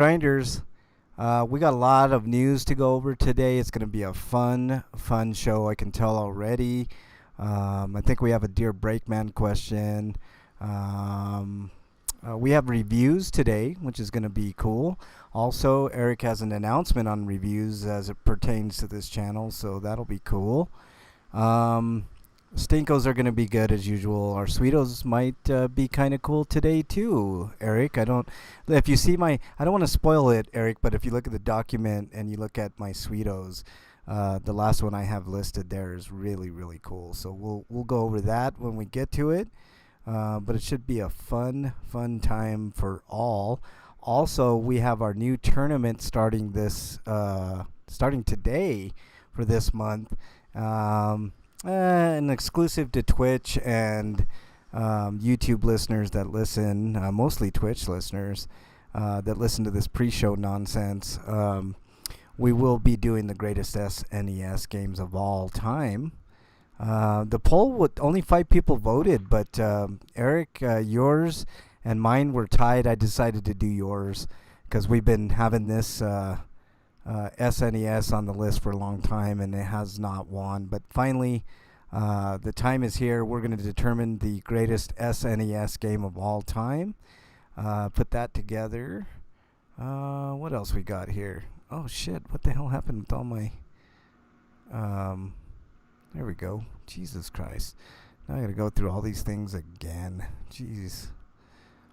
Grinders, we got a lot of news to go over today. It's going to be a fun show. I can tell already. I think we have a Dear Breakman question. Um, we have reviews today, which is going to be cool. Also, Eric has an announcement on reviews as it pertains to this channel, so that'll be cool. Um, Stinkos are going to be good as usual. Our Sweetos might be kind of cool today too, Eric. If you see I don't want to spoil it, Eric, but if you look at the document and you look at my Sweetos, the last one I have listed there is really cool. So we'll go over that when we get to it. But it should be a fun time for all. Also, we have our new tournament starting starting today for this month. An exclusive to Twitch and YouTube listeners that listen, mostly Twitch listeners that listen to this pre-show nonsense. We will be doing the greatest SNES games of all time. The poll only 5 people voted, but Eric, yours and mine were tied. I decided to do yours because we've been having this SNES on the list for a long time, and it has not won. But finally, the time is here. We're going to determine the greatest SNES game of all time. Put that together. What else we got here? Oh, shit. What the hell happened with all my... there we go. Jesus Christ. Now I got to go through all these things again. Jeez.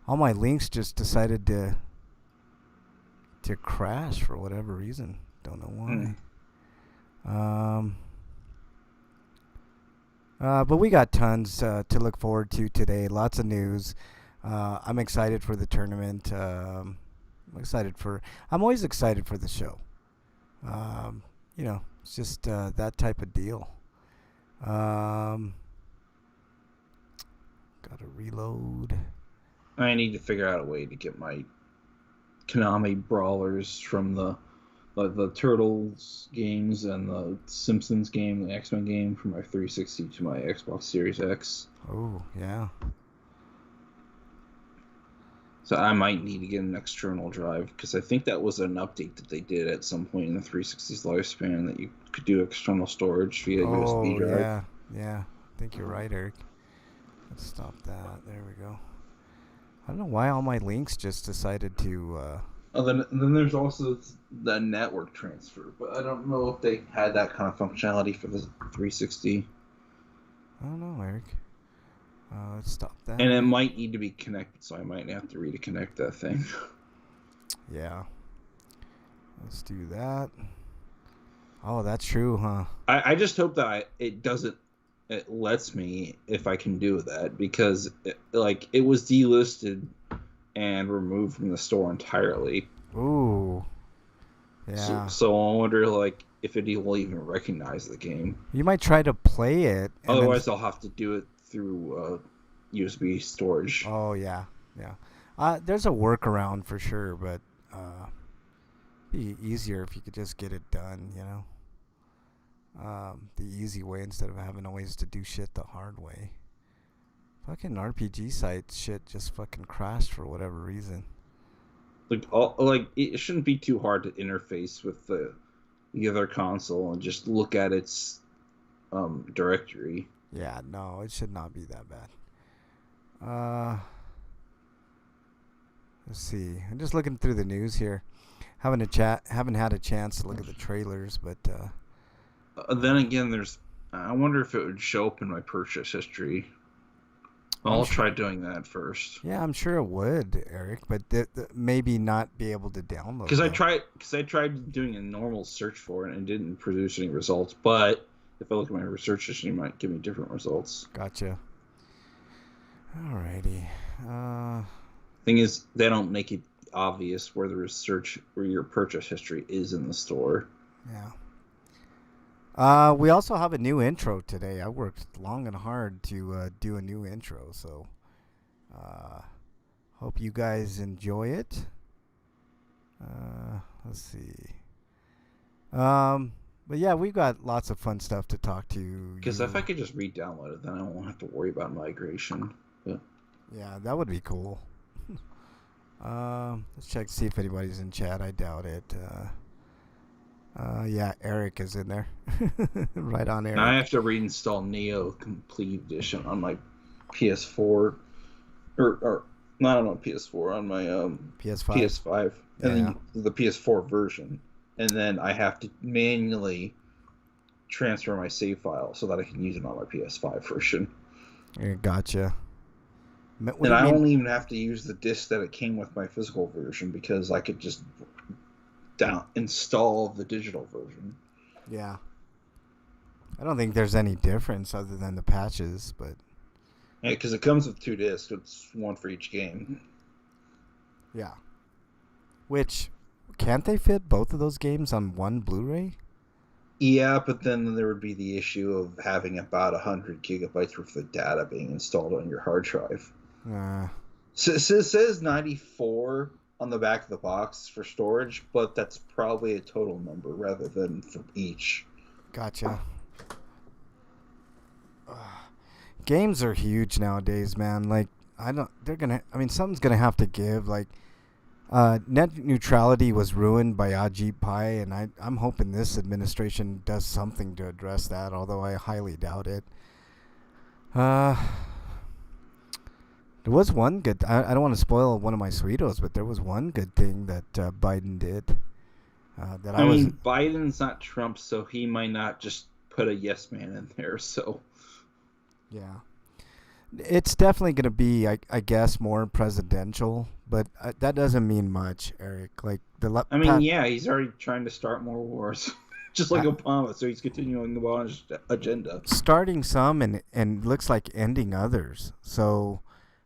All my links just decided to crash for whatever reason. Don't know why. But we got tons to look forward to today. Lots of news. I'm excited for the tournament. I'm always excited for the show. It's just that type of deal. Gotta reload. I need to figure out a way to get my Konami brawlers from the Turtles games and the Simpsons game, the X-Men game from my 360 to my Xbox Series X. Oh, yeah. So I might need to get an external drive because I think that was an update that they did at some point in the 360's lifespan that you could do external storage via USB drive. Yeah. I think you're right, Eric. Let's stop that. There we go. I don't know why all my links just decided to... Then there's also the network transfer, but I don't know if they had that kind of functionality for the 360. I don't know, Eric. Let's stop that. And it might need to be connected, so I might have to reconnect that thing. Yeah. Let's do that. Oh, that's true, huh? I just hope that it lets me if I can do that, because it was delisted and removed from the store entirely. Ooh. Yeah. So I wonder if it will even recognize the game. You might try to play it. Otherwise, I'll have to do it through USB storage. Oh, yeah. There's a workaround for sure, but it'd be easier if you could just get it done, the easy way instead of having always to do shit the hard way. Fucking RPG site shit just fucking crashed for whatever reason. It shouldn't be too hard to interface with the other console and just look at its directory. Yeah, no, it should not be that bad. Let's see. I'm just looking through the news here. Haven't had a chance to look at the trailers, but then again, I wonder if it would show up in my purchase history. I'll try doing that first. Yeah, I'm sure it would, Eric, but maybe not be able to download. Because I tried doing a normal search for it and it didn't produce any results. But if I look at my research history, it might give me different results. Gotcha. Alrighty. Thing is, they don't make it obvious where your purchase history is in the store. Yeah. We also have a new intro today. I worked long and hard to do a new intro, so hope you guys enjoy it. Let's see. But yeah, we've got lots of fun stuff to talk to. Because if I could just re-download it, then I won't have to worry about migration. But... yeah, that would be cool. Let's check see if anybody's in chat. I doubt it. Yeah, Eric is in there. Right on, Now I Eric. have to reinstall Neo Complete Edition on my PS4, or not on my PS4, on my PS5. PS5, and Yeah, then the PS4 version, and then I have to manually transfer my save file so that I can use it on my PS5 version. yeah, gotcha. What do And you I mean? don't even have to use the disc that it came with my physical version because I could just install the digital version. Yeah, I don't think there's any difference other than the patches, but Because it comes with 2 discs, it's one for each game. yeah. Which can't they fit both of those games on one Blu-ray? Yeah, but then there would be the issue of having about 100 gigabytes worth of data being installed on your hard drive. Uh, So it says 94 on the back of the box for storage, but that's probably a total number rather than for each. gotcha. Games are huge nowadays, man. Like I don't. They're gonna. I mean, something's gonna have to give. Like net neutrality was ruined by Ajit Pai, and I'm hoping this administration does something to address that. Although I highly doubt it. Uh, there was one good. I don't want to spoil one of my sweetos, but there was one good thing that Biden did. That I I was. mean, Biden's not Trump, so he might not just put a yes man in there. So Yeah. It's definitely going to be, I guess, more presidential, but that doesn't mean much, Eric. Like I mean, yeah, he's already trying to start more wars, just like uh, Obama. So he's continuing Obama's agenda. starting some and looks like ending others. So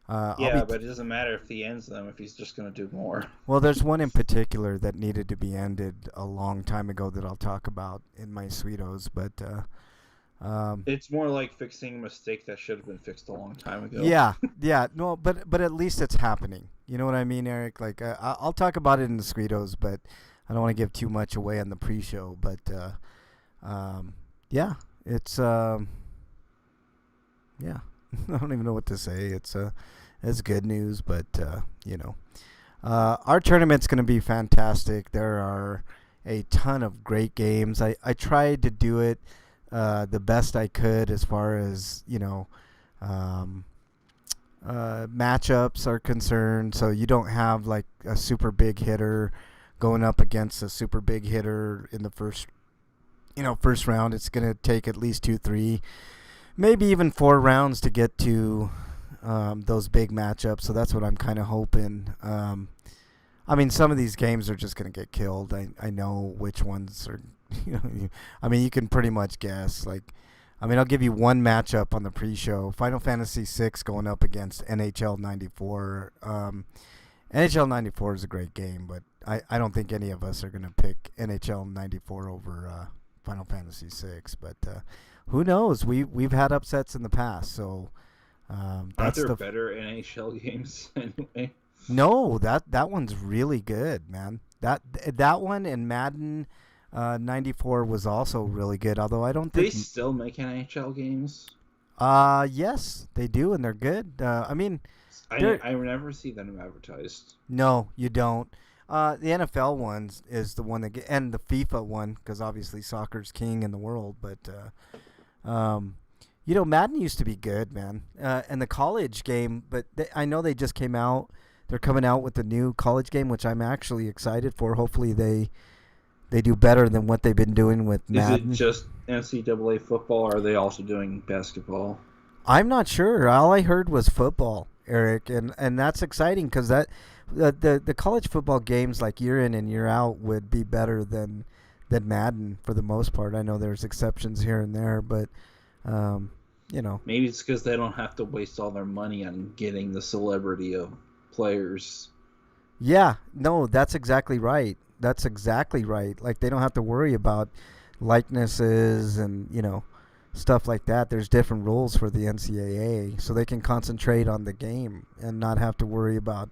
I'll be Yeah, but it doesn't matter if he ends them if he's just going to do more. well. There's one in particular that needed to be ended a long time ago that I'll talk about in my sweetos, but um, It's more like fixing a mistake that should have been fixed a long time ago. yeah, no, but at least it's happening. You know what I mean, Eric? Like I'll talk about it in the sweetos, but I don't want to give too much away on the pre-show. But yeah, it's yeah. I don't even know what to say. It's good news, but you know, our tournament's going to be fantastic. There are a ton of great games. I tried to do it the best I could as far as um, matchups are concerned. So you don't have like a super big hitter going up against a super big hitter in the first round. It's going to take at least 2, 3, maybe even 4 rounds to get to those big matchups. So that's what I'm kind of hoping. I mean, some of these games are just going to get killed. I know which ones are. I mean, you can pretty much guess. Like, I mean, I'll give you one matchup on the pre-show: Final Fantasy VI going up against NHL '94. NHL '94 is a great game, but I don't think any of us are going to pick NHL '94 over Final Fantasy VI. But who knows? We've had upsets in the past, so Aren't that's there the better NHL games anyway? no that one's really good, man. That one and Madden 94 was also really good. Although I don't They think still make NHL games. yes they do and they're good. I mean I never see them advertised. no you don't. The NFL ones is the one and the FIFA one because obviously soccer's king in the world. But Madden used to be good, man. And the college game, but I know they just came out. They're coming out with the new college game, which I'm actually excited for. Hopefully they do better than what they've been doing with Madden. Is it just NCAA football, or are they also doing basketball? I'm not sure. All I heard was football, Eric, and that's exciting because the college football games like year in and year out would be better than Madden for the most part. I know there's exceptions here and there, but Maybe it's because they don't have to waste all their money on getting the celebrity of players. Yeah, no, that's exactly right. That's exactly right. Like they don't have to worry about likenesses and stuff like that. There's different rules for the NCAA, so they can concentrate on the game and not have to worry about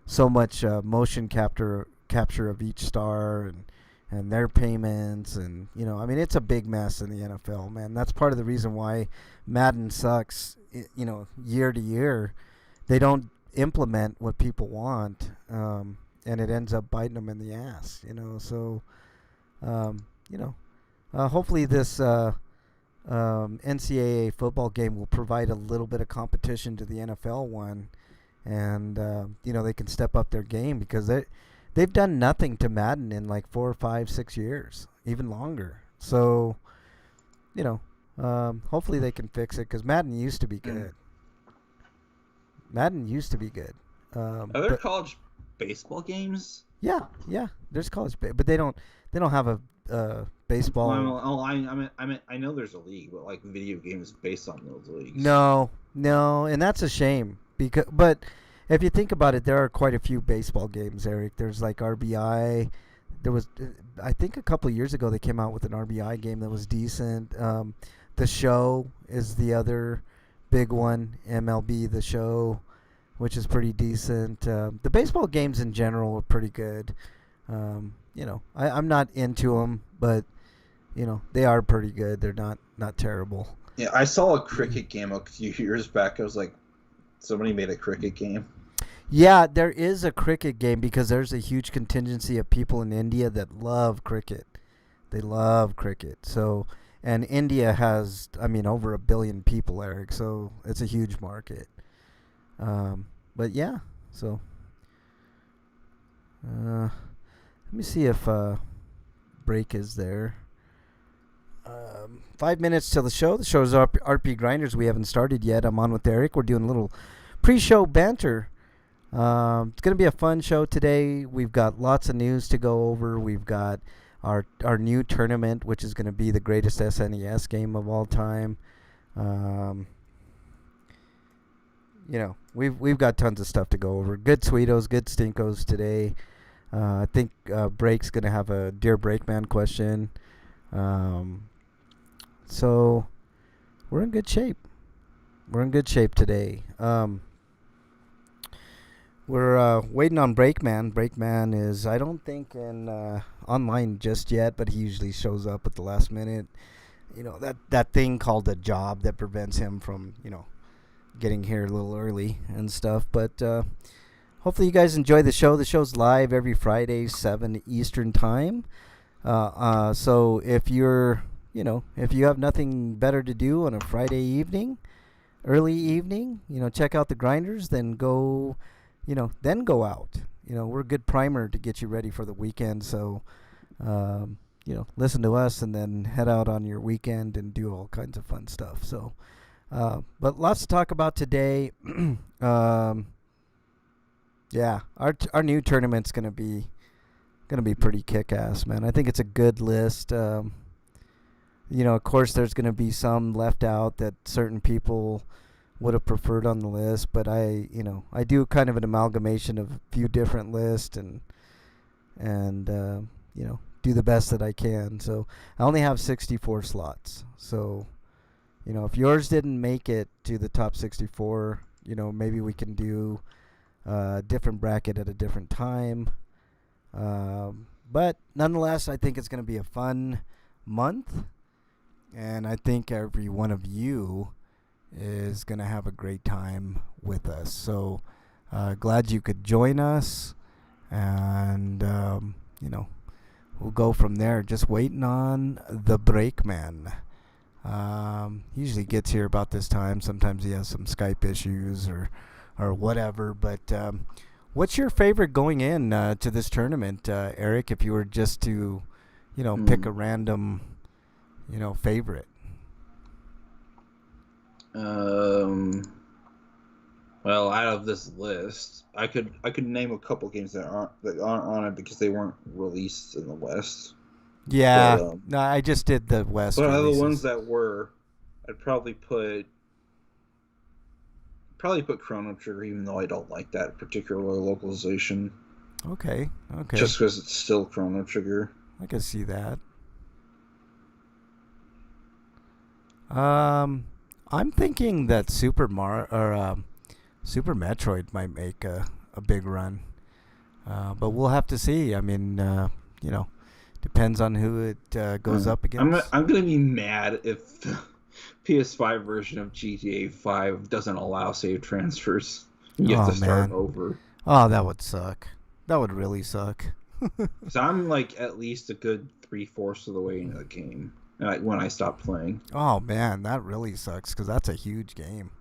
so much motion capture of each star and their payments and I mean it's a big mess in the NFL, man. That's part of the reason why Madden sucks. Year to year, they don't implement what people want, and it ends up biting them in the ass. So um, you know, hopefully this NCAA football game will provide a little bit of competition to the NFL one, and they can step up their game because they've done nothing to Madden in like 4 or 5, 6 years, even longer. So hopefully they can fix it because Madden used to be good. Madden used to be good. Are there But college baseball games? yeah, there's but they don't have a baseball. I know there's a league, but like video games based on those leagues. No, and that's a shame but if you think about it, there are quite a few baseball games, Eric. There's like RBI. There was, I think, a couple of years ago they came out with an RBI game that was decent. The Show is the other big one, MLB The Show, which is pretty decent. The baseball games in general are pretty good. I'm not into them, but they are pretty good. They're not terrible. Yeah, I saw a cricket game a few years back. I was like, somebody made a cricket game. Yeah, there is a cricket game because there's a huge contingency of people in India that love cricket. They love cricket. So, and India has, over 1 billion people, Eric. So it's a huge market. But yeah, so let me see if break is there. 5 minutes till the show. The show is RP Grinders. We haven't started yet. I'm on with Eric. We're doing a little pre-show banter. It's going to be a fun show today. We've got lots of news to go over. We've got our new tournament, which is going to be the greatest SNES game of all time. We've got tons of stuff to go over. Good Sweetos, good Stinkos today. I think Break's going to have a Dear Breakman question. So we're in good shape. We're in good shape today. We're waiting on Breakman. Breakman is, I don't think, in online just yet, but he usually shows up at the last minute. That thing called a job that prevents him from, getting here a little early and stuff. But hopefully you guys enjoy the show. The show's live every Friday, 7 Eastern time. So if if you have nothing better to do on a Friday evening, early evening, check out the Grinders, then go out. We're a good primer to get you ready for the weekend. So, listen to us and then head out on your weekend and do all kinds of fun stuff. So, but lots to talk about today. Yeah, our new tournament's gonna be pretty kick-ass, man. I think it's a good list. Of course, there's gonna be some left out that certain people would have preferred on the list, but I do kind of an amalgamation of a few different lists and do the best that I can. So I only have 64 slots. So, if yours didn't make it to the top 64, maybe we can do a different bracket at a different time. But nonetheless, I think it's going to be a fun month, and I think every one of you is going to have a great time with us. So glad you could join us, and we'll go from there. Just waiting on the Breakman. He usually gets here about this time. Sometimes he has some Skype issues or whatever, but what's your favorite going in to this tournament, Eric, if you were just to pick a random favorite? Well, out of this list, I could name a couple games that aren't on it because they weren't released in the West. Yeah, but, no, I just did the West. But out of the ones that were, I'd probably put Chrono Trigger, even though I don't like that particular localization. Okay. Just because it's still Chrono Trigger. I can see that. I'm thinking that Super Metroid might make a big run, but we'll have to see. I mean, depends on who it goes up against. I'm gonna be mad if the PS5 version of GTA 5 doesn't allow save transfers. You have Oh to start man. over. Oh, that would suck. That would really suck. Because I'm like at least a good 3/4 of the way into the game when I stop playing. Oh man, that really sucks because that's a huge game.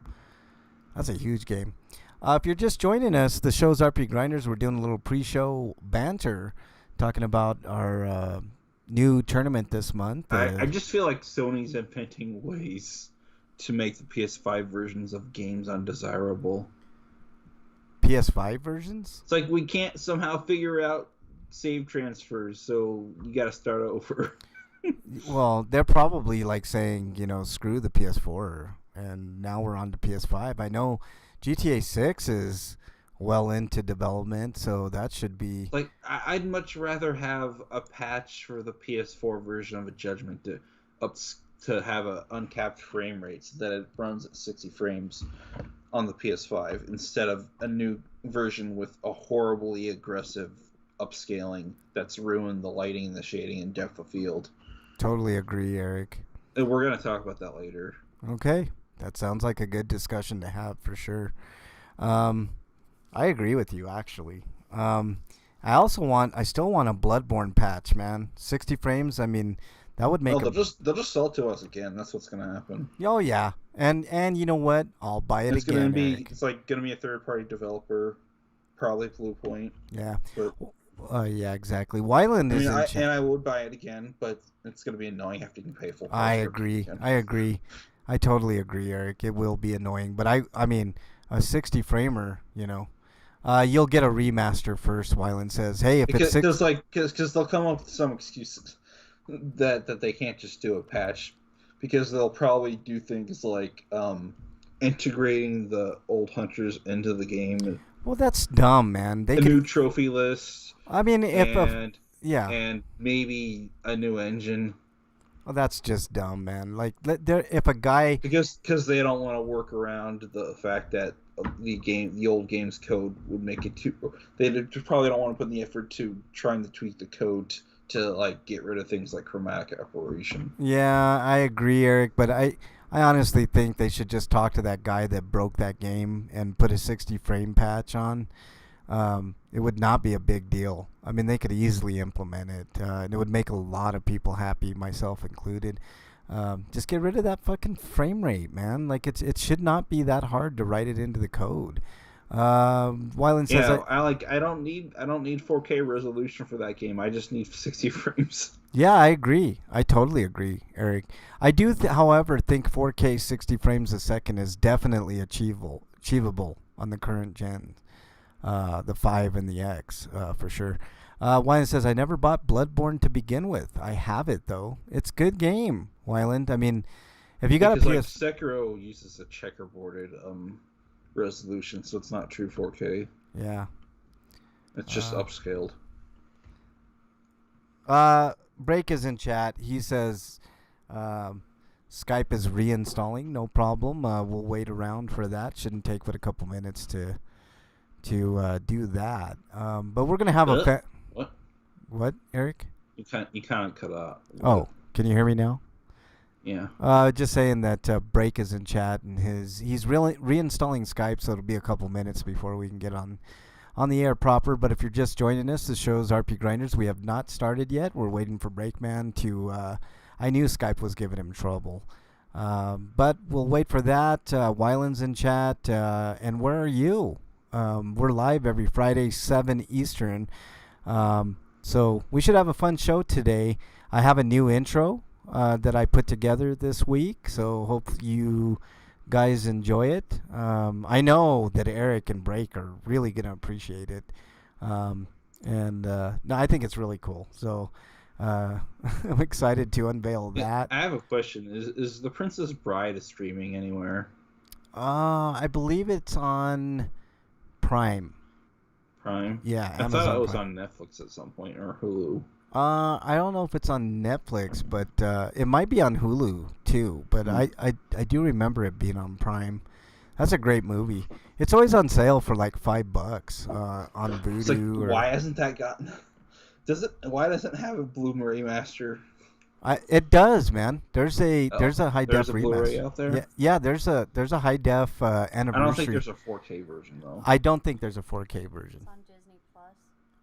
That's a huge game. If you're just joining us, the show's RP Grinders. We're doing a little pre-show banter, talking about our new tournament this month. I just feel like Sony's inventing ways to make the PS5 versions of games undesirable. PS5 versions? It's like we can't somehow figure out save transfers, so you got to start over. Well, they're probably like saying, screw the PS4, and now we're on to PS5. I know GTA 6 is well into development, so that should be. Like I'd much rather have a patch for the PS4 version of a Judgment to have a uncapped frame rate so that it runs at 60 frames on the PS5 instead of a new version with a horribly aggressive upscaling that's ruined the lighting and the shading and depth of field. Totally agree, Eric. And we're going to talk about that later. Okay, that sounds like a good discussion to have for sure. I agree with you actually. I still want a Bloodborne patch, man. 60 frames. I mean, that would make. They'll just sell it to us again. That's what's going to happen. Oh yeah, and you know what? I'll buy it again. It's like going to be a third-party developer, probably Blue Point. Yeah. But yeah, exactly. Wyland is. I would buy it again, but it's going to be annoying after you can pay full price. I agree. I totally agree, Eric. It will be annoying, but I mean, a 60 framer, you'll get a remaster first. Wyland says, "Hey, because they'll come up with some excuses that they can't just do a patch, because they'll probably do things like integrating the old hunters into the game. Well, that's dumb, man. New trophy list. I mean, and maybe a new engine. Well, that's just dumb, man. Like, if a guy because they don't want to work around the fact that the old game's code would make it too. They probably don't want to put in the effort to trying to tweak the code to like get rid of things like chromatic aberration. Yeah, I agree, Eric, but I honestly think they should just talk to that guy that broke that game and put a 60 frame patch on. It would not be a big deal. I mean, they could easily implement it, and it would make a lot of people happy, myself included. Just get rid of that fucking frame rate, man. Like, it should not be that hard to write it into the code. Wyland says, I don't need 4K resolution for that game. I just need 60 frames. Yeah, I agree. I totally agree, Eric. I do, however, think 4K 60 frames a second is definitely achievable on the current gen, the 5 and the X, for sure. Wyland says, I never bought Bloodborne to begin with. I have it, though. It's a good game, Wyland. I mean, if you got a PS... Like Sekiro uses a checkerboarded resolution, so it's not true 4K. Yeah. It's just upscaled. Break is in chat. He says Skype is reinstalling. No problem. We'll wait around for that. Shouldn't take but a couple minutes to do that. But we're gonna have What, Eric? You kind of cut out. Oh, can you hear me now? Yeah. Just saying that Break is in chat and he's really reinstalling Skype, so it'll be a couple minutes before we can get on the air proper. But if you're just joining us, the show's RP Grinders. We have not started yet. We're waiting for Breakman to. I knew Skype was giving him trouble, but we'll wait for that. Wyland's in chat, and where are you? We're live every Friday, 7 Eastern. So we should have a fun show today. I have a new intro that I put together this week, so hope you guys enjoy it. I know that Eric and Break are really going to appreciate it. No, I think it's really cool. So I'm excited to unveil that. I have a question. Is The Princess Bride streaming anywhere? I believe it's on Prime. Prime? Yeah, I Amazon thought it was Prime. on Netflix at some point, or Hulu. I don't know if it's on Netflix, but it might be on Hulu too. But I do remember it being on Prime. That's a great movie. It's always on sale for like $5 on Vudu. It's like, why hasn't that gotten? Why doesn't it have a Blu-ray master? It does, man. Oh, there's a high there's def a Blu-ray remaster. out Yeah, there. yeah. There's a high def I don't think anniversary. there's a 4K version though. I don't think there's a 4K It's version. on Disney Plus,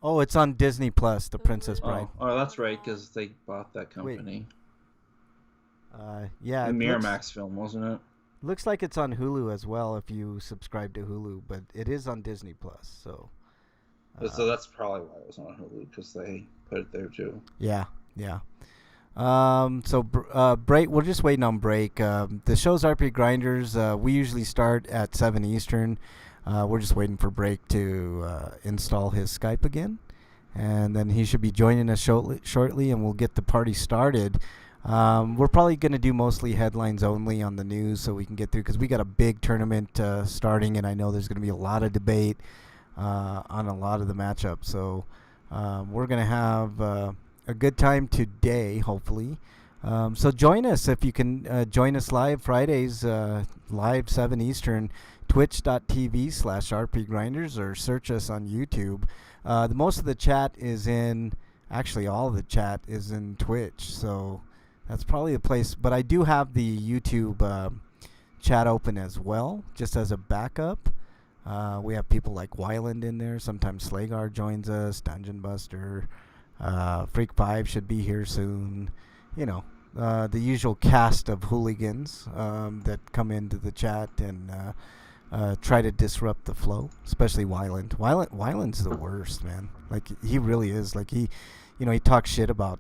Oh, it's on Disney Plus, The Princess Hulu, Bride. Oh, that's right, Amazon. because they bought that Wait, company. yeah, The it Miramax film, wasn't it? looks like it's on Hulu as well if you subscribe to Hulu, but it is on Disney Plus. So, So uh, that's probably why it was on Hulu, because they put it there too. yeah, yeah. Break. We're just waiting on break. The show's RP Grinders. We usually start at 7 Eastern. We're just waiting for break to install his Skype again, and then he should be joining us shortly, and we'll get the party started. We're probably going to do mostly headlines only on the news so we can get through because we got a big tournament starting, and I know there's going to be a lot of debate on a lot of the matchups. So we're going to have a good time today, hopefully. So join us if you can join us live Fridays, live 7 Eastern, twitch.tv/rpgrinders, or search us on YouTube. The most of the chat is in, actually all of the chat is in Twitch, so that's probably the place. But I do have the YouTube chat open as well, just as a backup. We have people like Wyland in there. Sometimes Slagar joins us, Dungeon Buster. Freak 5 should be here soon. You know, the usual cast of hooligans that come into the chat and try to disrupt the flow, especially Wyland. Wyland's the worst, man. Like, he really is. Like, he talks shit about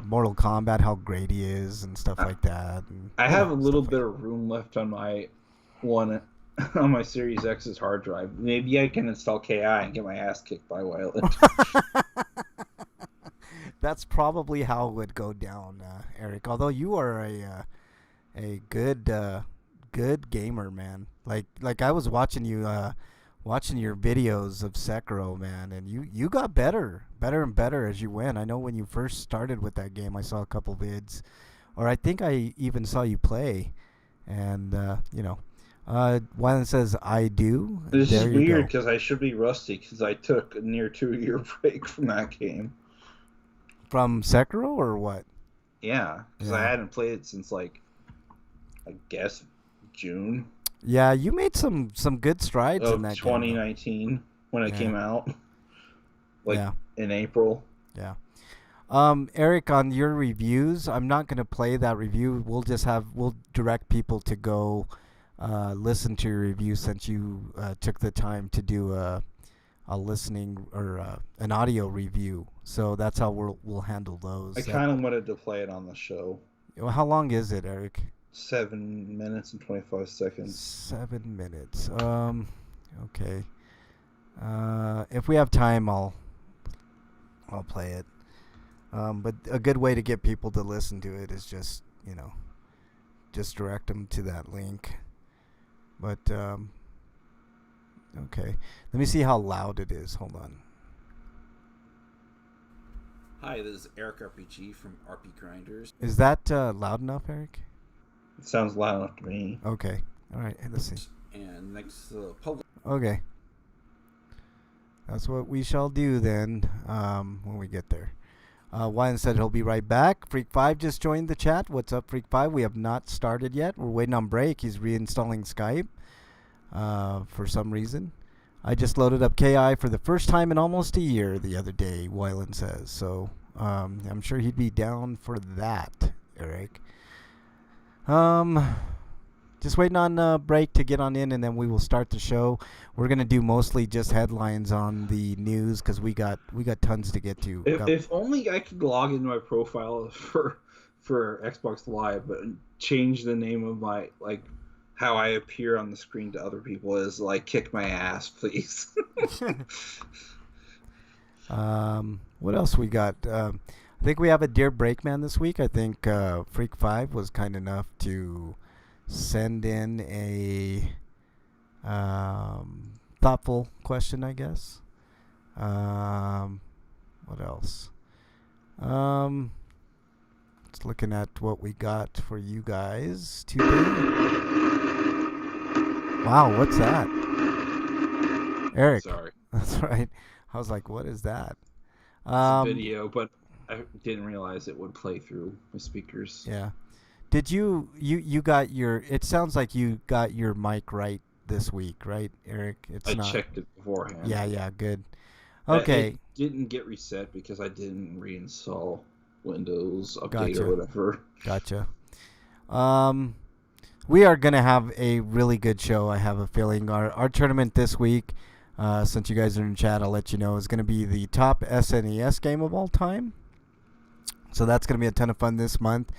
Mortal Kombat, how great he is and stuff like that. And, I have a little stuff bit like of room left on my one on my Series X's hard drive. Maybe I can install KI and get my ass kicked by Wyland. That's probably how it would go down, Eric. Although you are a good gamer, man. Like I was watching you watching your videos of Sekiro, man, and you got better and better as you went. I know when you first started with that game, I saw a couple vids, or I think I even saw you play, and Wyland says I do. This There is you weird go. because I should be rusty because I took a near 2 year break from that game. From Sekiro or what? Yeah, because I Yeah. hadn't played it since I guess June Yeah, you made some good strides in of that game, though. 2019 when it Yeah. came out, like Yeah. in April. Yeah. Eric, on your reviews, I'm not going to play that review. We'll direct people to go listen to your review since you took the time to do a listening or an audio review. So that's how we'll handle those. I kind of wanted to play it on the show. How long is it, Eric? 7 minutes and 25 seconds. 7 minutes. Okay. If we have time, I'll play it. But a good way to get people to listen to it is just direct them to that link. But okay, let me see how loud it is. Hold on. Hi, this is Eric RPG from RP Grinders. Is that loud enough, Eric? It sounds loud enough to me. Okay. All right. Let's see. And next to the public. Okay. That's what we shall do then when we get there. Wyan said he'll be right back. Freak 5 just joined the chat. What's up, Freak 5? We have not started yet. We're waiting on break. He's reinstalling Skype for some reason. I just loaded up KI for the first time in almost a year the other day, Wyland says. So I'm sure he'd be down for that, Eric. Just waiting on break to get on in, and then we will start the show. We're gonna do mostly just headlines on the news because we got tons to get to. If only I could log into my profile for Xbox Live, but change the name of my how I appear on the screen to other people is kick my ass, please. What else we got? I think we have a Dear Breakman this week. I think Freak 5 was kind enough to send in a thoughtful question, I guess. What else? Just looking at what we got for you guys today. Wow, what's that? Eric. Sorry. That's right. I was like, what is that? It's a video, but I didn't realize it would play through my speakers. Yeah. Did you got your? It sounds like you got your mic right this week, right, Eric? It's I not. checked it beforehand. Yeah. Good. It Okay. didn't get reset because I didn't reinstall Windows Update Gotcha. or whatever. Gotcha. Um, we are gonna have a really good show. I have a feeling our tournament this week. Since you guys are in chat, I'll let you know is gonna be the top SNES game of all time. So that's gonna be a ton of fun this month.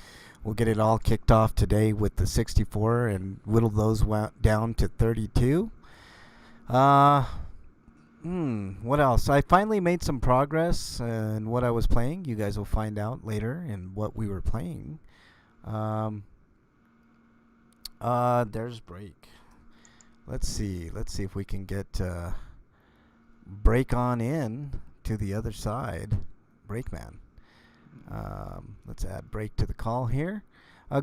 We'll get it all kicked off today with the 64 and whittle those down to 32. What else? I finally made some progress in what I was playing. You guys will find out later in what we were playing. There's Break. Let's see if we can get Break on in to the other side. Breakman. Let's add Break to the call here.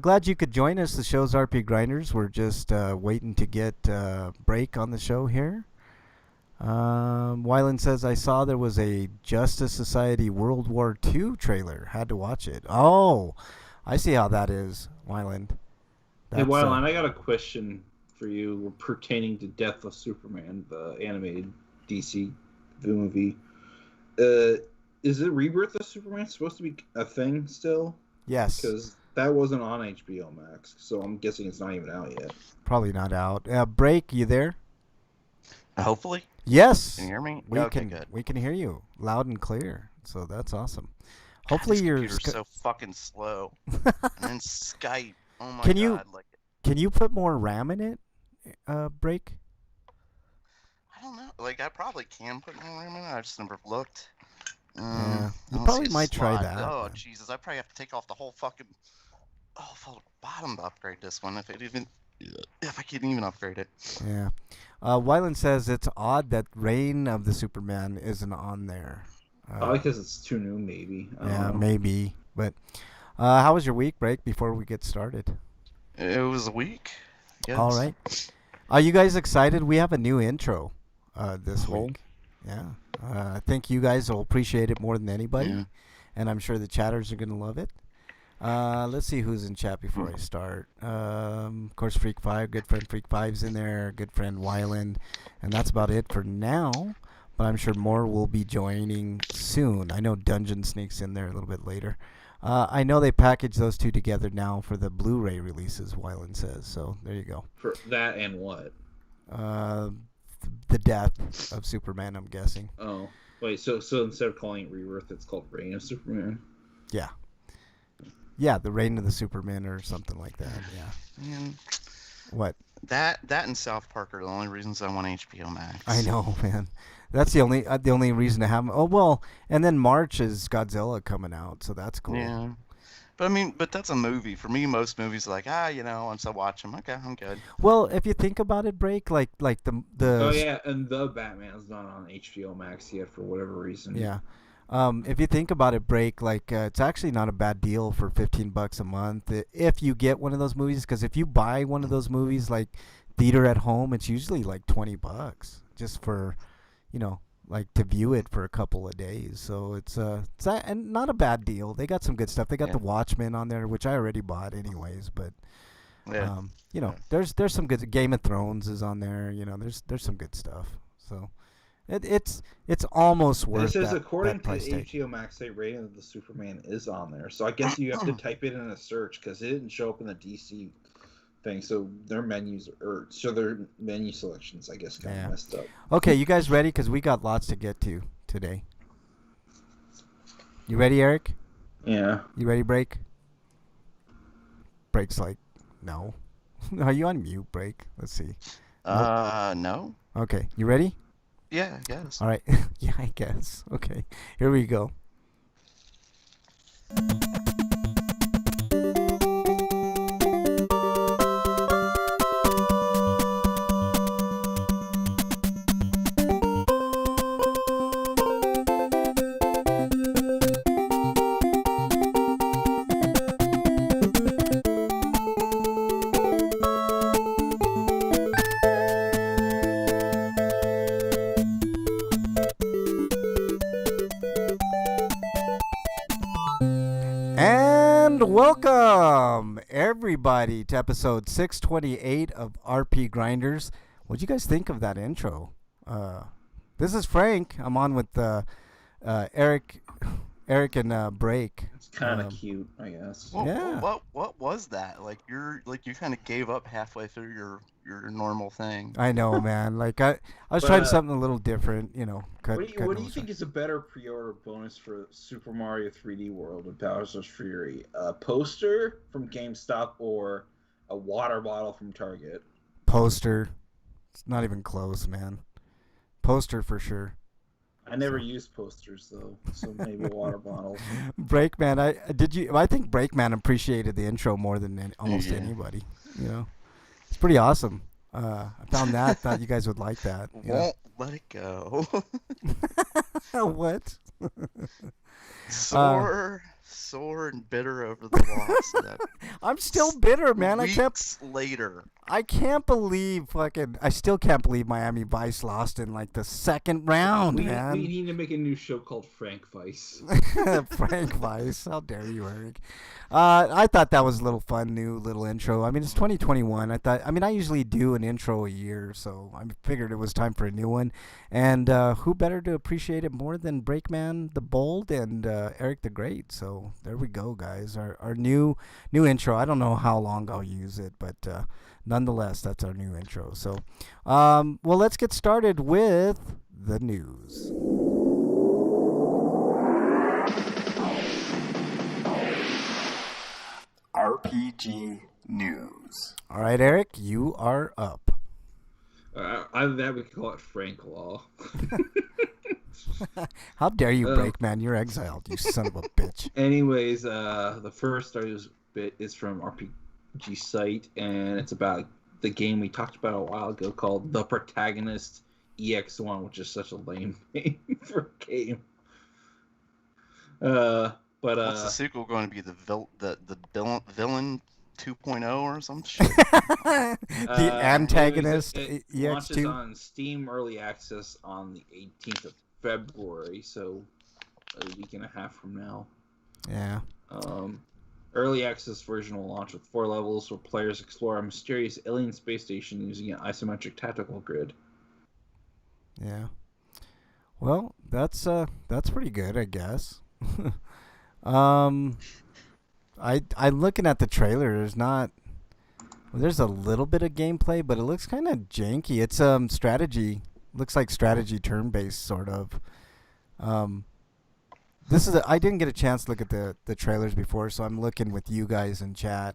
Glad you could join us. The show's RP Grinders. We're just waiting to get Break on the show here. Wyland says, I saw there was a Justice Society World War II trailer. Had to watch it. Oh, I see how that is, Wyland. Hey, Wyland, I got a question for you pertaining to Death of Superman, the animated DC movie. Is it Rebirth of Superman supposed to be a thing still? Yes. Because that wasn't on HBO Max, so I'm guessing it's not even out yet. Probably not out. Break, you there? Hopefully. Yes. Can you hear me? Good. We can hear you loud and clear. So that's awesome. Hopefully God, your computer's so fucking slow. And then Skype. Oh my Can god. Can you put more RAM in it? Break. I don't know. I probably can put more RAM in it. I just never looked. Yeah. You I probably see a might try slot. that. Oh man. Jesus! I probably have to take off the whole fucking bottom to upgrade this one if I can even upgrade it. Yeah. Wyland says it's odd that Reign of the Superman isn't on there. Probably because it's too new, maybe. I don't know. Maybe. But how was your week, Break, before we get started? It was a week. Yes. All right. Are you guys excited? We have a new intro this Oh. week. Yeah. I think you guys will appreciate it more than anybody. Yeah. And I'm sure the chatters are going to love it. Let's see who's in chat before I start. Of course, Freak 5, good friend Freak 5's in there, good friend Wyland. And that's about it for now. But I'm sure more will be joining soon. I know Dungeon Sneak's in there a little bit later. I know they package those two together now for the Blu-ray releases, Wyland says. So there you go. For that and what? The death of Superman, I'm guessing. Oh, wait. So instead of calling it Rebirth, it's called Reign of Superman. Yeah. Yeah, the Reign of the Superman or something like that. Yeah. Man, What? that and South Park are the only reasons I want HBO Max. I know, man. That's the only reason to have them. Oh well, and then March is Godzilla coming out, so that's cool. Yeah. But that's a movie. For me, most movies are like, once I watch them, okay, I'm good. Well, if you think about it, Break, like the Oh yeah, and the Batman's not on HBO Max yet for whatever reason. Yeah. If you think about it, Break, it's actually not a bad deal for $15 a month if you get one of those movies. Because if you buy one of those movies, like theater at home, it's usually like $20 just for, to view it for a couple of days. So it's and not a bad deal. They got some good stuff. They got The Watchmen on there, which I already bought anyways. But Yeah. there's some good. Game of Thrones is on there. There's some good stuff. So. It's almost worth It says that, according that price to tag. HBO Max, say Reign of the Superman is on there. So I guess you have to type it in a search because it didn't show up in the DC thing. So their their menu selections, I guess, got messed up. Okay, you guys ready? Because we got lots to get to today. You ready, Eric? Yeah. You ready, Break? Break's like, no. Are you on mute, Break? Let's see. No. Okay, you ready? Yeah, I guess. All right. Yeah, I guess. Okay, here we go. And welcome everybody to episode 628 of RP Grinders. What'd you guys think of that intro? This is Frank. I'm on with Eric and Break. It's kind of cute, I guess. Yeah. What was that? Like you kind of gave up halfway through your normal thing. I know, man. Like I was But, trying something a little different, cut What do you nose. think is a better pre-order bonus for Super Mario 3D World and Bowser's Fury? A poster from GameStop or a water bottle from Target? Poster. It's not even close, man. Poster for sure. I never used posters though, so maybe a water bottle. Breakman, I think Breakman appreciated the intro more than almost anybody. It's pretty awesome. I found that. Thought you guys would like that. Won't let it go. What? Sore and bitter over the loss. Of that I'm still bitter, man. Weeks later. I can't believe I still can't believe Miami Vice lost in like the second round, man. We need to make a new show called Frank Vice. Frank Vice. How dare you, Eric? I thought that was a little fun, new little intro. I mean, it's 2021. I usually do an intro a year, so I figured it was time for a new one. And who better to appreciate it more than Breakman the Bold and Eric the Great? So there we go, guys. Our new intro. I don't know how long I'll use it, but nonetheless, that's our new intro. So, well, let's get started with the news. RPG news. All right, Eric, you are up. Either that, we could call it Frank Law. How dare you, Breakman? You're exiled, you son of a bitch. Anyways, the first news bit is from RPG Site, and it's about the game we talked about a while ago called The Protagonist EX1, which is such a lame name for a game. What's the sequel going to be? The villain 2.0 or some shit? The antagonist it EX2 launches on Steam Early Access on the 18th of February, so a week and a half from now. Yeah. Early access version will launch with 4 levels where players explore a mysterious alien space station using an isometric tactical grid. Yeah. Well, that's pretty good, I guess. I'm looking at the trailer. There's a little bit of gameplay, but it looks kind of janky. It's strategy. Looks like strategy turn-based sort of. I didn't get a chance to look at the trailers before, so I'm looking with you guys in chat.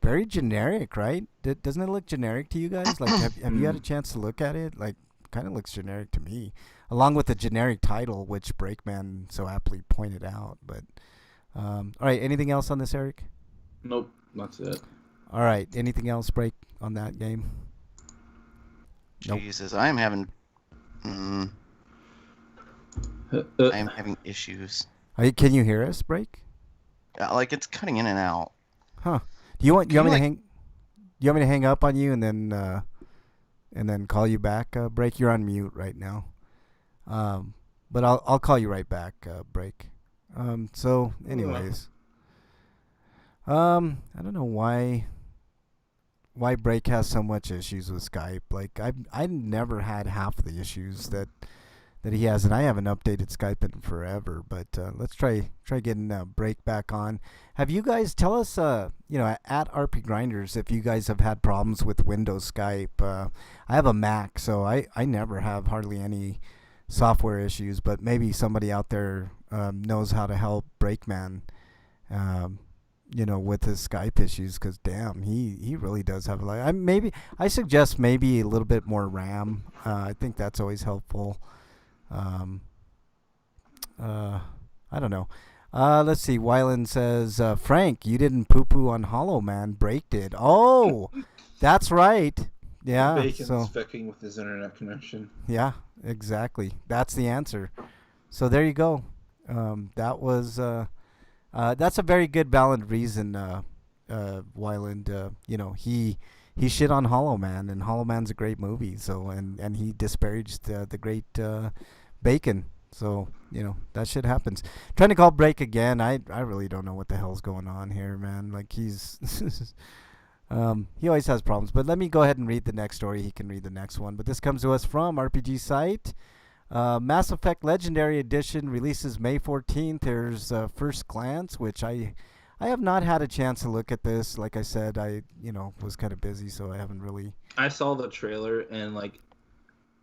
Very generic, right? Doesn't it look generic to you guys? Like, have you had a chance to look at it? Like, kind of looks generic to me, along with the generic title, which Breakman so aptly pointed out. But all right, anything else on this, Eric? Nope, that's it. All right, anything else, Break, on that game? Jesus, I am having. I am having issues. Can you hear us, Break? Like it's cutting in and out. Huh? Do you want me to hang? You want me to hang up on you and then call you back? Break, you're on mute right now. But I'll call you right back. Break. So, anyways, I don't know why Break has so much issues with Skype. Like I never had half of the issues that he has, and I haven't updated Skype in forever. But let's try getting Break back on. Have you guys tell us at RP Grinders if you guys have had problems with Windows Skype? I have a Mac, so I never have hardly any software issues, but maybe somebody out there knows how to help Breakman with his Skype issues, because damn, he really does have I suggest maybe a little bit more RAM. I think that's always helpful. I don't know. Let's see. Wyland says, Frank, you didn't poo-poo on Hollow Man. Break did. Oh, that's right. Yeah. Bacon's fucking with his internet connection. Yeah, exactly. That's the answer. So there you go. That was that's a very good, valid reason. Wyland, he shit on Hollow Man, and Hollow Man's a great movie. So and he disparaged the great Bacon. So, that shit happens. Trying to call break again. I really don't know what the hell's going on here, man. Like, he always has problems. But let me go ahead and read the next story. He can read the next one. But this comes to us from RPG Site. Mass Effect Legendary Edition releases May 14th. There's First Glance, which I have not had a chance to look at this. Like I said, I was kind of busy, so I haven't really. I saw the trailer and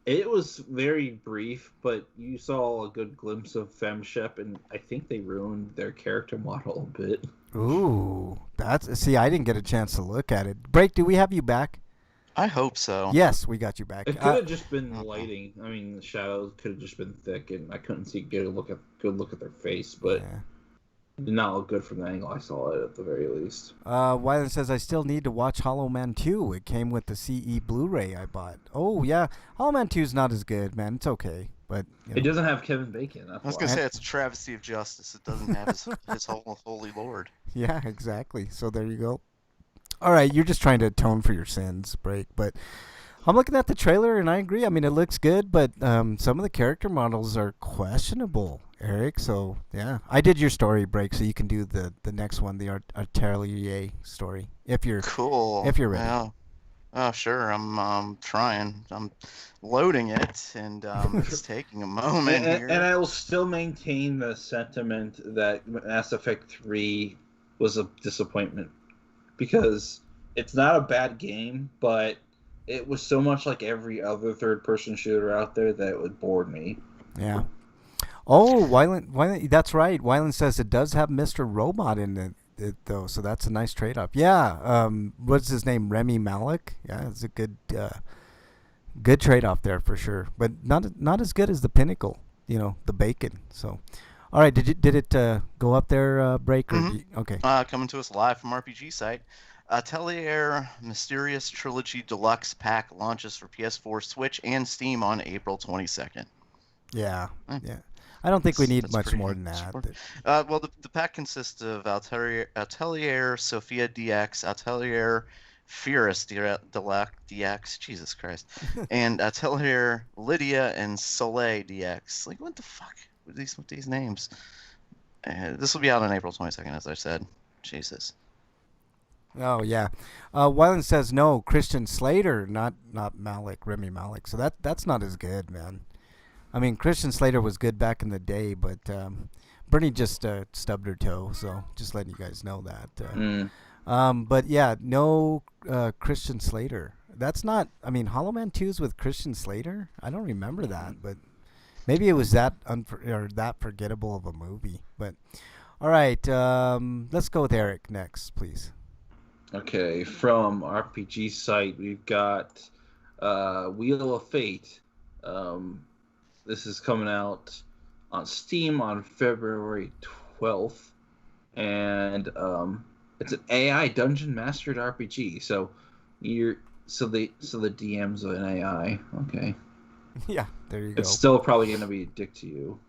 it was very brief, but you saw a good glimpse of FemShep, and I think they ruined their character model a bit. Ooh, see, I didn't get a chance to look at it. Break, do we have you back? I hope so. Yes, we got you back. It could have just been lighting. I mean, the shadows could have just been thick, and I couldn't see good look at their face, but it did not look good from the angle I saw it at the very least. Wyland says, I still need to watch Hollow Man 2. It came with the CE Blu-ray I bought. Oh, yeah. Hollow Man 2 is not as good, man. It's okay, but... It doesn't have Kevin Bacon. I was going to say, it's a travesty of justice. It doesn't have his holy lord. Yeah, exactly. So there you go. All right, you're just trying to atone for your sins, Break, but... I'm looking at the trailer, and I agree. I mean, it looks good, but some of the character models are questionable, Eric. So, yeah. I did your story, Break, so you can do the next one, the Atelier story, if you're cool. If you're ready. Yeah. Oh, sure. I'm trying. I'm loading it, and it's taking a moment here. And I will still maintain the sentiment that Mass Effect 3 was a disappointment, because it's not a bad game, but... it was so much like every other third-person shooter out there that it would bore me. Yeah. Oh, Wyland, that's right. Wyland says it does have Mr. Robot in it though, so that's a nice trade-off. Yeah. What's his name? Remy Malik. Yeah, it's a good trade-off there for sure, but not as good as the Pinnacle. The Bacon. So, all right. Did it go up there, Break? Okay. Coming to us live from RPG Site. Atelier Mysterious Trilogy Deluxe Pack launches for PS4, Switch, and Steam on April 22nd. Yeah, yeah. I don't think we need much more than that. Well, the pack consists of Atelier Sophia DX, Atelier Fierce DX, Jesus Christ, and Atelier Lydia and Soleil DX. Like, what the fuck with these names? This will be out on April 22nd, as I said. Jesus. Oh yeah, Wyland says no. Christian Slater, not Malik, Remy Malik. So that's not as good, man. I mean, Christian Slater was good back in the day, but Bernie just stubbed her toe. So just letting you guys know that. But yeah, no Christian Slater. That's not. I mean, Hollow Man 2 is with Christian Slater. I don't remember that, but maybe it was that that forgettable of a movie. But all right, let's go with Eric next, please. Okay, from RPG Site, we've got Wheel of Fate. This is coming out on Steam on February 12th, and it's an AI dungeon mastered RPG. So the DM's an AI. Okay. Yeah, there you go. It's still probably gonna be a dick to you.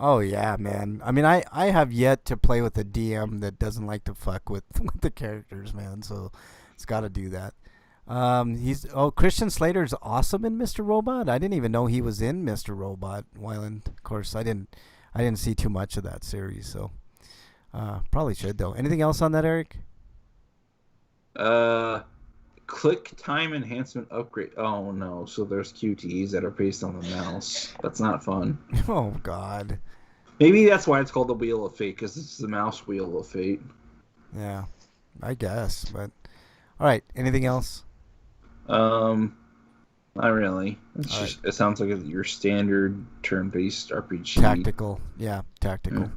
Oh yeah, man. I mean, I have yet to play with a DM that doesn't like to fuck with the characters, man. So it's got to do that. Christian Slater's awesome in Mr. Robot. I didn't even know he was in Mr. Robot. Wyland, of course, I didn't see too much of that series, so probably should though. Anything else on that, Eric? Click time enhancement upgrade. Oh no, so there's QTEs that are based on the mouse. That's not fun. Oh god. Maybe that's why it's called the Wheel of Fate, because it's the mouse wheel of fate. Yeah, I guess. But all right, anything else? Not really. It sounds like your standard turn-based RPG. Tactical, yeah, tactical. Mm.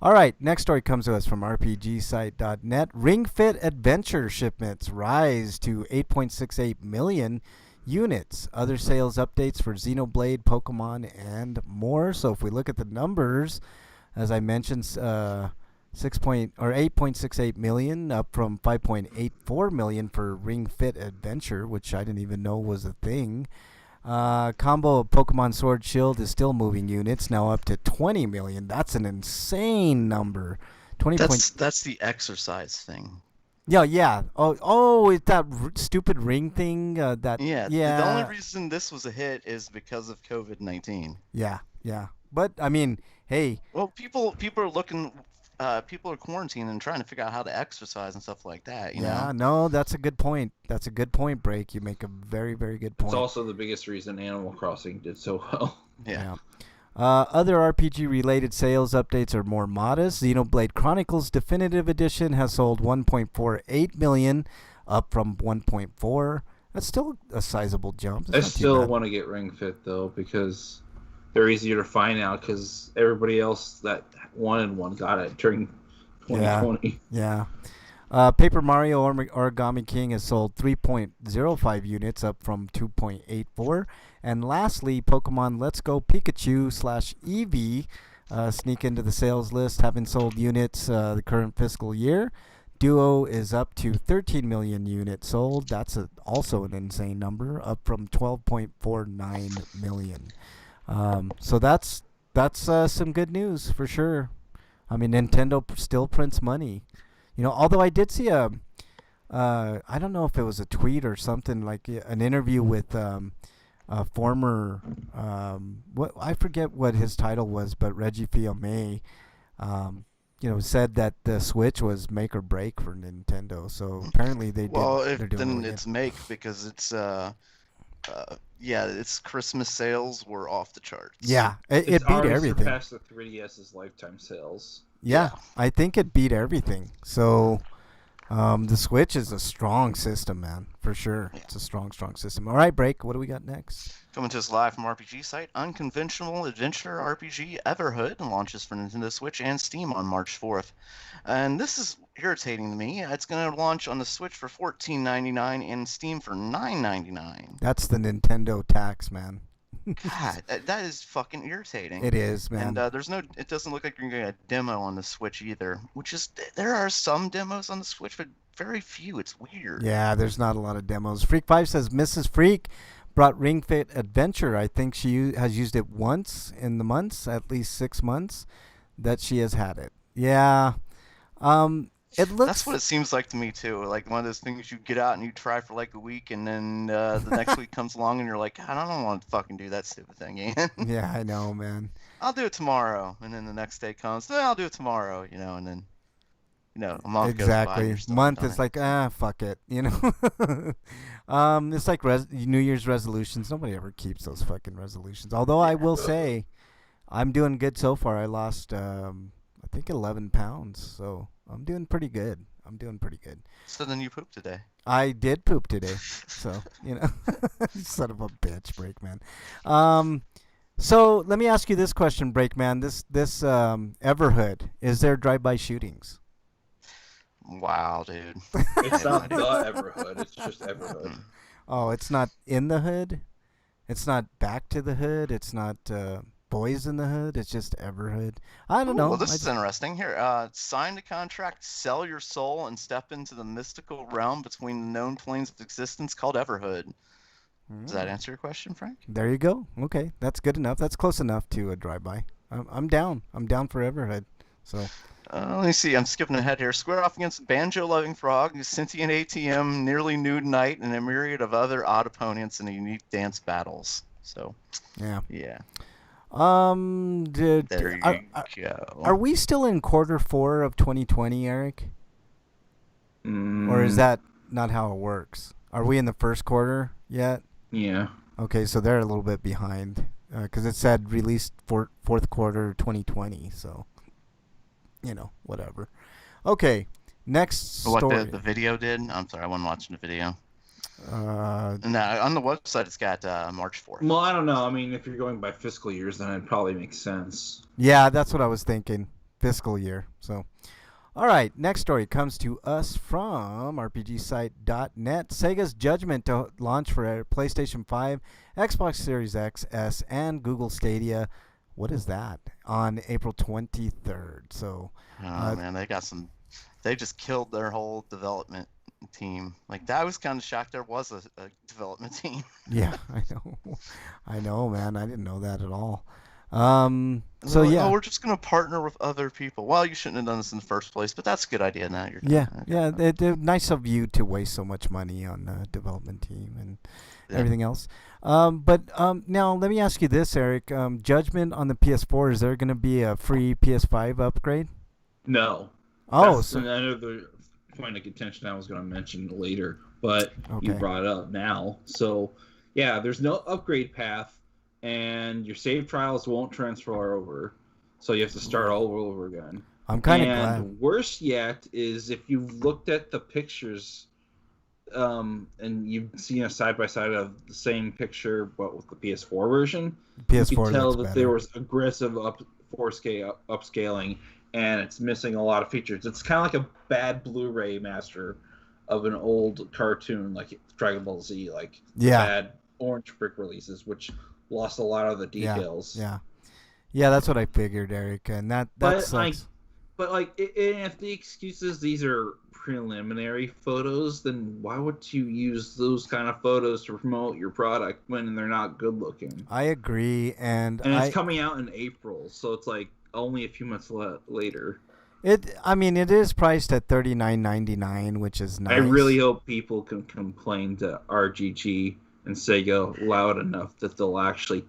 All right, next story comes to us from RPGsite.net. Ring Fit Adventure shipments rise to 8.68 million units. Other sales updates for Xenoblade, Pokemon, and more. So if we look at the numbers, as I mentioned, 8.68 million, up from 5.84 million for Ring Fit Adventure, which I didn't even know was a thing. Combo of Pokemon Sword Shield is still moving units, now up to 20 million. That's an insane number. That's the exercise thing. Yeah. Oh, it's that stupid ring thing. Yeah. The only reason this was a hit is because of COVID-19. Yeah. But I mean, hey, Well, people are looking, people are quarantining and trying to figure out how to exercise and stuff like that. You yeah, know. no, that's a good point. That's a good point, Break. You make a very, very good It's point. also the biggest reason Animal Crossing did so well. Yeah. Yeah. Other RPG-related sales updates are more modest. Xenoblade Chronicles Definitive Edition has sold 1.48 million, up from 1.4. That's still a sizable jump. It's I not too still bad. want to get Ring Fit though because they're easier to find now because everybody else that wanted one got it during 2020. Yeah. Paper Mario Origami King has sold 3.05 units, up from 2.84. And lastly, Pokemon Let's Go Pikachu / Eevee sneak into the sales list, having sold units the current fiscal year. Duo is up to 13 million units sold. That's also an insane number, up from 12.49 million. So that's some good news for sure. I mean, Nintendo still prints money. Although I did see I don't know if it was a tweet or something, like an interview with a former, what I forget what his title was, but Reggie Fils-Aimé, said that the Switch was make or break for Nintendo. So apparently Well, they're doing then really it's good. make because its Christmas sales were off the charts. Yeah, It's it beat already everything. surpassed the 3DS's lifetime sales. Yeah, I think it beat everything. So the Switch is a strong system, man, for sure. Yeah. It's a strong system. All right, Break. What do we got next? Coming to us live from RPG site, Unconventional Adventure RPG Everhood launches for Nintendo Switch and Steam on March 4th. And this is irritating to me. It's going to launch on the Switch for $14.99 and Steam for $9.99. That's the Nintendo tax, man. God, that is fucking irritating. It is, man. And it doesn't look like you're going to get a demo on the Switch either, there are some demos on the Switch, but very few. It's weird. Yeah, there's not a lot of demos. Freak5 says Mrs. Freak brought Ring Fit Adventure. I think she has used it once in the months, at least 6 months, that she has had it. Yeah. It looks. That's what it seems like to me too. Like one of those things you get out and you try for like a week, and then the next week comes along and you're like, I don't want to fucking do that stupid thing again. Yeah, I know, man. I'll do it tomorrow, and then the next day comes, I'll do it tomorrow, and then a month goes by. And Exactly. you're still Month not is done it. like, fuck it, It's like New Year's resolutions. Nobody ever keeps those fucking resolutions. Although I will say, I'm doing good so far. I lost, I think 11 pounds, so I'm doing pretty good. So then you pooped today. I did poop today, so son of a bitch, Breakman. So let me ask you this question, Breakman. This Everhood, is there drive-by shootings? Wow, dude. It's not the Everhood, it's just Everhood. Oh, it's not in the hood. It's not back to the hood. It's not boys in the hood. It's just Everhood. I don't know. Well, this is interesting. Here, sign the contract, sell your soul, and step into the mystical realm between the known planes of existence called Everhood. Does that answer your question, Frank? There you go. Okay, that's good enough. That's close enough to a drive-by. I'm down. I'm down for Everhood. So. Let me see. I'm skipping ahead here. Square off against Banjo-Loving Frog, Sentient ATM, Nearly Nude Knight, and a myriad of other odd opponents in the unique dance battles. So, yeah. There you go. Are we still in Q4 of 2020, Eric? Or is that not how it works? Are we in the first quarter yet? Yeah. Okay, so they're a little bit behind because it said released fourth quarter 2020. So, whatever. Okay, next story. What the video did? I'm sorry, I wasn't watching the video. And on the website, it's got March 4th. Well, I don't know. I mean, if you're going by fiscal years, then it probably makes sense. Yeah, that's what I was thinking. Fiscal year. So, all right. Next story comes to us from RPGsite.net. Sega's judgment to launch for PlayStation 5, Xbox Series X, S, and Google Stadia. What is that? On April 23rd. So, man, they just killed their whole development team. Like, I was kind of shocked there was a development team. Yeah, I know, man. I didn't know that at all. So like, yeah, we're just gonna partner with other people. Well, you shouldn't have done this in the first place, but that's a good idea. Now you're they're nice of you to waste so much money on the development team and everything else. But now let me ask you this, Eric. Judgment on the PS4. Is there going to be a free PS5 upgrade? No. Oh, That's so another point of contention I was going to mention later, but you okay. brought it up now. So, yeah, there's no upgrade path, and your save trials won't transfer over. So you have to start all over again. I'm kind of glad. And worse yet is if you've looked at the pictures, and you've seen a side by side of the same picture but with the PS4 version, PS4 you can tell looks that better. there was aggressive 4K upscaling, and it's missing a lot of features. It's kind of like a bad Blu-ray master of an old cartoon like Dragon Ball Z, like bad orange brick releases, which lost a lot of the details. Yeah, that's what I figured, Eric, and that sucks. If the excuse is these are preliminary photos, then why would you use those kind of photos to promote your product when they're not good looking? I agree, and it's coming out in April, so it's like only a few months later. I mean, it is priced at $39.99, which is nice. I really hope people can complain to RGG and Sega loud enough that they'll actually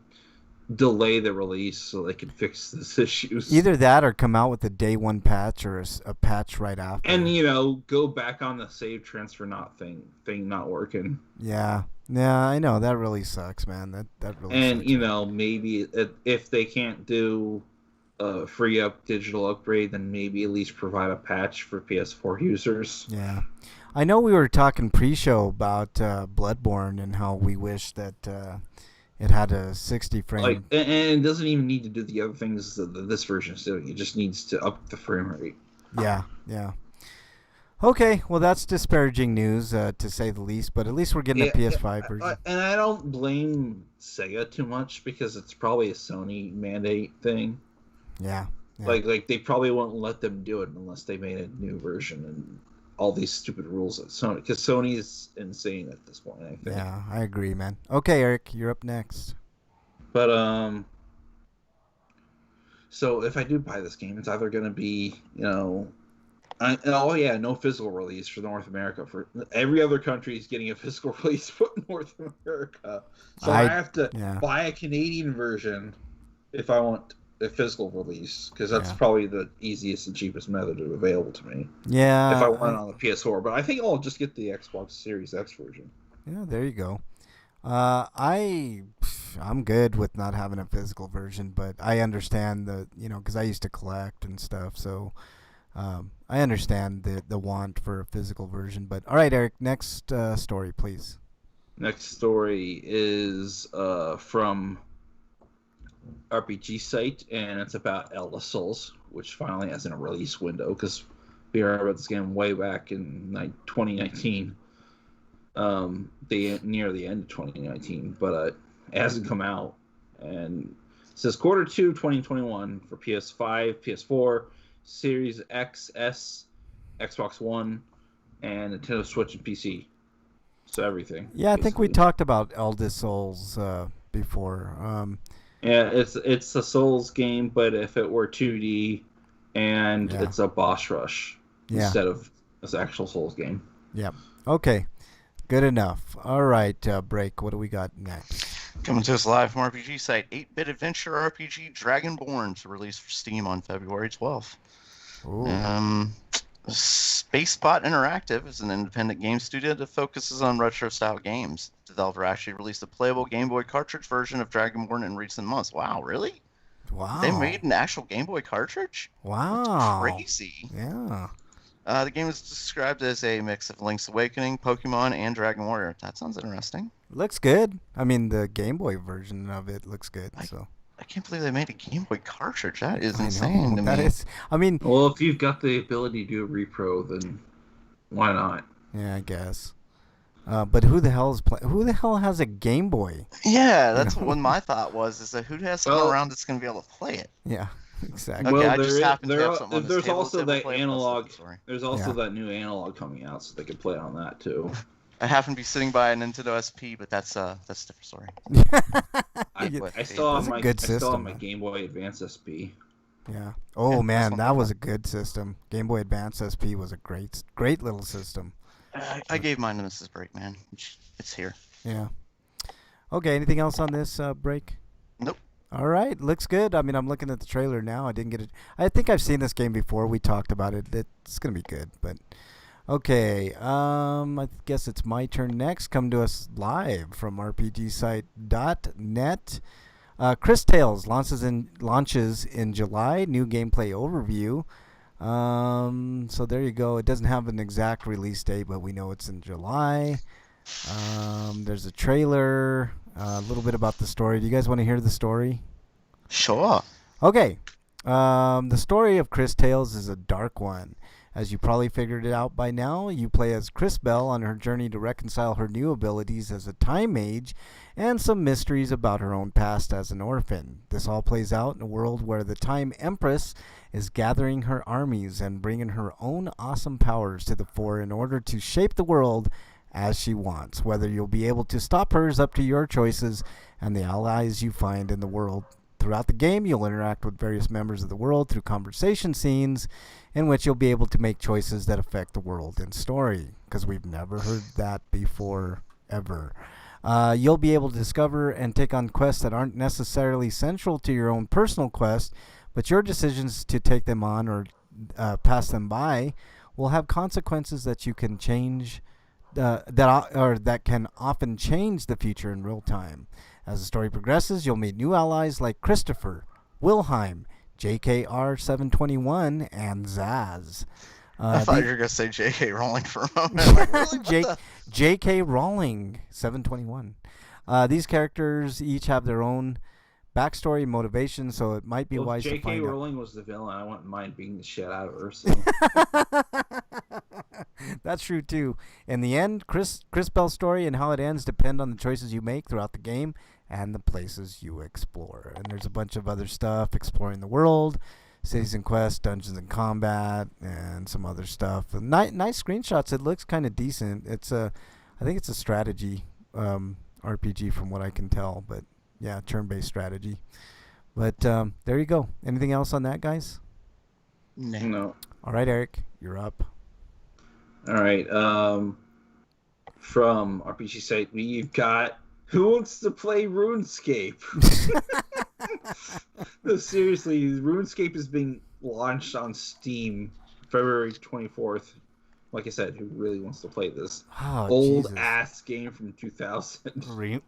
delay the release so they can fix this issues. Either that or come out with a day one patch or a patch right after. And go back on the save transfer thing not working. Yeah, I know that really sucks, man. That really. And sucks, maybe if they can't do a free digital upgrade, then maybe at least provide a patch for PS4 users. Yeah, I know we were talking pre-show about Bloodborne and how we wish that. It had a 60 frame. And it doesn't even need to do the other things that this version is doing. It just needs to up the frame rate. Yeah. Okay, well that's disparaging news to say the least, but at least we're getting a PS5 version. And I don't blame Sega too much because it's probably a Sony mandate thing. Yeah. Like they probably won't let them do it unless they made a new version and all these stupid rules at Sony, because Sony is insane at this point, I think. Yeah, I agree, man. Okay, Eric, you're up next. But so if I do buy this game, it's either going to be no physical release for North America. For every other country is getting a physical release for North America, so I have to buy a Canadian version if I want a physical release, because that's probably the easiest and cheapest method available to me. Yeah. If I want it on the PS4, but I think I'll just get the Xbox Series X version. Yeah, there you go. I'm good with not having a physical version, but I understand because I used to collect and stuff, so I understand the want for a physical version. But all right, Eric, next story, please. Next story is from RPG site, and it's about Elder Souls, which finally has a release window, because we heard about this game way back in 2019, near the end of 2019, but it hasn't come out, and it says Q2 2021 for PS5, PS4, Series XS, Xbox One, and Nintendo Switch and PC. So everything. Yeah, I think we talked about Elder Souls before. Yeah, it's a Souls game, but if it were 2D, and it's a boss rush instead of this actual Souls game. Yeah. Okay. Good enough. All right, Break. What do we got next? Coming to us live from RPG site, 8-bit adventure RPG Dragonborn to release for Steam on February 12th. Spacebot Interactive is an independent game studio that focuses on retro-style games. The developer actually released a playable Game Boy cartridge version of Dragonborn in recent months. Wow, really? Wow. They made an actual Game Boy cartridge? Wow. That's crazy. Yeah. The game is described as a mix of Link's Awakening, Pokemon, and Dragon Warrior. That sounds interesting. Looks good. I mean, the Game Boy version of it looks good. I can't believe they made a Game Boy cartridge. That is insane to me. That is. I mean. Well, if you've got the ability to do a repro, then why not? Yeah, I guess. But who the hell has a Game Boy? Yeah, that's what my thought was. Is that who has someone around that's going to be able to play it? Yeah, exactly. Okay, well, I just happen to have something on this there's table, also that analog. There's also Yeah. that new analog coming out, so they can play on that too. I happen to be sitting by a Nintendo SP, but that's a different story. I still have my Game Boy Advance SP. Yeah. Oh man, that was a good system. Game Boy Advance SP was a great little system. I gave mine to Mrs. Breakman. It's here. Yeah. Okay, anything else on this break? Nope. All right, looks good. I mean, I'm looking at the trailer now. I didn't get it. I think I've seen this game before. We talked about it. It's gonna be good. But okay, I guess it's my turn next. Come to us live from RPGsite.net. Chris Tales launches in July. New gameplay overview. So there you go. It doesn't have an exact release date, but we know it's in July. There's a trailer. A little bit about the story. Do you guys want to hear the story? Sure. Okay. The story of Chris Tales is a dark one. As you probably figured it out by now, you play as Chris Bell on her journey to reconcile her new abilities as a time mage and some mysteries about her own past as an orphan. This all plays out in a world where the Time Empress is gathering her armies and bringing her own awesome powers to the fore in order to shape the world as she wants. Whether you'll be able to stop her is up to your choices and the allies you find in the world. Throughout the game, you'll interact with various members of the world through conversation scenes in which you'll be able to make choices that affect the world and story, because we've never heard that before, ever. You'll be able to discover and take on quests that aren't necessarily central to your own personal quest, but your decisions to take them on or pass them by will have consequences that you can change, that can often change the future in real time. As the story progresses, you'll meet new allies like Christopher, Wilhelm, JKR 721, and Zaz. I thought you were going to say J.K. Rowling for a moment. I'm like, really? J.K. Rowling 721. These characters each have their own backstory, motivation, so it might be wise to find out. J.K. Rowling was the villain. I wouldn't mind beating the shit out of her. So. That's true too. In the end, Chris Bell's story and how it ends depend on the choices you make throughout the game and the places you explore. And there's a bunch of other stuff: exploring the world, cities and quests, dungeons and combat, and some other stuff. Nice screenshots. It looks kind of decent. I think it's a strategy RPG from what I can tell. But yeah, turn-based strategy. But there you go. Anything else on that, guys? No. All right, Eric, you're up. All right. From RPG site, we've got Who Wants to Play RuneScape? No, seriously, RuneScape is being launched on Steam February 24th. Like I said, who really wants to play this old-ass game from 2000?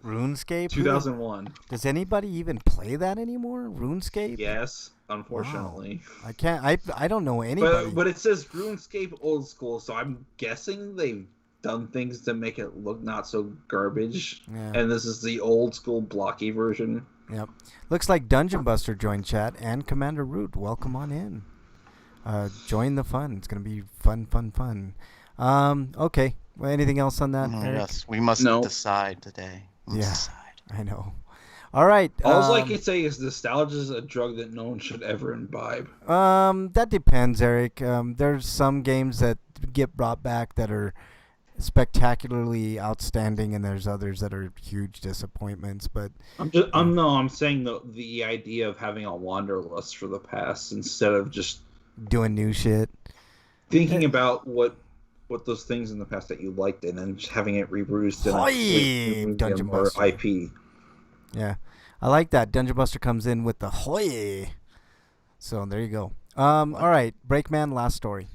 RuneScape? 2001. Does anybody even play that anymore? RuneScape? Yes, unfortunately. Wow. I can't. I don't know anybody. But it says RuneScape Old School, so I'm guessing they've done things to make it look not so garbage. Yeah. And this is the old school blocky version. Yep. Looks like Dungeon Buster joined chat and Commander Root. Welcome on in. Join the fun. It's going to be fun. Okay. Well, anything else on that, Eric? Yes, we must decide today. Decide. I know. All right. All I can say is nostalgia is a drug that no one should ever imbibe. That depends, Eric. There's some games that get brought back that are spectacularly outstanding, and there's others that are huge disappointments. But I'm saying the idea of having a wanderlust for the past instead of just doing new shit, thinking about what those things in the past that you liked, and then just having it rebruised in Dungeon Buster IP. Yeah, I like that. Dungeon Buster comes in with the hoy. So there you go. All right, Breakman, last story.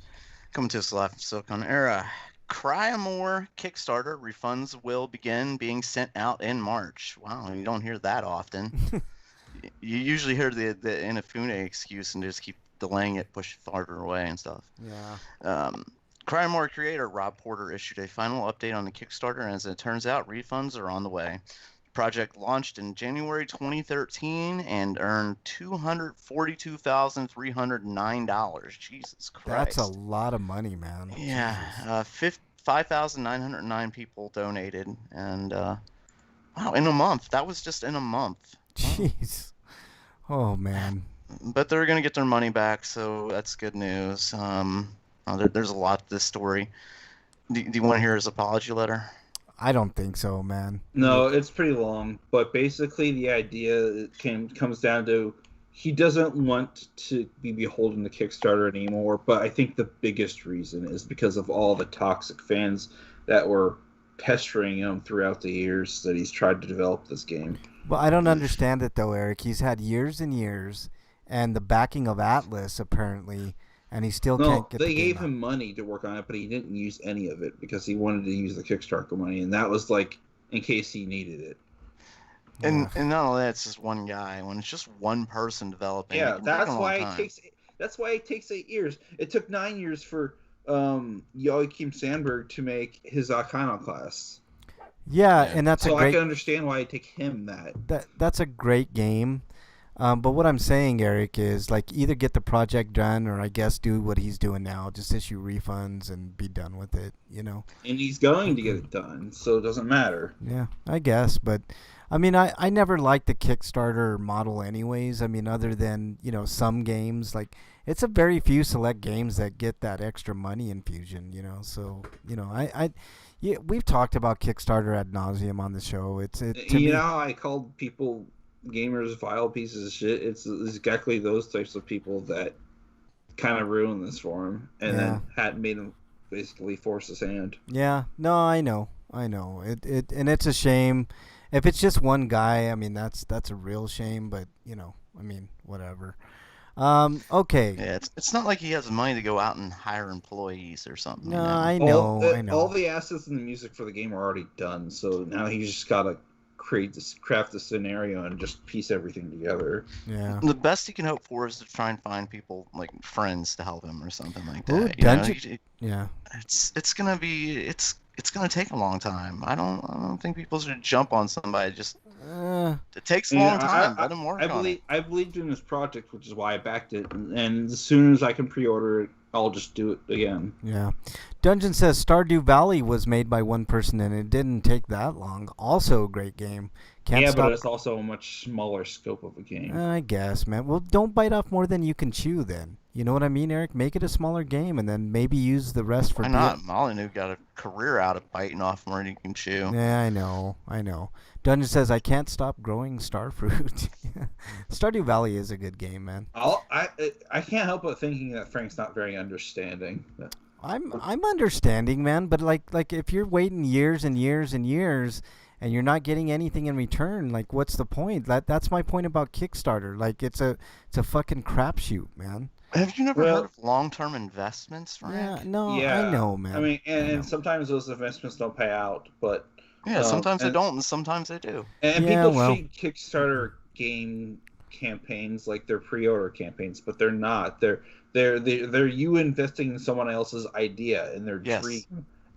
Coming to us live from Silicon Era. Cry More Kickstarter refunds will begin being sent out in March. Wow, you don't hear that often. You usually hear the Inafune excuse and just keep delaying it, push it farther away and stuff. Yeah. Cry More creator Rob Porter issued a final update on the Kickstarter, and as it turns out, refunds are on the way. The project launched in January 2013 and earned $242,309. Jesus Christ. That's a lot of money, man. Yeah. 5,909 people donated, and wow, in a month. That was just in a month. Jeez. Oh, man. But they're going to get their money back, so that's good news. There's a lot to this story. Do you want to hear his apology letter? I don't think so, man. No, it's pretty long. But basically, the idea comes down to he doesn't want to be beholden to Kickstarter anymore. But I think the biggest reason is because of all the toxic fans that were pestering him throughout the years that he's tried to develop this game. Well, I don't understand it though, Eric. He's had years and years, and the backing of Atlas apparently, and he still No, can't get they the game gave out. him money to work on it, but he didn't use any of it because he wanted to use the Kickstarter money, and that was like in case he needed it. And Yeah. not only that, it's just one guy. When it's just one person developing, Yeah, it can take a that's long why time. that's why it takes 8 years. It took 9 years for Joachim Sandberg to make his Iconoclast. Yeah, Yeah. and that's So a I great can understand why it take him that. that's a great game. But what I'm saying, Eric, is like either get the project done or I guess do what he's doing now, just issue refunds and be done with it, you know. And he's going to get it done, so it doesn't matter. Yeah, I guess, but I mean, I never liked the Kickstarter model anyways. I mean, other than, you know, some games, like it's a very few select games that get that extra money infusion, you know. So, you know, yeah, we've talked about Kickstarter ad nauseum on the show. To You me, know how I called people gamers vile pieces of shit? It's exactly those types of people that kind of ruined this for him and Yeah. then had made him basically force his hand. yeah, no, I know. And it's a shame. If it's just one guy, I mean, that's a real shame, but, you know, I mean, whatever. Okay. Yeah, it's not like he has money to go out and hire employees or something. No, you know? I All know. all the assets and the music for the game are already done, so now he's just gotta craft the scenario and just piece everything together. Yeah. The best he can hope for is to try and find people like friends to help him or something like that. Ooh, you know? dungeon- Yeah. It's gonna take a long time. I don't think people should jump on somebody. Just it takes a long time. Let him work on it. I believed in this project, which is why I backed it. And as soon as I can pre-order it, I'll just do it again. Yeah. Dungeon says Stardew Valley was made by one person and it didn't take that long. Also a great game. Can't yeah, stop. but it's also a much smaller scope of a game. I guess, man. Well, don't bite off more than you can chew then. You know what I mean, Eric? Make it a smaller game and then maybe use the rest for Why not? Molyneux got a career out of biting off more than he can chew. Yeah, I know. Dungeon says I can't stop growing starfruit. Stardew Valley is a good game, man. I can't help but thinking that Frank's not very understanding. I'm understanding, man, but like if you're waiting years and years and years and you're not getting anything in return, like what's the point? That's my point about Kickstarter. Like it's a fucking crapshoot, man. Have you never heard of long-term investments, Frank? Yeah, no, Yeah, I know, man. I mean, I know. and sometimes those investments don't pay out, but Yeah, sometimes they don't, and sometimes they do. And Yeah, people well. treat Kickstarter game campaigns like they're pre-order campaigns, but they're not. They're you investing in someone else's idea and their dream,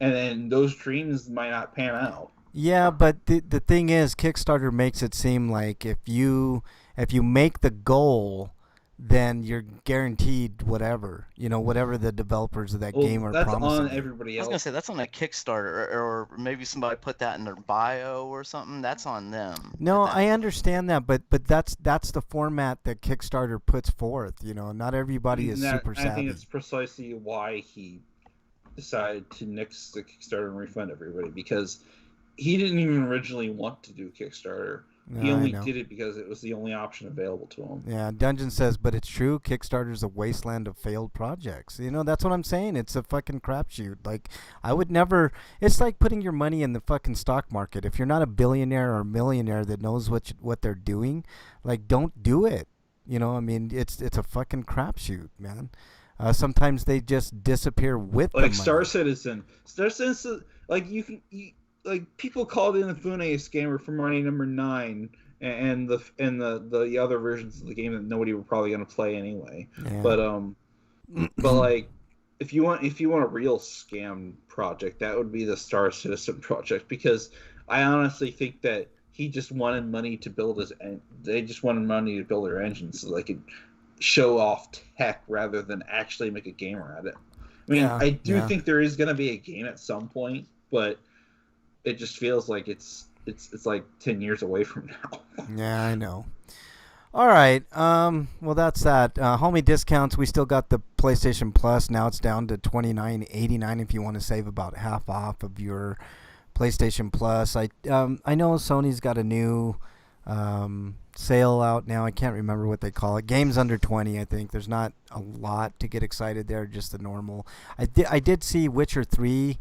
and then those dreams might not pan out. Yeah, but the thing is, Kickstarter makes it seem like if you make the goal, then you're guaranteed whatever, you know, whatever the developers of that game are that's promising. on everybody I was else. gonna say that's on a Kickstarter, or maybe somebody put that in their bio or something. That's on them. No, I understand that, but that's the format that Kickstarter puts forth. You know, not everybody is super savvy. I think it's precisely why he decided to nix the Kickstarter and refund everybody, because he didn't even originally want to do Kickstarter. He only did it because it was the only option available to him. Yeah, Dungeon says, but it's true. Kickstarter's a wasteland of failed projects. You know, that's what I'm saying. It's a fucking crapshoot. Like, I would never. It's like putting your money in the fucking stock market. If you're not a billionaire or millionaire that knows what they're doing, like, don't do it. You know, I mean, it's a fucking crapshoot, man. Sometimes they just disappear with the money. Star Citizen, like like people called Inafune a scammer for money number 9, and the other versions of the game that nobody were probably going to play anyway. Yeah. But like if you want a real scam project, that would be the Star Citizen project, because I honestly think that he just wanted money to build they just wanted money to build their engine so they could show off tech rather than actually make a game around it. I mean, I do think there is going to be a game at some point, but it just feels like it's like 10 years away from now. Yeah, I know. All right. Well, that's that. Homie discounts. We still got the PlayStation Plus. Now it's down to $29.89 if you want to save about half off of your PlayStation Plus. I know Sony's got a new sale out now. I can't remember what they call it. Games under 20, I think. There's not a lot to get excited there, just the normal. I did see Witcher 3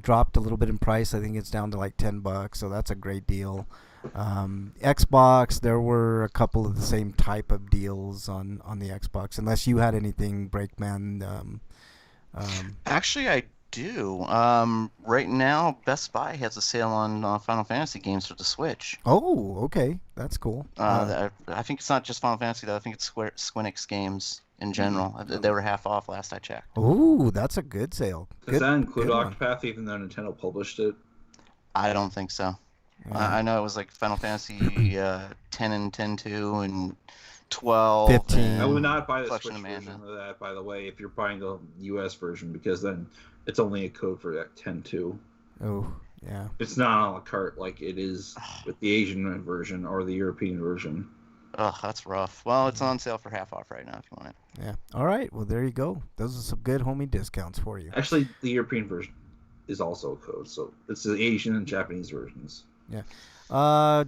dropped a little bit in price. I think it's down to like $10, so that's a great deal. Xbox, there were a couple of the same type of deals on the Xbox, unless you had anything, Breakman. Actually, I do. Right now, Best Buy has a sale on Final Fantasy games for the Switch. Oh, okay, that's cool. I think it's not just Final Fantasy though. I think it's Squeenix games in general. They were half off last I checked. Oh, that's a good sale. Does that include good one. Octopath, even though Nintendo published it? I don't think so. Yeah. I know it was like Final Fantasy 10 and 10-2 and 12. 15. And I would not buy the Collection Switch of version Mana. of that, by the way, if you're buying the US version, because then it's only a code for that 10.2. Oh, yeah. It's not a la carte like it is with the Asian version or the European version. Ugh, that's rough. Well, it's on sale for half off right now if you want it. Yeah. All right. Well, there you go. Those are some good homie discounts for you. Actually, the European version is also a code, so it's the Asian and Japanese versions. Yeah.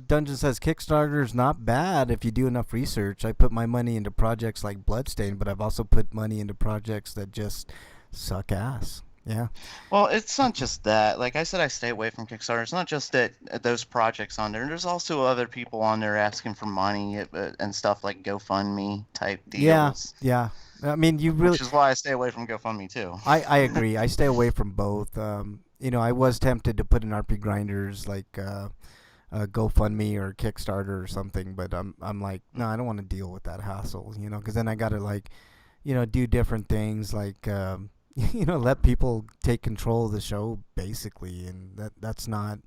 Dungeon says Kickstarter is not bad if you do enough research. I put my money into projects like Bloodstain, but I've also put money into projects that just suck ass. Yeah. Well, it's not just that. Like I said, I stay away from Kickstarter. It's not just that those projects on there. There's also other people on there asking for money and stuff like GoFundMe type deals. Yeah. I mean, you really. Which is why I stay away from GoFundMe too. I agree. I stay away from both. I was tempted to put in RP grinders like GoFundMe or Kickstarter or something, but I'm like, no, I don't want to deal with that hassle, because then I got to do different things like let people take control of the show basically, and that's not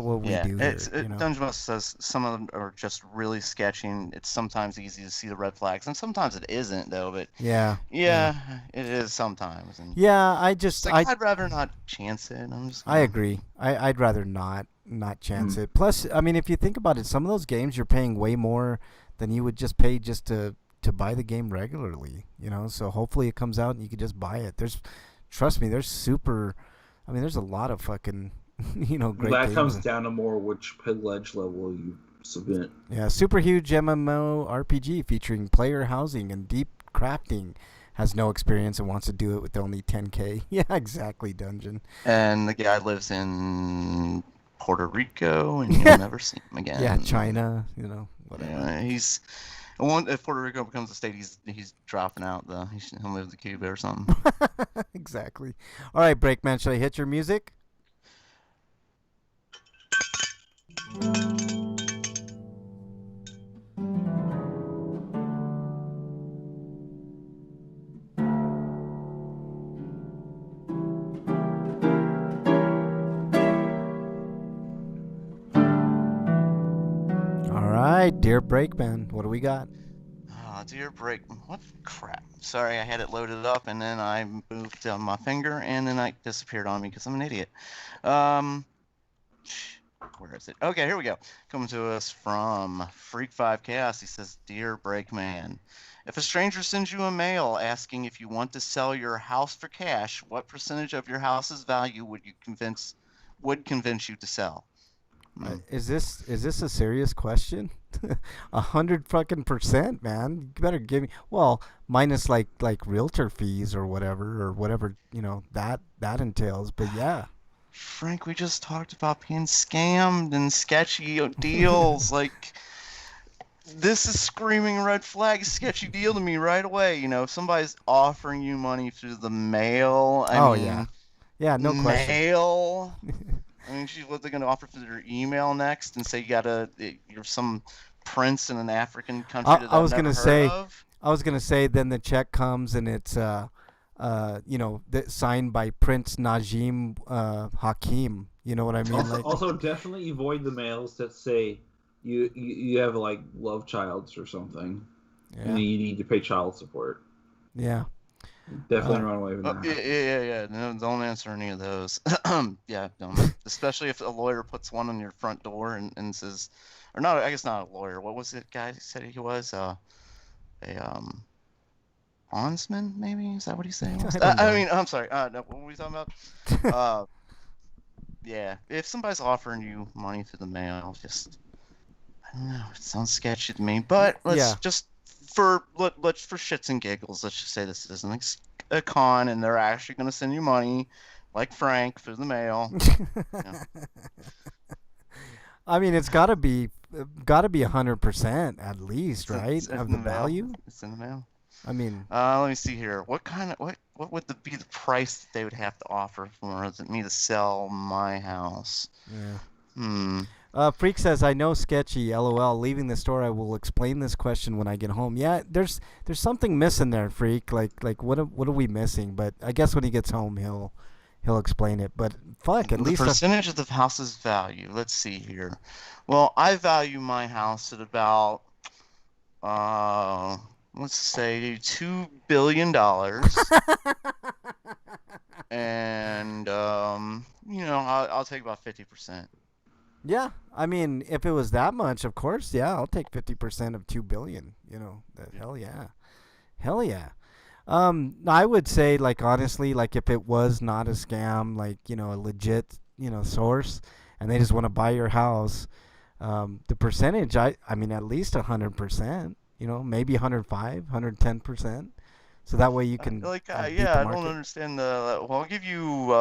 what we do here. Dungeon Master says some of them are just really sketchy, and it's sometimes easy to see the red flags, and sometimes it isn't though. But yeah, it is sometimes. And I'd rather not chance it. I agree. I'd rather not chance it. Plus, I mean, if you think about it, some of those games you're paying way more than you would just pay just to buy the game regularly. So hopefully it comes out and you can just buy it. Trust me, there's a lot of fucking great that games. comes down to more which pledge level you submit. Yeah, super huge MMO RPG featuring player housing and deep crafting. Has no experience and wants to do it with only 10K. Yeah, exactly, Dungeon. And the guy lives in Puerto Rico, and you'll never see him again. Yeah, China, whatever. Yeah, if Puerto Rico becomes a state, he's dropping out. He'll move to Cuba or something. Exactly. All right, Breakman, should I hit your music? All right, dear Breakman, what do we got? Dear Break, what crap? Sorry, I had it loaded up and then I moved my finger and then it disappeared on me because I'm an idiot. Where is it? Okay, here we go. Coming to us from Freak5 Chaos. He says, Dear Breakman, if a stranger sends you a mail asking if you want to sell your house for cash, what percentage of your house's value would convince you to sell? Is this a serious question? 100% man. You better give me minus like realtor fees or whatever that entails. But yeah. Frank, we just talked about being scammed and sketchy deals. Like, this is screaming red flag, sketchy deal to me right away. If somebody's offering you money through the mail. I mean, yeah, no question. Mail. I mean, what they're going to offer for their email next and say you're some prince in an African country that I've never heard of? I was gonna say then the check comes and it's signed by Prince Najim Hakim. You know what I mean? Also, definitely avoid the mails that say you have like love childs or something, and you need to pay child support. Yeah. Definitely run away from that. Yeah. No, don't answer any of those. Yeah, don't. Especially if a lawyer puts one on your front door and says, or not. I guess not a lawyer. What was it? Guy said he was a bondsman. Maybe is that what he's saying? I mean, I'm sorry. No, what were we talking about? Yeah. If somebody's offering you money through the mail, just I don't know. It sounds sketchy to me. But let's just. For shits and giggles, let's just say this isn't a con and they're actually going to send you money. like Frank through the mail. Yeah. I mean, it's gotta be 100% at least, right, It's of in the the mail. value. It's in the mail. I mean, Let me see here. What would be the price that they would have to offer for me to sell my house? yeah. Hmm. Freak says, "I know sketchy. LOL. Leaving the store, I will explain this question when I get home." Yeah, there's something missing there, Freak. Like what are we missing? But I guess when he gets home, he'll explain it. But fuck, at The least percentage of the house's value. Let's see here. Well, I value my house at about uh let's say $2 billion. And I'll take about 50%. yeah. I mean, if it was that much, of course, yeah, I'll take 50% of 2 billion. You know, hell yeah, hell yeah. I would say, like, honestly, like, if it was not a scam, like, a legit, source, and they just want to buy your house, the percentage, I mean, at least 100%, maybe 105, 110%. So that way you can beat the Yeah, I don't market. understand the. Well, I'll give you.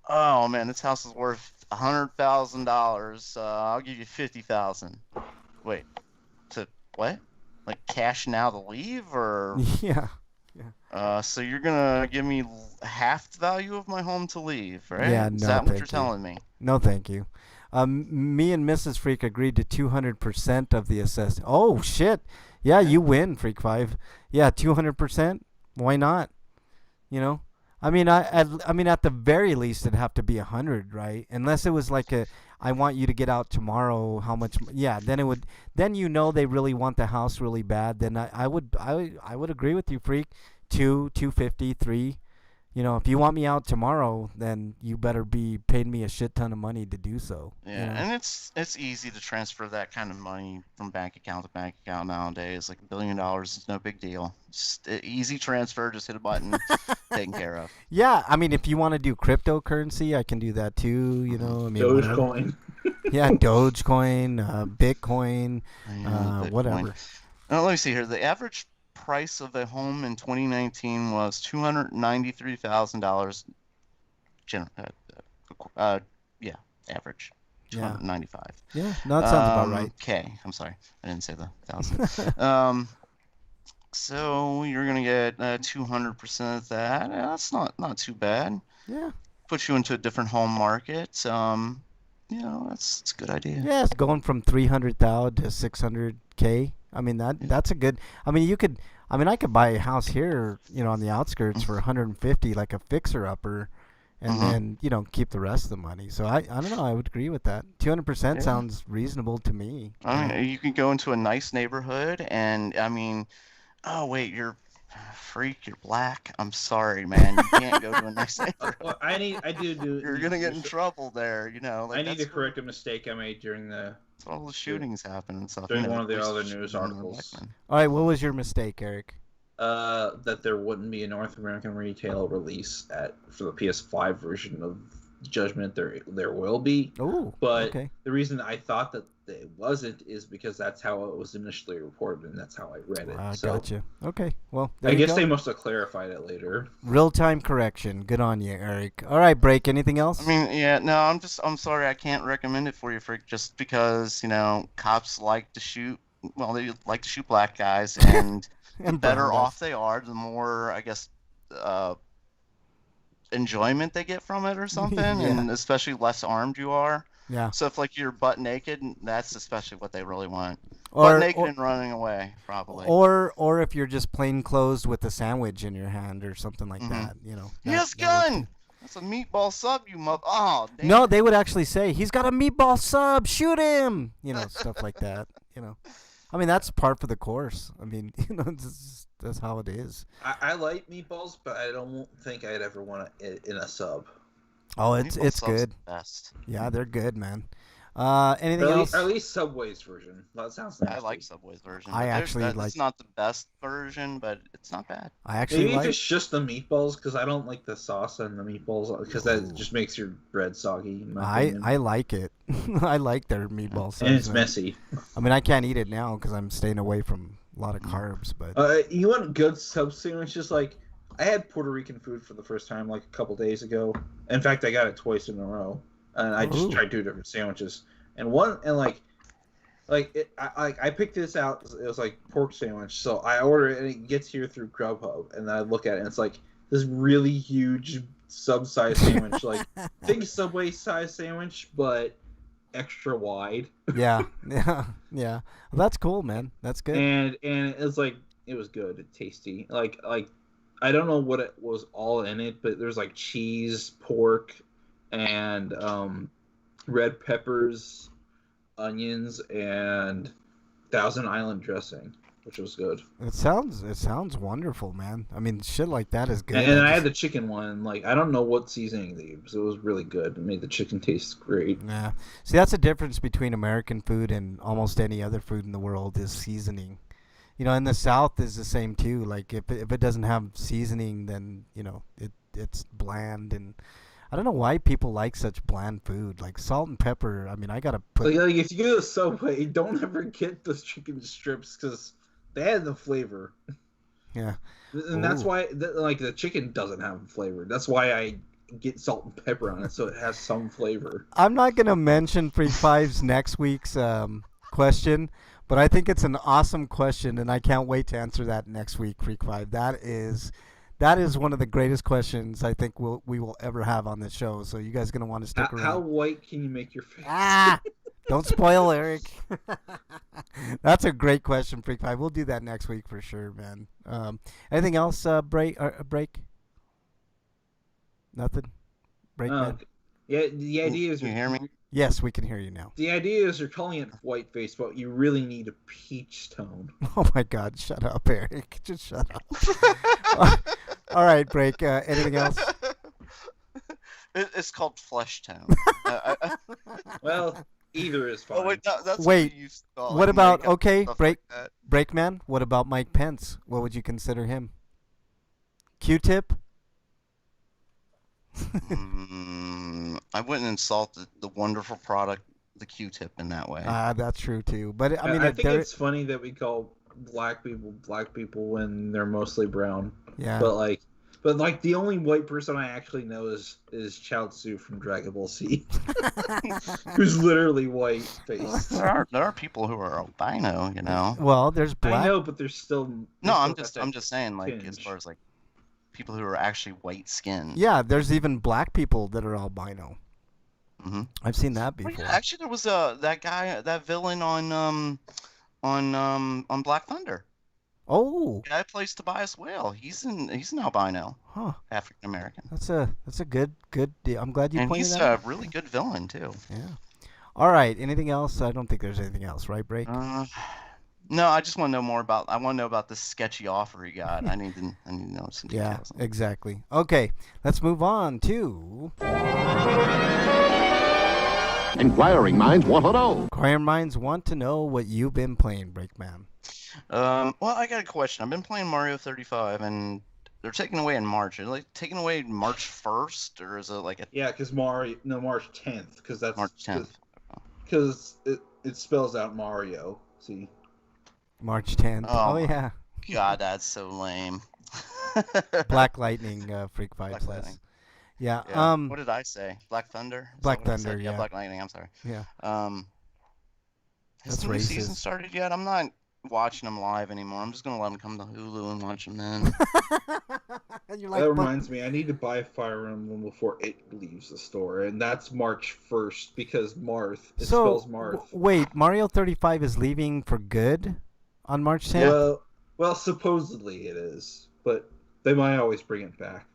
Oh man, this house is worth $100,000. I'll give you 50,000. Wait, to what? Like cash now to leave, or Yeah. so you're gonna give me half the value of my home to leave, right? Yeah, Is no, that what you're thank you. telling me? No, thank you. Me and Mrs. Freak agreed to 200% of the assessed. Oh shit! Yeah, you win, Freak Five. Yeah, 200%. Why not? You know, I mean, at the very least, it'd have to be 100, right? Unless it was like I want you to get out tomorrow. How much? Yeah, then it would. Then they really want the house really bad. Then I would agree with you, Freak. 250, 3. If you want me out tomorrow, then you better be paying me a shit ton of money to do so. Yeah, and it's easy to transfer that kind of money from bank account to bank account nowadays. Like $1 billion is no big deal. Just easy transfer, just hit a button, taken care of. Yeah, I mean, if you want to do cryptocurrency, I can do that too. I mean, whatever. Dogecoin. Yeah, Dogecoin, Bitcoin, Bitcoin. whatever. Now, let me see here. The average price of a home in 2019 was $293,000. Yeah, average. Yeah. 295. Yeah, no, that sounds about right. Okay, I'm sorry, I didn't say the thousand. So you're gonna get 200% of that. Yeah, that's not too bad. Yeah. Puts you into a different home market. That's a good idea. Yeah, it's going from 300,000 to 600K. I mean, that's a good. I mean, I could buy a house here, on the outskirts for 150, like a fixer upper, and then keep the rest of the money. So I don't know. I would agree with that. 200% sounds reasonable to me. I mean, you can go into a nice neighborhood, and I mean, oh wait, you're freak, you're black. I'm sorry, man. You can't go to a nice neighborhood. Well, You're gonna get in trouble there. Like, I need to correct a mistake I made during all the shootings happen and stuff. during one of the other news articles. All right, what was your mistake, Eric? That there wouldn't be a North American retail release for the PS5 version of Judgment. There will be. Oh, but okay. the reason I thought that it wasn't is because that's how it was initially reported, and that's how I read it. So Gotcha. Okay, well, I guess they must have clarified it later. Real-time correction. Good on you, Eric. All right, Break. Anything else? I mean, yeah, no, I'm sorry, I can't recommend it for you, freak, just because cops like to shoot. Well, they like to shoot black guys, and the better off they are, the more, I guess, enjoyment they get from it or something, and especially less armed you are. Yeah. So if you're butt naked, that's especially what they really want. Butt naked and running away, probably. Or if you're just plain clothes with a sandwich in your hand or something like that, Yes, gun. That's a meatball sub, you mother. Oh, damn. No, they would actually say he's got a meatball sub. Shoot him. Stuff like that. I mean, that's par for the course. I mean, that's how it is. I like meatballs, but I don't think I'd ever want it in a sub. Oh, it's good. The best. Yeah, they're good, man. Anything else? Or at least Subway's version. That sounds nice. I like Subway's version. It's not the best version, but it's not bad. Maybe if it's just the meatballs, because I don't like the sauce on the meatballs, because that just makes your bread soggy. I like it. I like their meatball sauce. And it's messy. I mean, I can't eat it now because I'm staying away from a lot of carbs. But you want good sub sandwiches like I had Puerto Rican food for the first time like a couple days ago. In fact, I got it twice in a row, and I just Ooh. tried 2 different sandwiches. And one and I picked this out. It was like pork sandwich, so I order it and it gets here through Grubhub, and then I look at it and it's like this really huge sub-size sandwich, like big Subway size sandwich, but extra wide. Yeah, yeah, yeah. Well, that's cool, man. That's good. And it's like it was good, tasty. Like I don't know what it was all in it, but there's like cheese, pork, and red peppers, onions, and Thousand Island dressing, which was good. It sounds wonderful, man. I mean, shit like that is good. And I had the chicken one. Like I don't know what seasoning they used. It was really good. It made the chicken taste great. Yeah. See, that's the difference between American food and almost any other food in the world is seasoning. You know, in the South is the same too. Like if it doesn't have seasoning, then it's bland, and I don't know why people like such bland food. Like salt and pepper. I mean, I gotta put. Like if you go to Subway, don't ever get those chicken strips because they had the flavor. Yeah. And that's Ooh. why, like, the chicken doesn't have flavor. That's why I get salt and pepper on it, so it has some flavor. I'm not gonna mention Freak Five's next week's question, but I think it's an awesome question, and I can't wait to answer that next week, Freak Five. That is one of the greatest questions I think we will ever have on this show. So you guys are gonna want to stick around. How white can you make your face? Ah, don't spoil Eric. That's a great question, Freak Five. We'll do that next week for sure, man. Anything else? Break? Nothing. Break, man. Yeah, the idea is Can you hear me? Yes, we can hear you now. the idea is you're calling it white face, but you really need a peach tone. Oh my God! Shut up, Eric. Just shut up. All right, break. Anything else? It's called flesh tone. Well, either is fine. Oh wait, no, that's Wait, what you used to call What it, about makeup, okay, stuff break, like that. Breakman? What about Mike Pence? What would you consider him? Q-tip? I wouldn't insult the wonderful product, the Q-tip, in that way. That's true too. But I mean, I think there- it's funny that we call black people when they're mostly brown. yeah. But the only white person I actually know is Chaozu from Dragon Ball Z, who's literally white faced. There are people who are albino, you know. Well, there's black. I know, but there's still No, I'm got just that saying, like, as tinge. far as like people who are actually white skinned. Yeah, there's even black people that are albino. Mm-hmm. I've seen that Well, before. yeah, actually, there was that villain on Black Thunder. Oh, The guy plays Tobias Whale. He's an albino, huh. African American, That's a good deal. I'm glad you and pointed he's that a out. really good villain too. Yeah. All right. Anything else? I don't think there's anything else, right, Break? No, I just want to know more about. I want to know about this sketchy offer he got. I need to know some Yeah, details. exactly. Okay, let's move on to Inquiring minds want to know. Inquiring Minds want to know what you've been playing, Breakman. Well, I got a question. I've been playing Mario 35, and they're taking away in March. Are they like taking away March 1st, or is it like a Yeah, because March 10th, because that's March 10th? because it spells out Mario. See, March 10th. Oh, Oh, yeah. God, that's so lame. Black Lightning, Freak Black Vibes Lightning. says. Yeah. Yeah. What did I say? Black Thunder? Is Black that what I Thunder, said? yeah. Black Lightning. I'm sorry. Yeah. Has That's the new season racist. started yet? I'm not watching them live anymore. I'm just gonna let them come to Hulu and watch them then. You're that like, reminds me, I need to buy Fire Emblem before it leaves the store, and that's March 1st because Marth. It spells Marth. Wait, Mario 35 is leaving for good on March 10th? Well, supposedly it is, but they might always bring it back.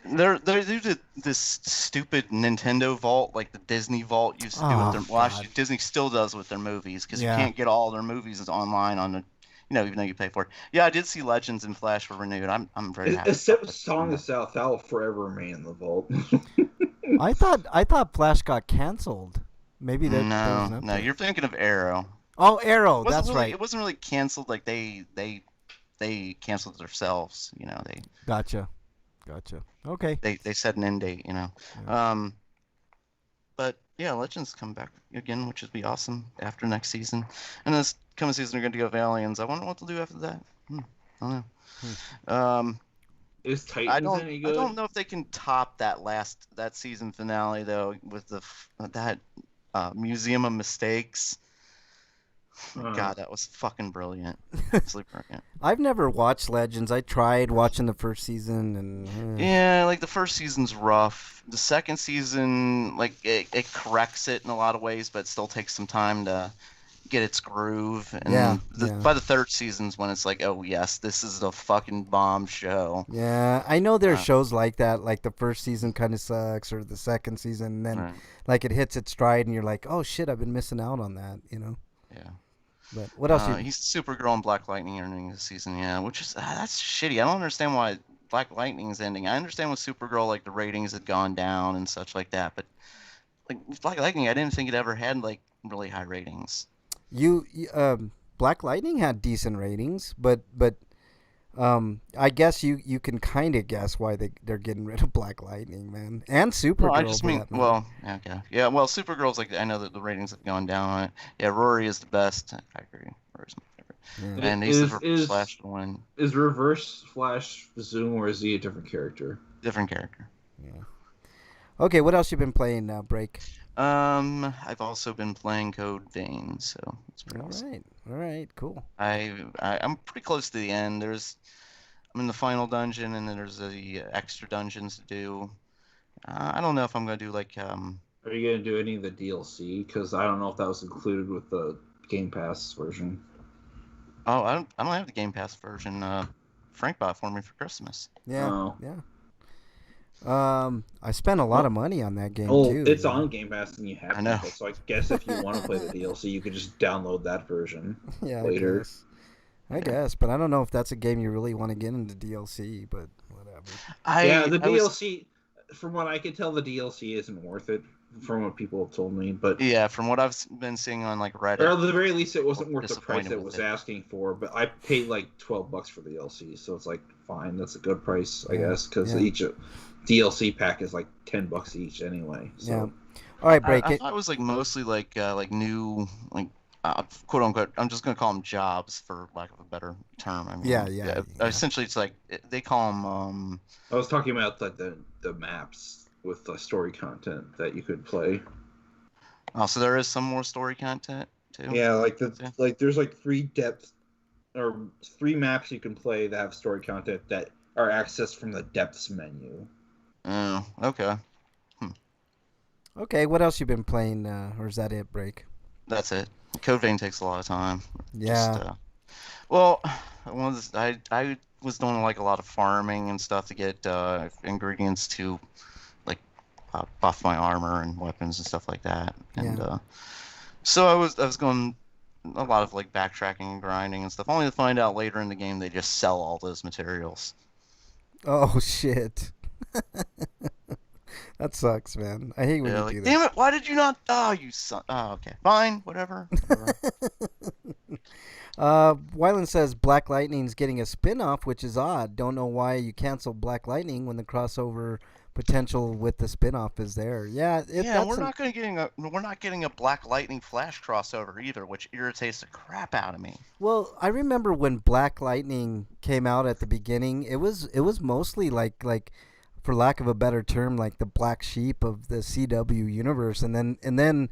They do this stupid Nintendo Vault, like the Disney Vault used to do Oh, with their. Well, God. actually, Disney still does with their movies because Yeah. you can't get all their movies online on the, even though you pay for it. Yeah, I did see Legends and Flash were renewed. I'm very happy. Except about that. Song of South, that will forever remain in the vault. I thought Flash got canceled. Maybe that was No, nothing. you're thinking of Arrow. Oh, Arrow. It wasn't That's really- right. It wasn't really canceled. Like they canceled themselves. Gotcha. Okay. They set an end date. But yeah, Legends come back again, which would be awesome after next season. And this coming season, they're going to go with Aliens. I wonder what they'll do after that. I don't know. Is I Titans don't any I good? don't know if they can top that season finale though with that Museum of Mistakes. God, that was fucking brilliant. Absolutely brilliant. I've never watched Legends. I tried watching the first season, and Yeah, like the first season's rough. The second season, like it corrects it in a lot of ways, but it still takes some time to get its groove. yeah, And yeah, by the third season's when it's like, oh yes, this is a fucking bomb show. yeah. I know there's Uh, shows like that. Like the first season kind of sucks, or the second season, and then right, like it hits its stride, and you're like, oh shit, I've been missing out on that. yeah. But what else you? He's Supergirl and Black Lightning ending this season, yeah, which is that's shitty. I don't understand why Black Lightning's ending. I understand with Supergirl, like the ratings had gone down and such like that, but like Black Lightning, I didn't think it ever had like really high ratings. Black Lightning had decent ratings, but I guess you can kind of guess why they're getting rid of Black Lightning, man, and No, I Supergirl just for mean, that matter. well, yeah, okay, yeah. Well, Supergirl's like I know that the ratings have gone down on it. Yeah, Rory is the best. I agree. Rory's my favorite, Yeah. and he's the Is Flash one, is Reverse Flash Zoom, or is he a different character? different character. Yeah. Okay, what else you been playing now, Break? I've also been playing Code Vein, so it's pretty awesome. All right, cool. I'm pretty close to the end. I'm in the final dungeon, and then there's the extra dungeons to do. I don't know if I'm gonna do like Are you gonna do any of the DLC? Because I don't know if that was included with the Game Pass version. Oh, I don't have the Game Pass version. Frank bought for me for Christmas. Yeah, Oh. yeah. I spent a lot of money on that game Oh, too. it's on Game Pass and you have I know. to. So I guess if you want to play the DLC, you could just download that version later. I guess, but I don't know if that's a game you really want to get into DLC. But whatever. Yeah, the I was- DLC. From what I can tell, the DLC isn't worth it. From what people have told me, but Yeah, from what I've been seeing on like Reddit. or at the very least, it wasn't worth the price Disappointed it with was it. asking for. But I paid like $12 for the DLC, so it's like fine. That's a good price, I guess, because yeah. each DLC pack is like $10 each anyway. So. Yeah. All right, Break I it. thought it was like mostly like new like quote unquote. I'm just gonna call them jobs for lack of a better term. I mean, Yeah. Essentially, it's like they call them. I was talking about like the maps with the story content that you could play. Oh, so there is some more story content too. Yeah, like Yeah. there's like three maps you can play that have story content that are accessed from the depths menu. Oh, okay. Okay, what else you been playing? Or is that it, Break? That's it. Code Vein takes a lot of time. Yeah. Just, I was doing like a lot of farming and stuff to get ingredients to like buff my armor and weapons and stuff like that. And so I was going a lot of like backtracking and grinding and stuff, only to find out later in the game they just sell all those materials. Oh shit. That sucks, man. I hate when Yeah, you like, do that. damn it! Why did you not? Oh, you son. Oh, okay, fine, whatever. Wyland says Black Lightning's getting a spin-off, which is odd. Don't know why you canceled Black Lightning when the crossover potential with the spin-off is there. Yeah, we're not getting a Black Lightning Flash crossover either, which irritates the crap out of me. Well, I remember when Black Lightning came out at the beginning, it was mostly like for lack of a better term, like the black sheep of the CW universe, and then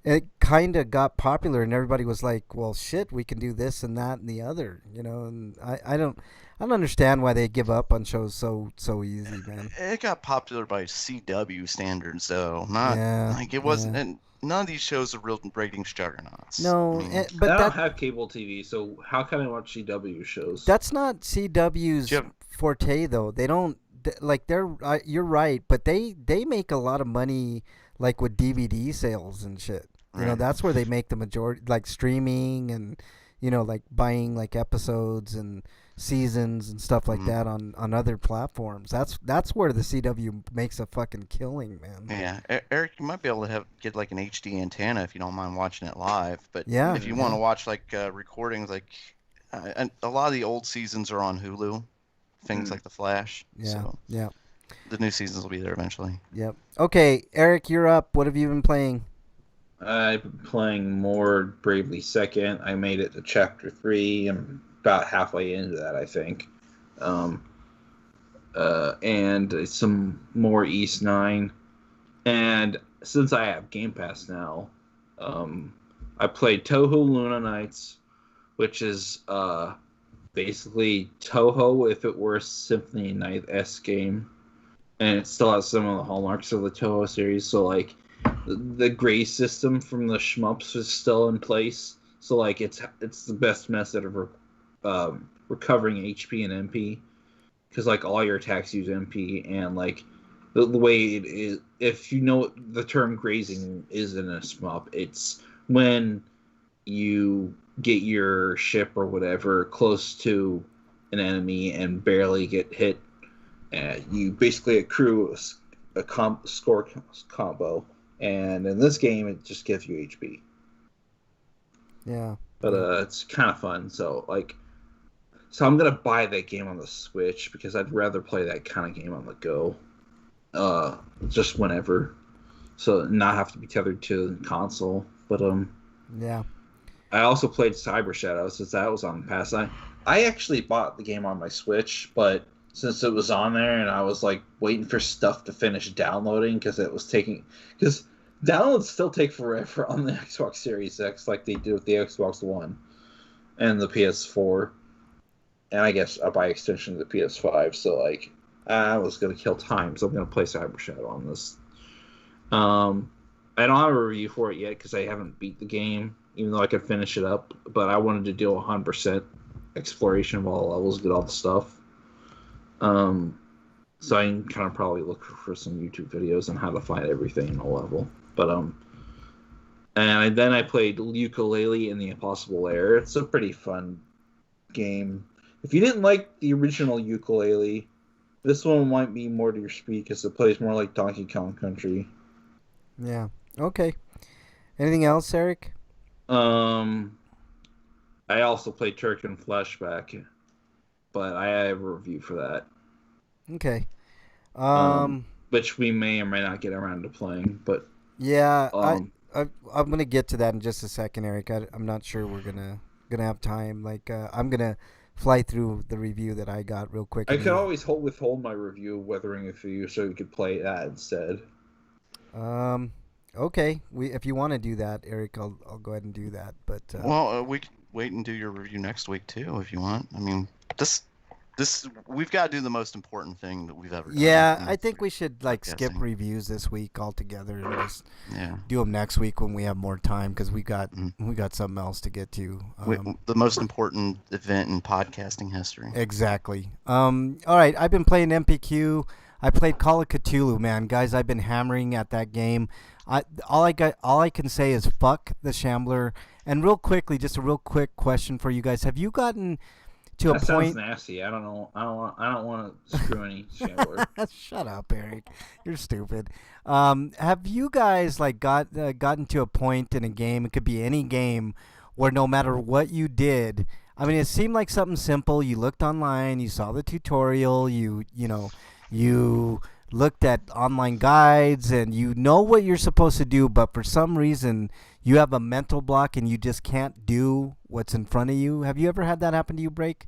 it kind of got popular, and everybody was like, "Well, shit, we can do this and that and the other," And I don't understand why they give up on shows so easy, man. It got popular by CW standards, though. Not like it wasn't. And none of these shows are real ratings juggernauts. No, I mean, but I that don't have cable TV, so how can I watch CW shows? that's not CW's forte, though. They don't like they're. You're right, but they make a lot of money, like with DVD sales and shit. Right. That's where they make the majority, like streaming and like buying like episodes and seasons and stuff like that on other platforms. That's where the CW makes a fucking killing, man. Yeah, Eric, you might be able to get like an HD antenna if you don't mind watching it live. But Yeah, if you want to watch like recordings, like and a lot of the old seasons are on Hulu, things like The Flash. Yeah, So yeah, the new seasons will be there eventually. yep. Okay, Eric, you're up. What have you been playing? I've been playing more Bravely Second. I made it to Chapter 3. I'm about halfway into that, I think. and some more East 9. And since I have Game Pass now, I played Toho Luna Nights, which is basically Toho if it were a Symphony Night-esque game. And it still has some of the hallmarks of the Toho series. So, like, the gray system from the shmups is still in place. So, like, it's the best method of recovering HP and MP. Because, like, all your attacks use MP. And, like, the way it is, if you know what the term grazing is in a shmup, it's when you get your ship or whatever close to an enemy and barely get hit. You basically accrue a score combo, and in this game, it just gives you HP. Yeah. But it's kind of fun. So I'm gonna buy that game on the Switch because I'd rather play that kind of game on the go, just whenever, so not have to be tethered to the console. But Yeah. I also played Cyber Shadow since that was on the pass. I actually bought the game on my Switch, but since it was on there and I was like waiting for stuff to finish downloading because downloads still take forever on the Xbox Series X like they did with the Xbox One and the PS4, and I guess by extension the PS5. So like I was gonna kill time, so I'm gonna play Cyber Shadow on this. I don't have a review for it yet because I haven't beat the game, even though I could finish it up. But I wanted to do 100% exploration of all the levels, get all the stuff. So I can kind of probably look for some YouTube videos on how to find everything in a level. But and then I played Yooka-Laylee in the Impossible Lair. It's a pretty fun game. If you didn't like the original Yooka-Laylee, this one might be more to your speed because it plays more like Donkey Kong Country. Yeah. Okay. Anything else, Eric? I also played Turrican Flashback, but I have a review for that. Okay. Which we may or may not get around to playing, but yeah, I'm gonna get to that in just a second, Eric. I'm not sure we're gonna have time. Like, I'm gonna fly through the review that I got real quick. I could always withhold my review of Weathering with You so you could play that instead. Okay. If you want to do that, Eric, I'll go ahead and do that. But we can wait and do your review next week too, if you want. I mean, this we've got to do the most important thing that we've ever done. Yeah, I think we should like skip podcasting. reviews this week altogether and just Yeah. do them next week when we have more time because we got something else to get to. The most important event in podcasting history. Exactly. All right, I've been playing MPQ. I played Call of Cthulhu, man. Guys, I've been hammering at that game. All I can say is fuck the Shambler. And real quickly, just a real quick question for you guys. Have you gotten to a That point? sounds nasty. I don't know. I don't want to screw any Shambler. Shut up, Eric. You're stupid. Have you guys like gotten to a point in a game? It could be any game where no matter what you did, I mean, it seemed like something simple. You looked online, you saw the tutorial, you looked at online guides, and you know what you're supposed to do, but for some reason you have a mental block and you just can't do what's in front of you. Have you ever had that happen to you, Break?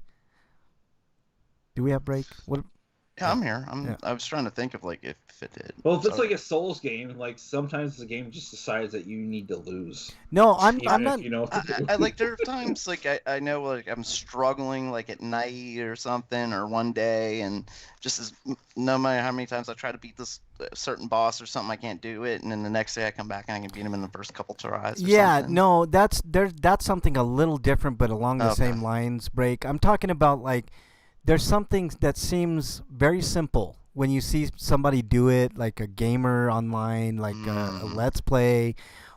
Do we have Break? What? Yeah, I'm here. Yeah. I was trying to think of like if it did. Well, if it's like a Souls game, like sometimes the game just decides that you need to lose. No, I'm Even not. if you know what to do. I like there are times like I know like I'm struggling like at night or something or one day and no matter how many times I try to beat this certain boss or something I can't do it, and then the next day I come back and I can beat him in the first couple tries. Or something. No, that's something a little different, but along the Okay. same lines. Break. I'm talking about like there's something that seems very simple when you see somebody do it, like a gamer online, like a Let's Play,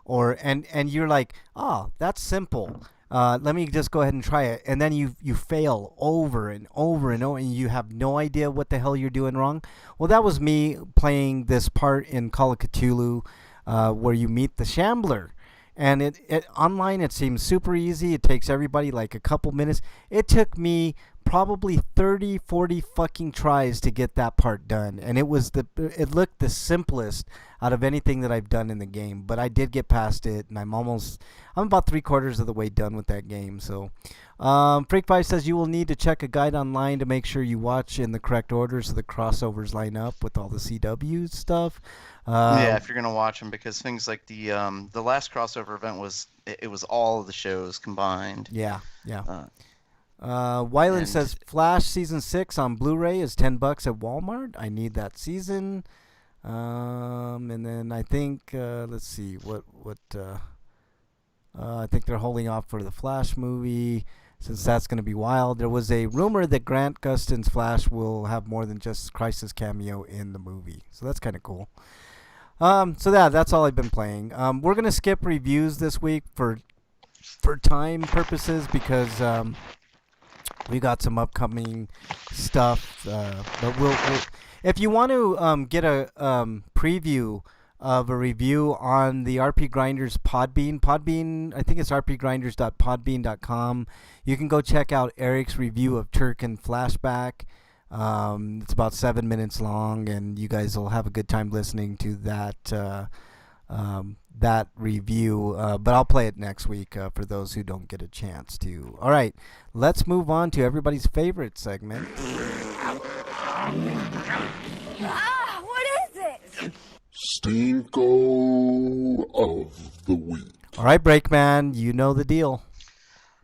and you're like, oh, that's simple. Let me just go ahead and try it, and then you fail over and over and over, and you have no idea what the hell you're doing wrong. Well, that was me playing this part in Call of Cthulhu, where you meet the Shambler. And it online, it seems super easy. It takes everybody like a couple minutes. It took me probably 30, 40 fucking tries to get that part done, and it looked the simplest out of anything that I've done in the game. But I did get past it, and I'm about 3/4 of the way done with that game. So, Freak5 says you will need to check a guide online to make sure you watch in the correct order so the crossovers line up with all the CW stuff. Yeah, if you're gonna watch them, because things like the last crossover event it was all of the shows combined. Yeah. Wyland says Flash season 6 on Blu-ray is $10 at Walmart. I need that season. And then I think let's see what I think they're holding off for the Flash movie since that's going to be wild. There was a rumor that Grant Gustin's Flash will have more than just Crisis cameo in the movie, so that's kind of cool. So that's all I've been playing. We're gonna skip reviews this week for time purposes because we got some upcoming stuff. But we'll if you want to get a preview of a review on the RP Grinders Podbean, I think it's rpgrinders.podbean.com. You can go check out Eric's review of Turkin Flashback. It's about 7 minutes long, and you guys will have a good time listening to that review. But I'll play it next week for those who don't get a chance to. All right, let's move on to everybody's favorite segment. What is it? Stinko of the week. All right, Breakman, you know the deal.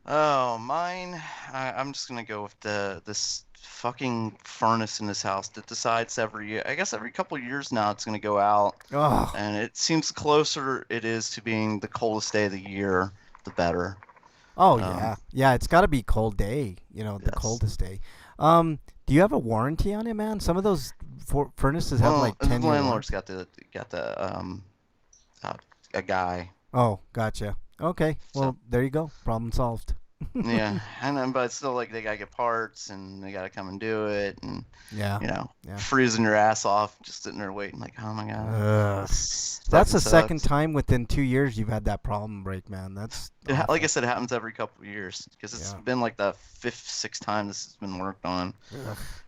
Oh, mine. I'm just gonna go with this fucking furnace in this house that decides every couple of years now it's going to go out. Oh. And it seems closer it is to being the coldest day of the year, the better. Oh, yeah, it's got to be cold day, the coldest day. Do you have a warranty on it, man? Some of those furnaces have like 10 years. The landlord's got a guy. Oh, gotcha. Okay, well, there you go. Problem solved. Yeah, but it's still like they gotta get parts and they gotta come and do it, and freezing your ass off, just sitting there waiting, like, oh my god. That's the second time within 2 years you've had that problem break, man. That's like I said, it happens every couple of years because it's been like the 5th, 6th time this has been worked on.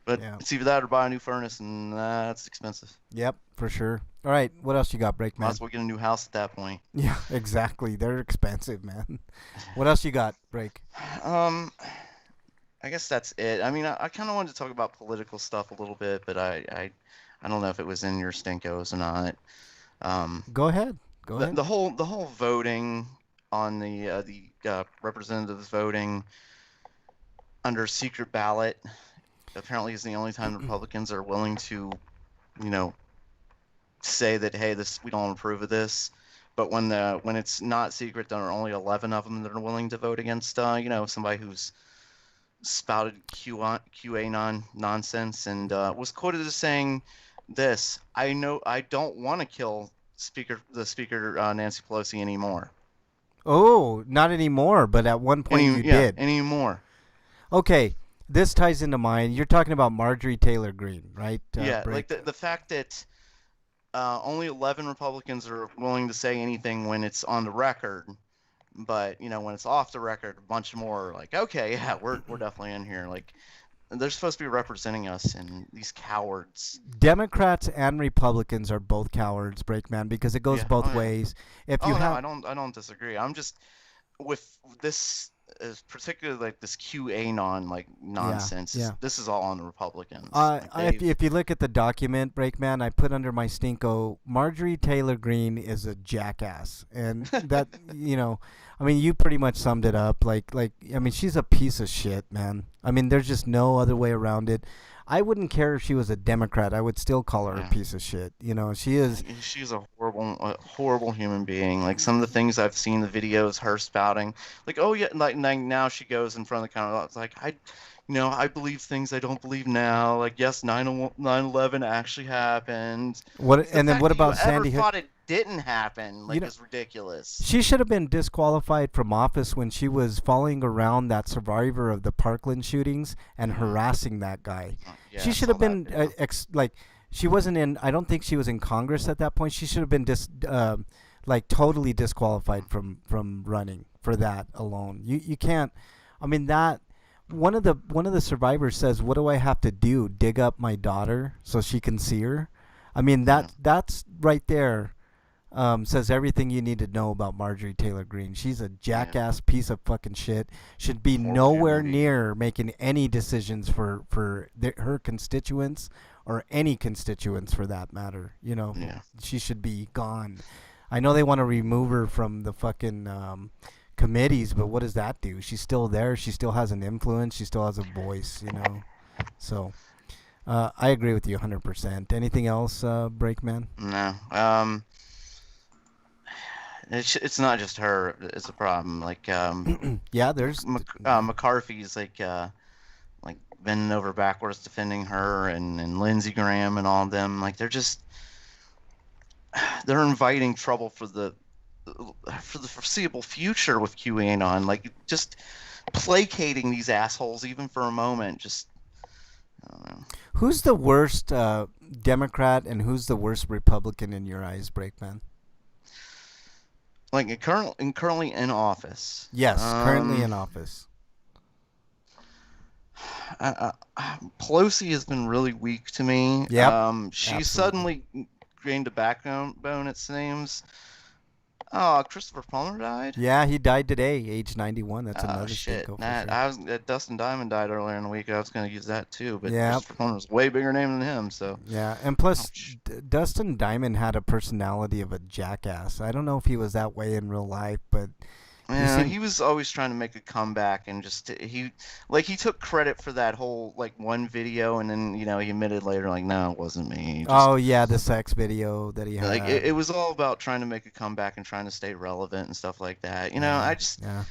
But it's either that or buy a new furnace, and that's expensive. Yep, for sure. All right, what else you got, Break, man? Might as well get a new house at that point. Yeah, exactly. They're expensive, man. What else you got, Break? I guess that's it. I mean, I kind of wanted to talk about political stuff a little bit, but I don't know if it was in your stinkos or not. Go ahead. The whole voting on the representatives voting under secret ballot apparently is the only time the Republicans are willing to, say that, hey, we don't approve of this. But when it's not secret, there are only 11 of them that are willing to vote against somebody who's spouted QAnon nonsense and was quoted as saying this: I don't want to kill the speaker Nancy Pelosi anymore. Oh, not anymore, but at one point you did. Anymore. Okay, this ties into mine. You're talking about Marjorie Taylor Greene, right? Like the fact that only 11 Republicans are willing to say anything when it's on the record, but when it's off the record, a bunch more are like, okay, yeah, we're definitely in here. Like, they're supposed to be representing us, and these cowards. Democrats and Republicans are both cowards, Breakman, because it goes both ways. If you I don't disagree. I'm just with this. Is particularly like this QAnon like nonsense. Yeah. This is all on the Republicans. If you look at the document, Breakman, I put under my stinko, Marjorie Taylor Greene is a jackass, and that I mean, you pretty much summed it up. Like I mean, she's a piece of shit, man. I mean, there's just no other way around it. I wouldn't care if she was a Democrat. I would still call her a piece of shit. She is. She's a horrible human being. Like, some of the things I've seen, the videos, her spouting, like, oh yeah, like now she goes in front of the camera. It's like, I believe things I don't believe now. Like, yes, 9/11 actually happened. What about Sandy Hook? Thought it didn't happen. Like, it's ridiculous. She should have been disqualified from office when she was following around that survivor of the Parkland shootings and harassing that guy. Yeah, she should have been she wasn't in. I don't think she was in Congress at that point. She should have been totally disqualified from running for that alone. You can't. I mean, that one of the survivors says, "What do I have to do? Dig up my daughter so she can see her?" I mean Yeah. that's right there. Says everything you need to know about Marjorie Taylor Greene. She's a jackass piece of fucking shit. Should be Poor nowhere human being. near making any decisions for her constituents or any constituents for that matter. Yeah. She should be gone. I know they want to remove her from the fucking committees, but what does that do? She's still there. She still has an influence. She still has a voice. So I agree with you 100%. Anything else, Breakman? No. It's not just her. It's a problem. Like Yeah, there's McCarthy's like bending over backwards defending her, and Lindsey Graham and all of them. Like they're inviting trouble for the foreseeable future with QAnon. Like just placating these assholes even for a moment. Just I don't know. Who's the worst Democrat and who's the worst Republican in your eyes, Breakman? Like currently in office. Yes, currently in office. Pelosi has been really weak to me. Yep, She absolutely. suddenly gained a backbone, it seems. Oh, Christopher Palmer died? Yeah, he died today, age 91. That's Oh, another shit. stinko for Nah, sure. Dustin Diamond died earlier in the week. I was going to use that too, but Yeah. Christopher Palmer's a way bigger name than him, so. Yeah, and plus, Ouch. Dustin Diamond had a personality of a jackass. I don't know if he was that way in real life, but Yeah, seemed- he was always trying to make a comeback and just he took credit for that whole like one video and then he admitted later like no it wasn't me. Just, oh yeah, the sex video that he had. like it was all about trying to make a comeback and trying to stay relevant and stuff like that. I just yeah.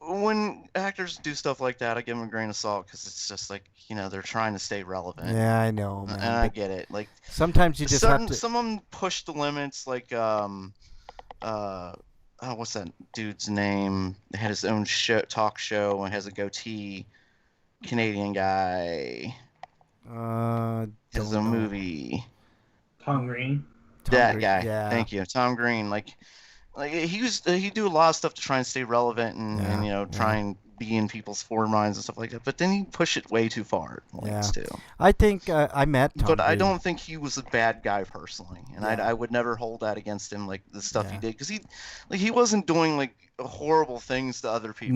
when actors do stuff like that I give them a grain of salt because it's just like they're trying to stay relevant. Yeah, I know, man. And I but get it. Like sometimes you just have to. some of them push the limits like oh, what's that dude's name? He had his own talk show and has a goatee. Canadian guy. Has Don't a know. movie. Tom Green. Tom That Green- guy. Yeah. Thank you, Tom Green. Like he do a lot of stuff to try and stay relevant and Yeah, try and be in people's forward minds and stuff like that. But then he push it way too far at points too. I think I met Tom But I Green. don't think he was a bad guy personally, and Yeah. I would never hold that against him, like the stuff he Yeah. did, because he wasn't doing like horrible things to other people.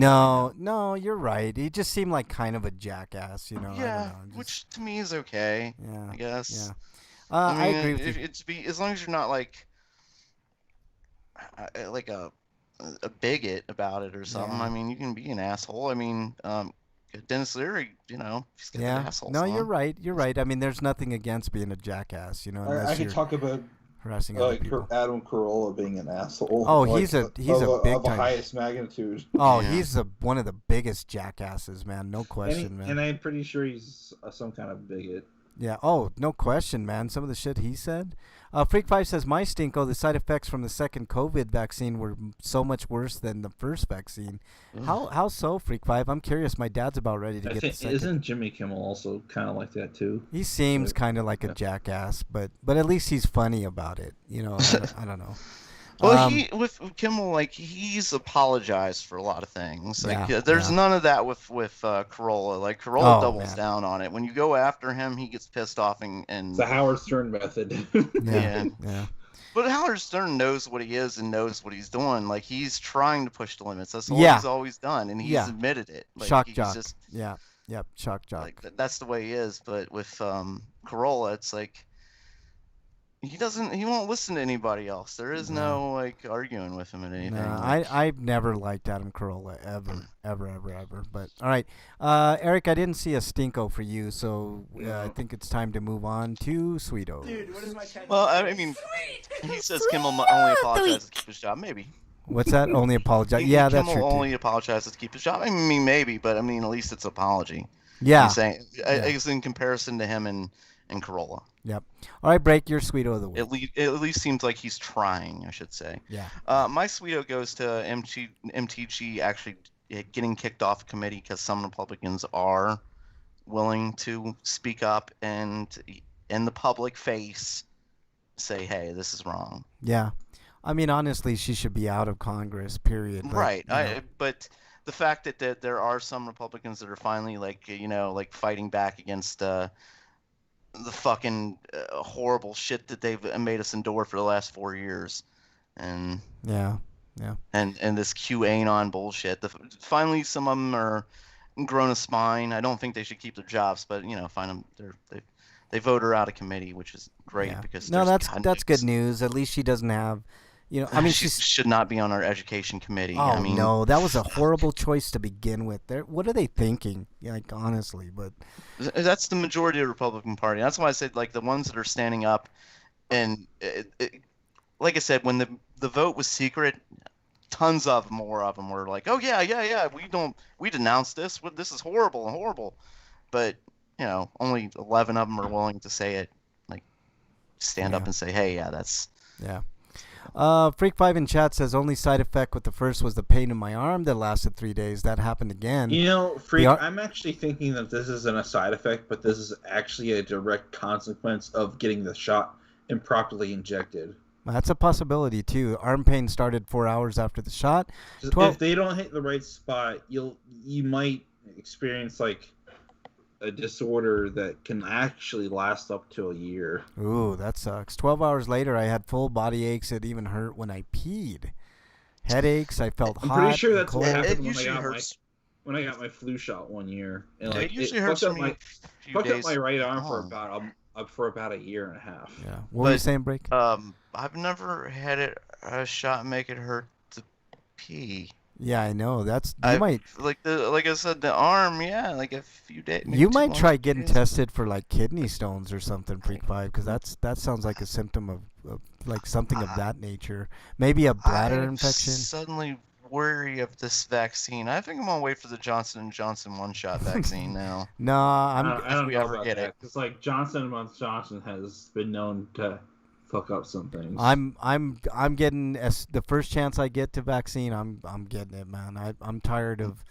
No, you're right. He just seemed like kind of a jackass, I don't Yeah, know, just- which to me is okay, yeah, I guess. yeah. I I mean, agree with if you. it's as long as you're not like a bigot about it or something. Yeah. I mean, you can be an asshole. I mean, Dennis Leary, he's got the Yeah. asshole. No, song. you're right. You're right. I mean, there's nothing against being a jackass, I unless can you're talk about harassing other like people. Adam Carolla being an asshole. Oh, like, he's a big of the time. highest magnitude. Oh, Yeah. he's one of the biggest jackasses, man. No question, man. And I'm pretty sure he's some kind of bigot. Yeah. Oh, no question, man. Some of the shit he said. Freak5 says, my stinko, the side effects from the second COVID vaccine were so much worse than the first vaccine. How so, Freak5? I'm curious. My dad's about ready to I get think the second. isn't Jimmy Kimmel also kind of like that too? He seems Like, kind of like a yeah. jackass, but at least he's funny about it. I don't know. Well, with Kimmel, like he's apologized for a lot of things. Like Yeah, there's yeah. none of that with Corolla. Like Corolla Oh, doubles man. down on it. When you go after him, he gets pissed off and It's the Howard Stern method. Yeah. Yeah. Yeah. But Howard Stern knows what he is and knows what he's doing. Like he's trying to push the limits. That's what Yeah. he's always done, and he's Yeah. admitted it. Like, Shock he's jock. just Yeah. Yep. Shock jock. like that's the way he is. But with Corolla, it's like he won't listen to anybody else. There is no like arguing with him at anything. No, like, I've never liked Adam Carolla ever. But all right, Eric, I didn't see a stinko for you, so I think it's time to move on to Sweeto. well, I mean, he says Kimmel only apologizes to keep his job. Maybe. What's that? Only apologize. Yeah, that's Kimmel true. Too. only apologizes to keep his job. I mean, maybe, but I mean, at least it's apology. Yeah. I'm saying it's in comparison to him and Corolla. Yep. All right, break your Sweeto of the week. At least seems like he's trying, I should say. Yeah. My Sweeto goes to MTG actually getting kicked off committee because some Republicans are willing to speak up and in the public face say, hey, this is wrong. Yeah. I mean, honestly, she should be out of Congress. Period. But, Right. you know. But the fact that there are some Republicans that are finally like fighting back against the fucking horrible shit that they've made us endure for the last 4 years, and Yeah. and this QAnon bullshit. Finally, some of them are grown a spine. I don't think they should keep their jobs, but find them. They vote her out of committee, which is great Yeah. because No, there's that's good news. At least she doesn't have, I mean, she should not be on our education committee. Oh I mean, no, that was a horrible choice to begin with. What are they thinking? Like honestly, but that's the majority of the Republican Party. That's why I said like the ones that are standing up, and like I said, when the vote was secret, tons of more of them were like, oh yeah, we denounced this. This is horrible, but only 11 of them are willing to say it, like stand up and say, hey, yeah, that's yeah. Freak5 in chat says only side effect with the first was the pain in my arm that lasted 3 days. That happened again. Freak, I'm actually thinking that this isn't a side effect, but this is actually a direct consequence of getting the shot improperly injected. That's a possibility too. Arm pain started 4 hours after the shot. If they don't hit the right spot, you might experience like a disorder that can actually last up to a year. Ooh, that sucks. 12 hours later, I had full body aches. It even hurt when I peed. Headaches. I felt hot. I'm pretty sure that's cold. what happened when I got my flu shot one year. And it usually hurts fucked up my right arm for about a year and a half. Yeah. What were you saying, Break? I've never had a shot make it hurt to pee. Yeah, I know. You might like I said, the arm. Yeah, like a few days. You might try getting tested for like kidney stones or something, Freak5, because that sounds like a symptom of like something of that nature. Maybe a bladder infection. Suddenly wary of this vaccine. I think I'm gonna wait for the Johnson & Johnson one-shot vaccine now. No, I don't know about that. Because like Johnson & Johnson has been known to fuck up some things. I'm getting the first chance I get to vaccine. I'm getting it, man. I'm tired of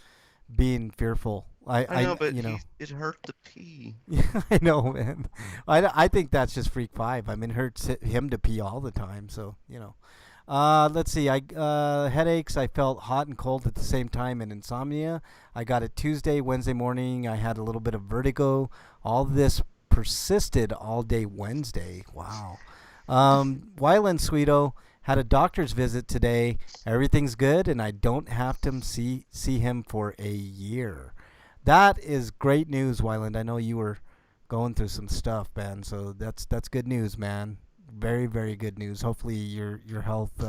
being fearful. I know, but it hurt to pee. Yeah, I know, man. I think that's just Freak5. I mean, it hurts him to pee all the time. So let's see. Headaches. I felt hot and cold at the same time, and insomnia. I got it Tuesday, Wednesday morning. I had a little bit of vertigo. All this persisted all day Wednesday. Wow. Wyland Sweeto had a doctor's visit today. Everything's good, and I don't have to see him for a year. That is great news, Wyland. I know you were going through some stuff, man. So that's good news, man. Very, very good news. Hopefully your health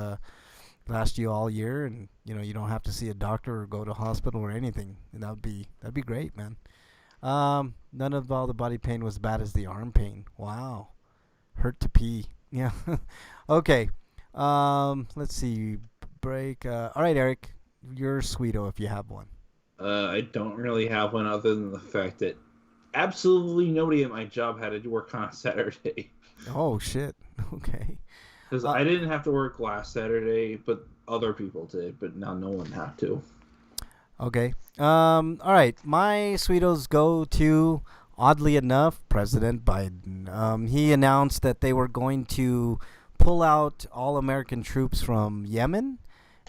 lasts you all year, and you don't have to see a doctor or go to hospital or anything. And that'd be great, man. None of all the body pain was as bad as the arm pain. Wow, hurt to pee. Yeah. Okay. Let's see. Break. All right, Eric. You're Sweeto if you have one. I don't really have one other than the fact that absolutely nobody at my job had to work on Saturday. Oh, shit. Okay. Because I didn't have to work last Saturday, but other people did. But now no one had to. Okay. All right. My Sweetos go to, oddly enough, President Biden. He announced that they were going to pull out all American troops from Yemen.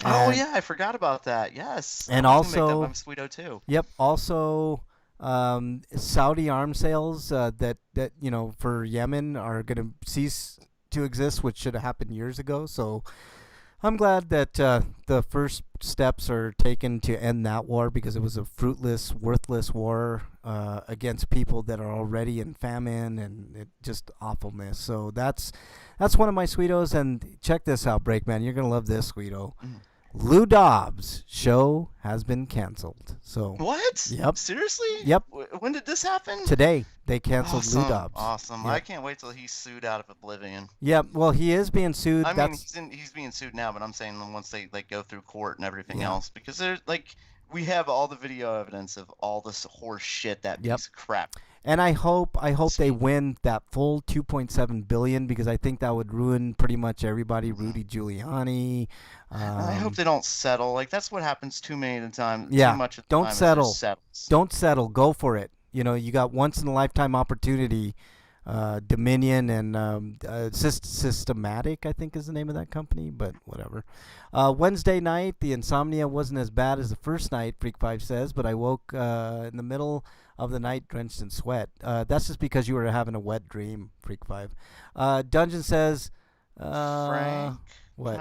Oh yeah, I forgot about that. Yes, and also I'm Sweeto too. Yep. Also, Saudi arms sales that for Yemen are going to cease to exist, which should have happened years ago. So I'm glad that the first steps are taken to end that war, because it was a fruitless, worthless war against people that are already in famine and just awfulness. So that's one of my Sweetos. And check this out, Breakman. You're going to love this, Sweeto. Lou Dobbs' show has been canceled. So what? Yep. Seriously? Yep. When did this happen? Today they canceled Lou Dobbs. Awesome. Yep. I can't wait till he's sued out of oblivion. Yep. Well, he is being sued. I mean, he's being sued now, but I'm saying once they go through court and everything else, because there's we have all the video evidence of all this horse shit, that piece of crap. And I hope they win that full $2.7 billion, because I think that would ruin pretty much everybody. Rudy Giuliani. I hope they don't settle. Like, that's what happens too many of the time. Yeah. Too much of the Don't time settle. Don't settle. Go for it. You got once in a lifetime opportunity Dominion and Systematic, I think is the name of that company, but whatever. Wednesday night, the insomnia wasn't as bad as the first night, Freak5 says, but I woke in the middle of the night drenched in sweat. That's just because you were having a wet dream, Freak5. Dungeon says, Frank, what?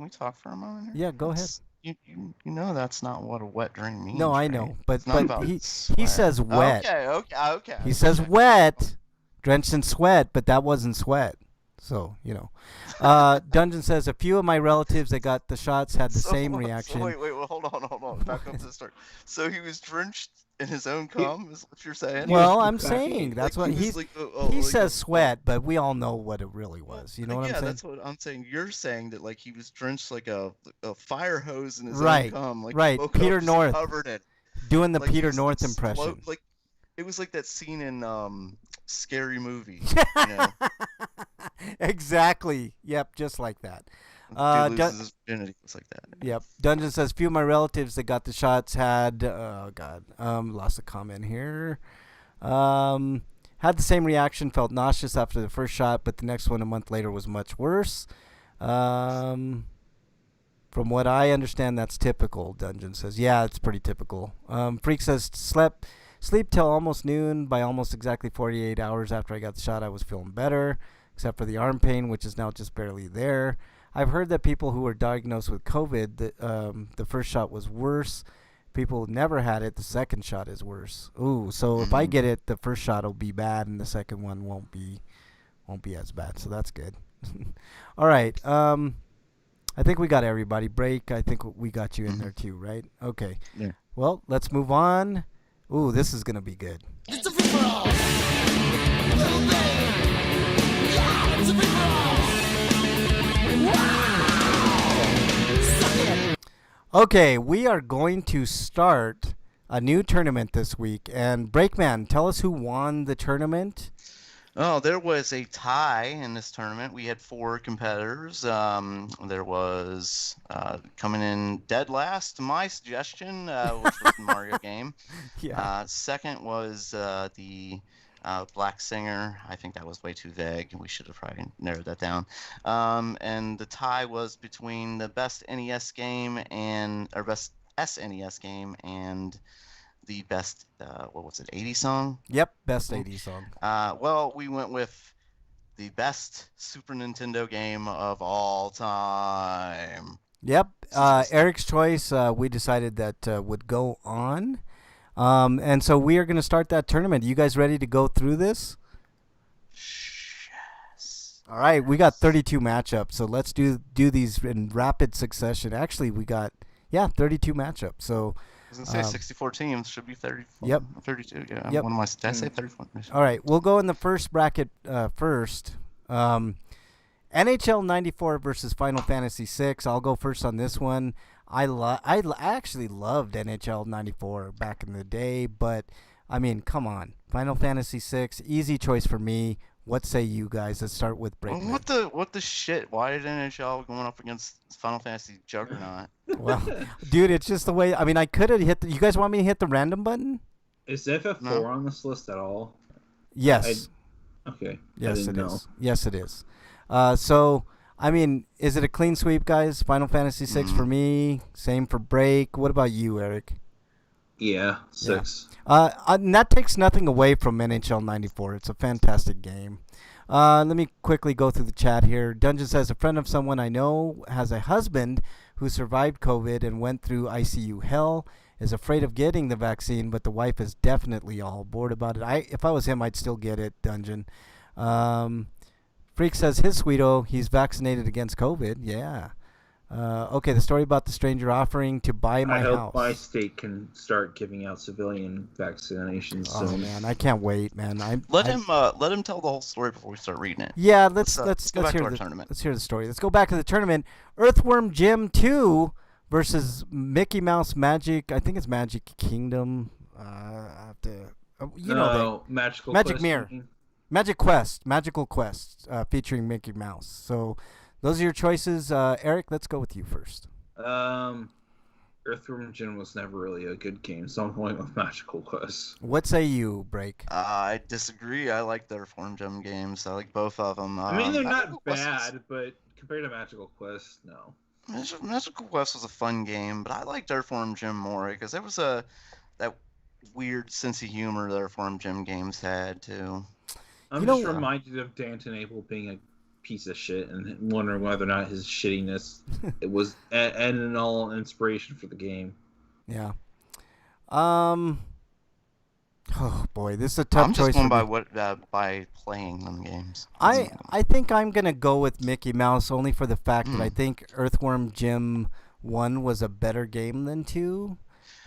can we talk for a moment here? Yeah, go ahead. You know that's not what a wet dream means. No, I right? know, but It's not about he sweat. says wet. Okay. He says wet, drenched in sweat, but that wasn't sweat. So, Dungeon says a few of my relatives that got the shots had the same reaction. So wait, hold on. Back up to the start. So he was drenched in his own cum, is what you're saying? Well, I'm saying that's what he he like, he says sweat, but we all know what it really was. You know what I'm saying? Yeah, that's what I'm saying. You're saying that like he was drenched like a fire hose in his own Right, cum, like right. woke Peter up North covered in. doing the Like he Peter was, North like, impression. like it was like that scene in Scary Movie. Exactly. Yep, just like that. Dude loses his virginity. It's like that. Yep. Dungeon says few of my relatives that got the shots had lost a comment here. Had the same reaction, felt nauseous after the first shot, but the next one a month later was much worse. From what I understand, that's typical, Dungeon says. Yeah, it's pretty typical. Freak says sleep till almost noon. By almost exactly 48 hours after I got the shot, I was feeling better, except for the arm pain, which is now just barely there. I've heard that people who were diagnosed with COVID, the first shot was worse. People who never had it, the second shot is worse. Ooh, so if I get it, the first shot will be bad, and the second one won't be as bad. So that's good. All right. I think we got everybody. Break, I think we got you in there too, right? Okay. Yeah. Well, let's move on. Ooh, this is gonna be good. It's a free-for-all. Little baby. Yeah, it's a free-for-all. Okay, we are going to start a new tournament this week. And Breakman, tell us who won the tournament. Oh, there was a tie in this tournament. We had 4 competitors. There was coming in dead last, my suggestion, which was the Mario game. Yeah. Second was the Black Singer. I think that was way too vague. We should have probably narrowed that down. And the tie was between the best NES game or best SNES game and the best, 80s song? Yep, best 80s song. Well, we went with the best Super Nintendo game of all time. Yep, Eric's choice, we decided that would go on. And so we are going to start that tournament. You guys ready to go through this? Yes. All right, we got 32 matchups, so let's do these in rapid succession. Actually, we got 32 matchups. So I was gonna say 64 teams, should be 34. Yep. 32. Yeah. Yep. What am I? Did I say 34? all right, we'll go in the first bracket first. NHL 94 versus Final Fantasy 6. I'll go first on this one. I actually loved NHL 94 back in the day, but I mean, come on. Final Fantasy 6, easy choice for me. What say you guys? Let's start with Breakman. What the shit? Why did NHL going up against Final Fantasy Juggernaut? Well, dude, it's just the way. I mean, I could have hit. You guys want me to hit the random button? Is FF4 No. on this list at all? Yes. Okay. Yes, it is. Yes, it is. So, I mean, is it a clean sweep, guys? Final Fantasy 6 for me. Same for Break. What about you, Eric? Yeah, 6. And that takes nothing away from NHL 94. It's a fantastic game. Let me quickly go through the chat here. Dungeon says, a friend of someone I know has a husband who survived COVID and went through ICU hell, is afraid of getting the vaccine, but the wife is definitely all bored about it. If I was him, I'd still get it, Dungeon. Freak says, his sweeto, he's vaccinated against COVID. Yeah. Okay, the story about the stranger offering to buy my I hope house. my state can start giving out civilian vaccinations Oh soon. man, I can't wait, man. Let him tell the whole story before we start reading it. Yeah, let's go back hear to our the tournament. Let's hear the story. Let's go back to the tournament. Earthworm Jim 2 versus Mickey Mouse Magic. I think it's Magic Kingdom. I have to. Magical Magic Quest Mirror. thinking? Magical Quest, featuring Mickey Mouse. So, those are your choices. Eric, let's go with you first. Earthworm Jim was never really a good game, so I'm going with Magical Quest. What say you, Break? I disagree. I like their Form Gem games. I like both of them. I mean, they're Magical not Quest bad, but compared to Magical Quest, no. Magical Quest was a fun game, but I liked Earthworm Jim more because there was that weird sense of humor that Earthworm Jim games had too. I'm just reminded of Danton Abel being a piece of shit and wondering whether or not his shittiness it was an all inspiration for the game. Yeah. Oh boy, this is a tough I'm choice. just going by playing them games. I think I'm gonna go with Mickey Mouse only for the fact that I think Earthworm Jim 1 was a better game than 2.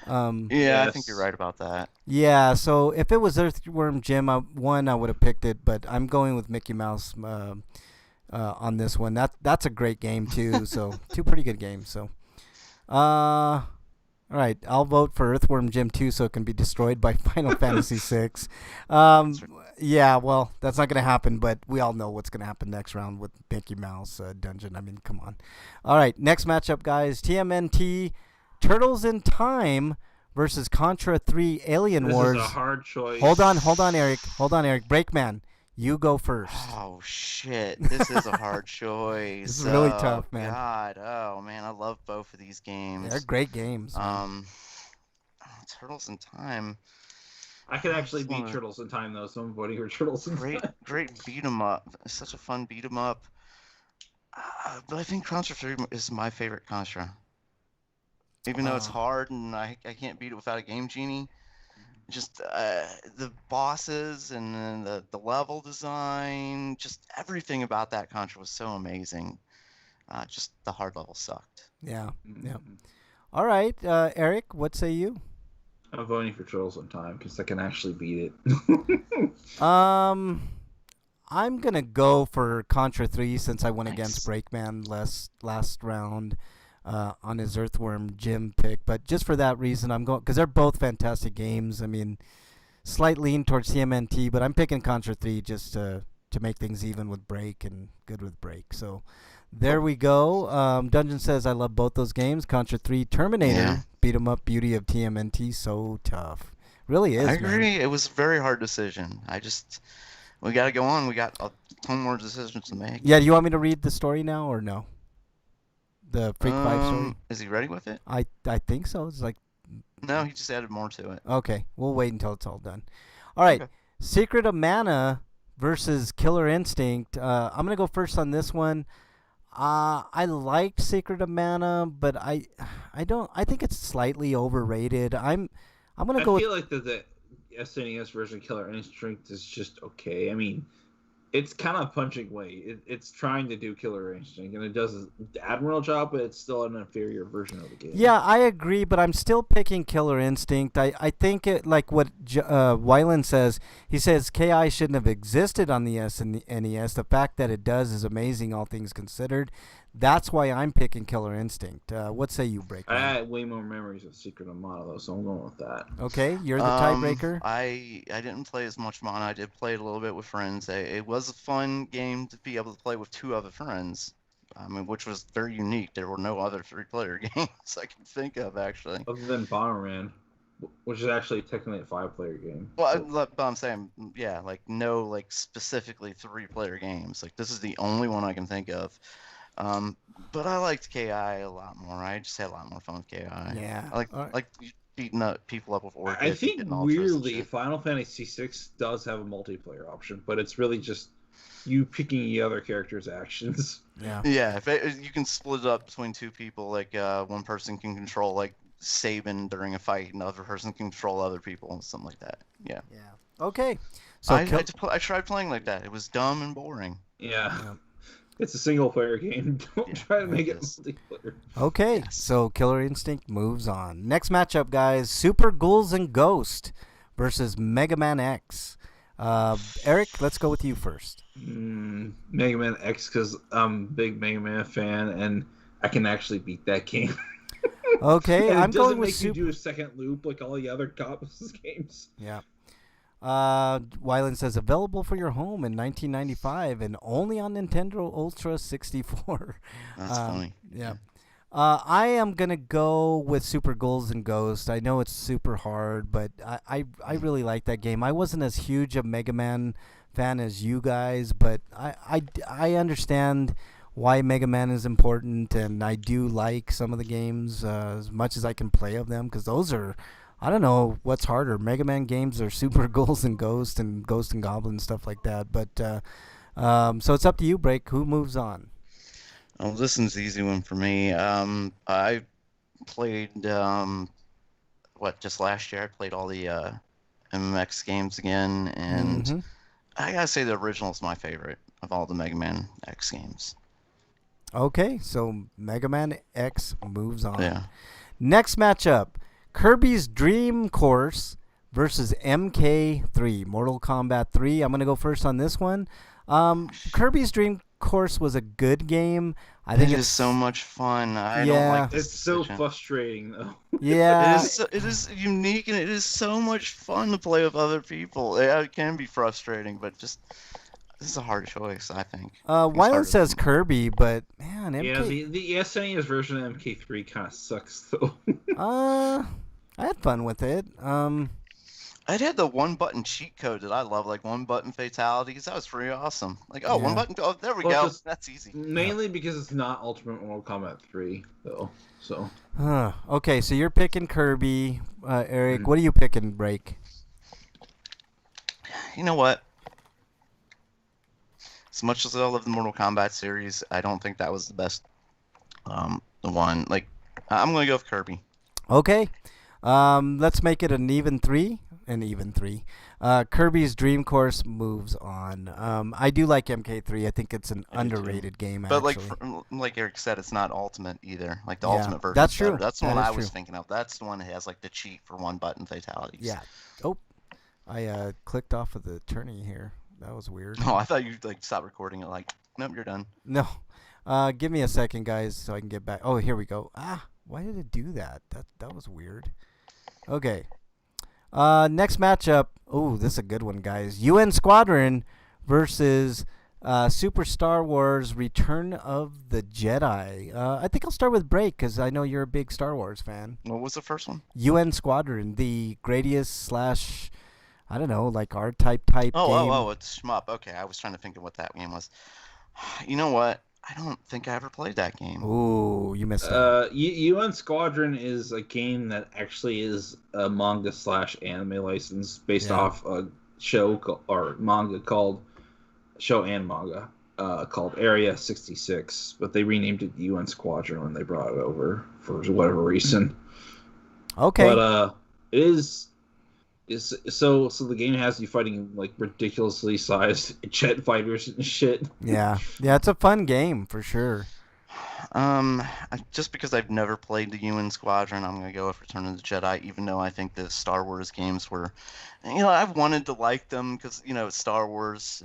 I think you're right about that. Yeah, so if it was Earthworm Jim 1, I would have picked it, but I'm going with Mickey Mouse on this one. That's a great game too. So 2 pretty good games. So, all right, I'll vote for Earthworm Jim 2 so it can be destroyed by Final Fantasy 6. Yeah, well, that's not going to happen, but we all know what's going to happen next round with Mickey Mouse Dungeon. I mean, come on. All right, next matchup, guys. TMNT Turtles in Time versus Contra 3 Alien Wars. This is a hard choice. Hold on, Eric. Breakman, you go first. Oh shit, this is a hard choice. This is really tough, man. God, oh man, I love both of these games. They're great games. Turtles in Time. I could actually beat Turtles in Time though, so I'm voting for Turtles in Time. Great beat 'em up. It's such a fun beat 'em up. But I think Contra 3 is my favorite Contra. Even though it's hard and I can't beat it without a Game Genie. Just the bosses and then the level design, just everything about that Contra was so amazing. Just the hard level sucked. Yeah. All right, Eric, what say you? I'm voting for Turtles in Time because I can actually beat it. I'm gonna go for Contra 3 since I went against Breakman last round on his Earthworm Jim pick. But just for that reason, I'm going because they're both fantastic games. I mean, slight lean towards CMNT, but I'm picking Contra 3 just to make things even with Break and good with Break. So there we go. Dungeon says I love both those games. Contra 3, Terminator, beat 'em up, beauty of TMNT, so tough. Really is. I agree. Man. It was a very hard decision. We got to go on. We got a ton more decisions to make. Yeah, do you want me to read the story now or no? The Freak 5 story? Is he ready with it? I think so. It's like... No, he just added more to it. Okay, we'll wait until it's all done. All right, okay. Secret of Mana versus Killer Instinct. I'm going to go first on this one. I liked Secret of Mana, but I think it's slightly overrated. I'm going to go I feel like the SNES version of Killer Instinct is just okay. I mean, it's kind of punching weight. It's trying to do Killer Instinct, and it does an admirable job, but it's still an inferior version of the game. Yeah, I agree, but I'm still picking Killer Instinct. I think it, like what Wyland says, he says KI shouldn't have existed on the S and the NES. The fact that it does is amazing, all things considered. That's why I'm picking Killer Instinct. What say you, Break? I had way more memories of Secret of Mana, though, so I'm going with that. Okay, you're the tiebreaker. I didn't play as much Mana. I did play it a little bit with friends. It was a fun game to be able to play with 2 other friends. I mean, which was very unique. There were no other 3-player games I can think of, actually. Other than Bomberman, which is actually technically a 5-player game. Well, but I'm saying, yeah, like no, like specifically 3-player games. Like this is the only one I can think of. But I liked KI a lot more. I just had a lot more fun with KI. Yeah. I like beating people up with Orchid. I think weirdly, Final Fantasy VI does have a multiplayer option, but it's really just you picking the other character's actions. Yeah. Yeah. You can split it up between 2 people. Like one person can control like Sabin during a fight, and the other person can control other people and something like that. Yeah. Yeah. Okay. So I tried playing like that. It was dumb and boring. Yeah. It's a single-player game. Don't try to make it multiplayer. Okay, so Killer Instinct moves on. Next matchup, guys. Super Ghouls and Ghost versus Mega Man X. Eric, let's go with you first. Mega Man X, because I'm a big Mega Man fan, and I can actually beat that game. Okay, I'm going with It doesn't make you do a second loop like all the other Cops games. Yeah. Wyland says available for your home in 1995 and only on Nintendo Ultra 64. That's funny. Yeah. I am gonna go with Super Ghouls and Ghosts. I know it's super hard, but I really like that game. I wasn't as huge a Mega Man fan as you guys, but I understand why Mega Man is important, and I do like some of the games as much as I can play of them, because those are, I don't know what's harder, Mega Man games or Super Ghouls and Ghost and Goblin stuff like that. But so it's up to you, Break. Who moves on? Oh, this one's the easy one for me. I played just last year. I played all the MMX games again, and Mm-hmm. I gotta say the original is my favorite of all the Mega Man X games. Okay, so Mega Man X moves on. Yeah. Next matchup, Kirby's Dream Course versus MK3, Mortal Kombat 3. I'm going to go first on this one. Kirby's Dream Course was a good game. I think It it's is so much fun. I Yeah. don't like this It's so decision. frustrating though. Yeah. It is unique and it is so much fun to play with other people. It can be frustrating, but just this is a hard choice, I think. It's Wyland harder says than- Kirby, but man, MK. Yeah, the SNES version of MK3 kind of sucks though. I had fun with it. It had the one button cheat code that I love, like one button fatalities. That was pretty awesome. Like, oh, one Yeah. button. Oh, there we Well, go. just That's easy. Mainly because it's not Ultimate Mortal Kombat 3 though. So Okay, so you're picking Kirby, Eric. Mhm. What are you picking, Break? You know what? As much as I love the Mortal Kombat series, I don't think that was the best the one. Like, I'm gonna go with Kirby. Okay. Let's make it an even three. An even three. Kirby's Dream Course moves on. I do like MK3. I think it's an I do too. underrated game, But actually. like Eric said, it's not Ultimate either. Like the Yeah, Ultimate version. that's true. That's the That one is I was true. thinking of. That's the one that has like the cheat for one button fatalities. Yeah. Oh, I clicked off of the tourney here. That was weird. Oh, I thought you like stopped recording it. Like, nope, you're done. No. Give me a second, guys, so I can get back. Oh, here we go. Why did it do that? That was weird. Okay. Next matchup. Oh, this is a good one, guys. UN Squadron versus Super Star Wars Return of the Jedi. I think I'll start with Break because I know you're a big Star Wars fan. What was the first one? UN Squadron, the Gradius / I don't know, like R-type game. It's shmup. Okay, I was trying to think of what that game was. You know what? I don't think I ever played that game. Ooh, you missed out. UN Squadron is a game that actually is a manga / anime license based Yeah. off a show or manga called show and manga called Area 66, but they renamed it UN Squadron when they brought it over for whatever reason. Okay. But it is so the game has you fighting like ridiculously sized jet fighters and shit. Yeah, it's a fun game for sure. Just because I've never played the UN Squadron, I'm gonna go with Return of the Jedi, even though I think the Star Wars games were, I've wanted to like them because it's Star Wars.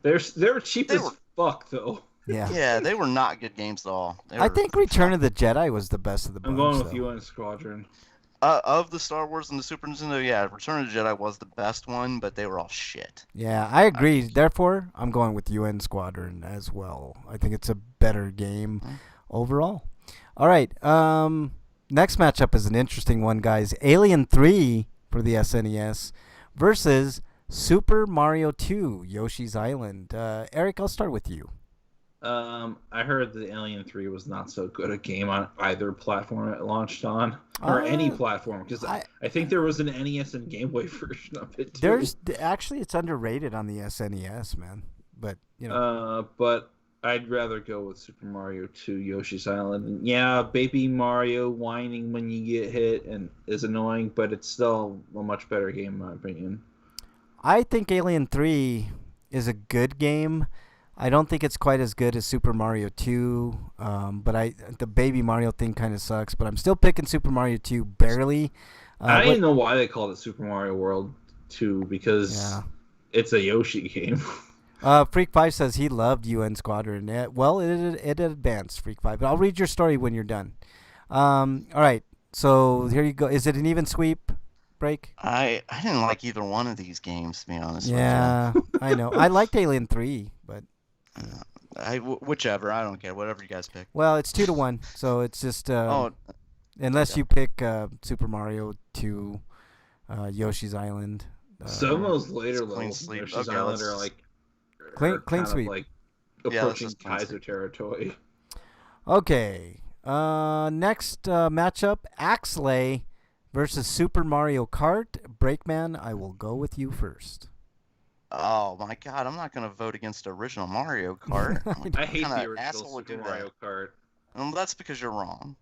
They're cheap They as were- fuck though. Yeah. Yeah, they were not good games at all. I think Return of the Jedi was the best of the bunch. I'm going with though. UN Squadron. Of the Star Wars and the Super Nintendo, yeah, Return of the Jedi was the best one, but they were all shit. Yeah, I agree. Therefore, I'm going with UN Squadron as well. I think it's a better game overall. All right. Next matchup is an interesting one, guys. Alien 3 for the SNES versus Super Mario 2, Yoshi's Island. Eric, I'll start with you. I heard that Alien 3 was not so good a game on either platform it launched on, or any platform, because I think there was an NES and Game Boy version of it too. Actually, it's underrated on the SNES, man. But But I'd rather go with Super Mario 2 Yoshi's Island. And yeah, baby Mario whining when you get hit and is annoying, but it's still a much better game in my opinion. I think Alien 3 is a good game. I don't think it's quite as good as Super Mario 2, but the Baby Mario thing kind of sucks. But I'm still picking Super Mario 2 barely. I don't even know why they called it Super Mario World 2 because it's a Yoshi game. Freak 5 says he loved UN Squadron. Well, it advanced, Freak 5. But I'll read your story when you're done. All right, so here you go. Is it an even sweep, Break? I didn't like either one of these games, to be honest. Yeah, I know. I liked Alien 3, but... Whichever. I don't care. Whatever you guys pick. Well, it's 2-1, so it's just Oh, unless okay. you pick Super Mario 2, Yoshi's Island. Some of those later Clean levels in sweep. Yoshi's Okay, Island let's are like Clean kind sweep. of like Yeah, let's approaching just clean Kaiser sweep. territory. Okay. Next matchup, Axley versus Super Mario Kart. Breakman, I will go with you first. Oh my God! I'm not gonna vote against original Mario Kart. I hate kinda the original asshole would Super do Mario Kart. That's because you're wrong.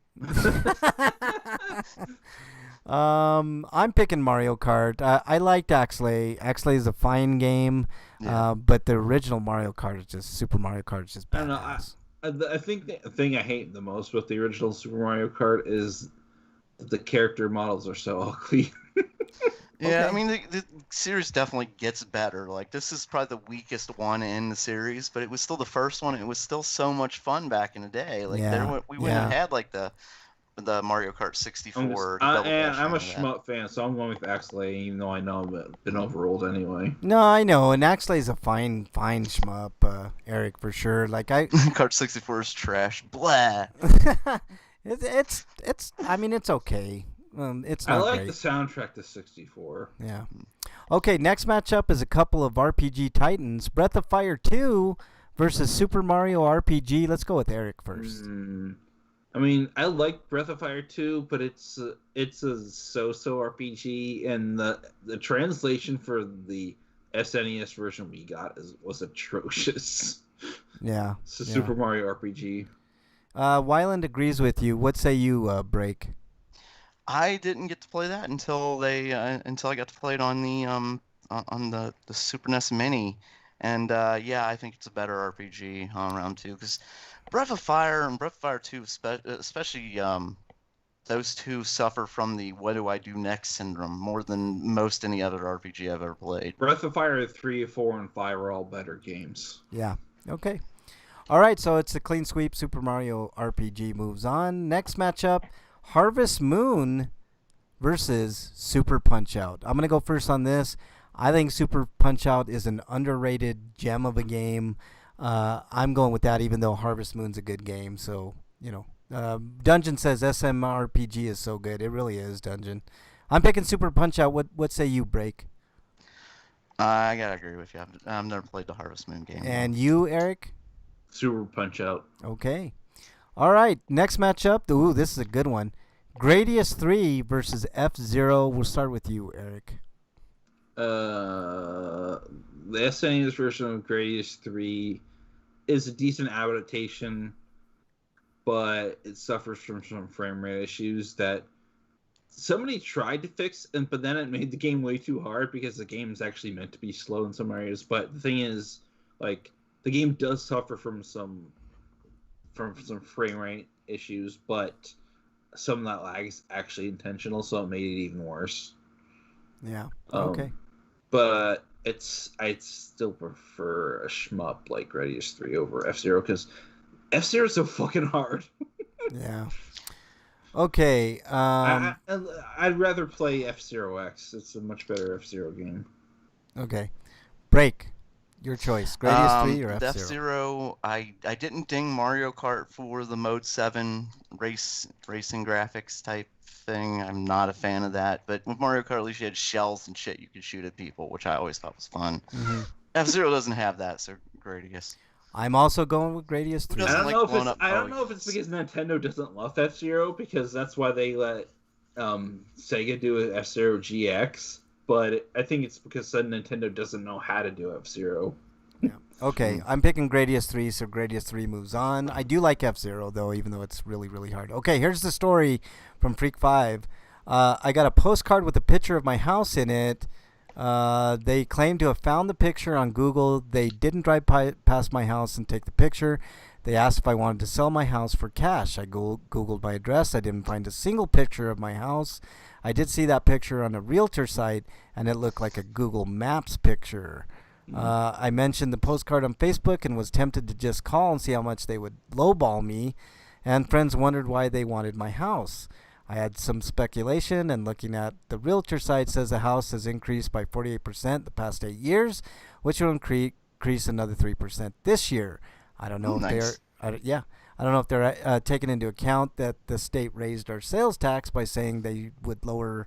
I'm picking Mario Kart. I liked Axley. Axley is a fine game, Yeah. but the original Mario Kart is just Super Mario Kart is just I don't know. badass. I think the thing I hate the most with the original Super Mario Kart is that the character models are so ugly. Yeah, Okay. I mean the series definitely gets better. Like this is probably the weakest one in the series, but it was still the first one. It was still so much fun back in the day. Like we wouldn't have had like the Mario Kart 64 double dash. I'm a none of that. shmup fan, so I'm going with Axley, even though I know I've been overruled anyway. No, I know, and Axley's a fine shmup, Eric, for sure. Like I, Kart 64 is trash. Blah. it's. I mean, it's okay. It's I not like great. the soundtrack to 64. Yeah. Okay, next matchup is a couple of RPG titans. Breath of Fire 2 versus Super Mario RPG. Let's go with Eric first. I mean, I like Breath of Fire 2, but it's a so-so RPG, and the translation for the SNES version we got was atrocious. Yeah. It's a yeah. Super Mario RPG. Wyland agrees with you. What say you, Break? I didn't get to play that until I got to play it on the Super NES Mini, and yeah, I think it's a better RPG on round two because Breath of Fire and Breath of Fire 2, especially those two suffer from the "what do I do next" syndrome more than most any other RPG I've ever played. Breath of Fire 3, 4, and 5 are all better games. Yeah. Okay. All right, so it's a clean sweep. Super Mario RPG moves on. Next matchup, Harvest Moon versus Super Punch-Out. I'm going to go first on this. I think Super Punch-Out is an underrated gem of a game. I'm going with that, even though Harvest Moon's a good game. So, Dungeon says SMRPG is so good. It really is, Dungeon. I'm picking Super Punch-Out. What say you, Break? I gotta agree with you. I've never played the Harvest Moon game. And you, Eric? Super Punch-Out. Okay. All right, next matchup. Ooh, this is a good one. Gradius 3 versus F-Zero. We'll start with you, Eric. The SNES version of Gradius 3 is a decent adaptation, but it suffers from some frame rate issues that somebody tried to fix, but then it made the game way too hard because the game is actually meant to be slow in some areas. But the thing is, like, the game does suffer from some frame rate issues, but some of that lag is actually intentional, so it made it even worse. Yeah. Okay. But I'd still prefer a shmup like Gradius 3 over F-Zero because F-Zero is so fucking hard. Yeah. Okay. I'd rather play F-Zero X. It's a much better F-Zero game. Okay. Break. Your choice. Gradius 3 or F-Zero? F-Zero, I didn't ding Mario Kart for the Mode 7 racing graphics type thing. I'm not a fan of that. But with Mario Kart, at least you had shells and shit you could shoot at people, which I always thought was fun. Mm-hmm. F-Zero doesn't have that, so Gradius. I'm also going with Gradius 3. Doesn't like blowing up I don't know if it's because Nintendo doesn't love F-Zero, because that's why they let Sega do F-Zero GX. But I think it's because Nintendo doesn't know how to do F-Zero. Yeah. Okay, I'm picking Gradius 3, so Gradius 3 moves on. I do like F-Zero, though, even though it's really, really hard. Okay, here's the story from Freak 5. I got a postcard with a picture of my house in it. They claim to have found the picture on Google. They didn't drive past my house and take the picture. They asked if I wanted to sell my house for cash. I Googled my address. I didn't find a single picture of my house. I did see that picture on a realtor site, and it looked like a Google Maps picture. I mentioned the postcard on Facebook and was tempted to just call and see how much they would lowball me, and friends wondered why they wanted my house. I had some speculation, and looking at the realtor site says the house has increased by 48% the past 8 years, which will increase another 3% this year. I don't know if they're Nice. I don't know if they're taking into account that the state raised our sales tax by saying they would lower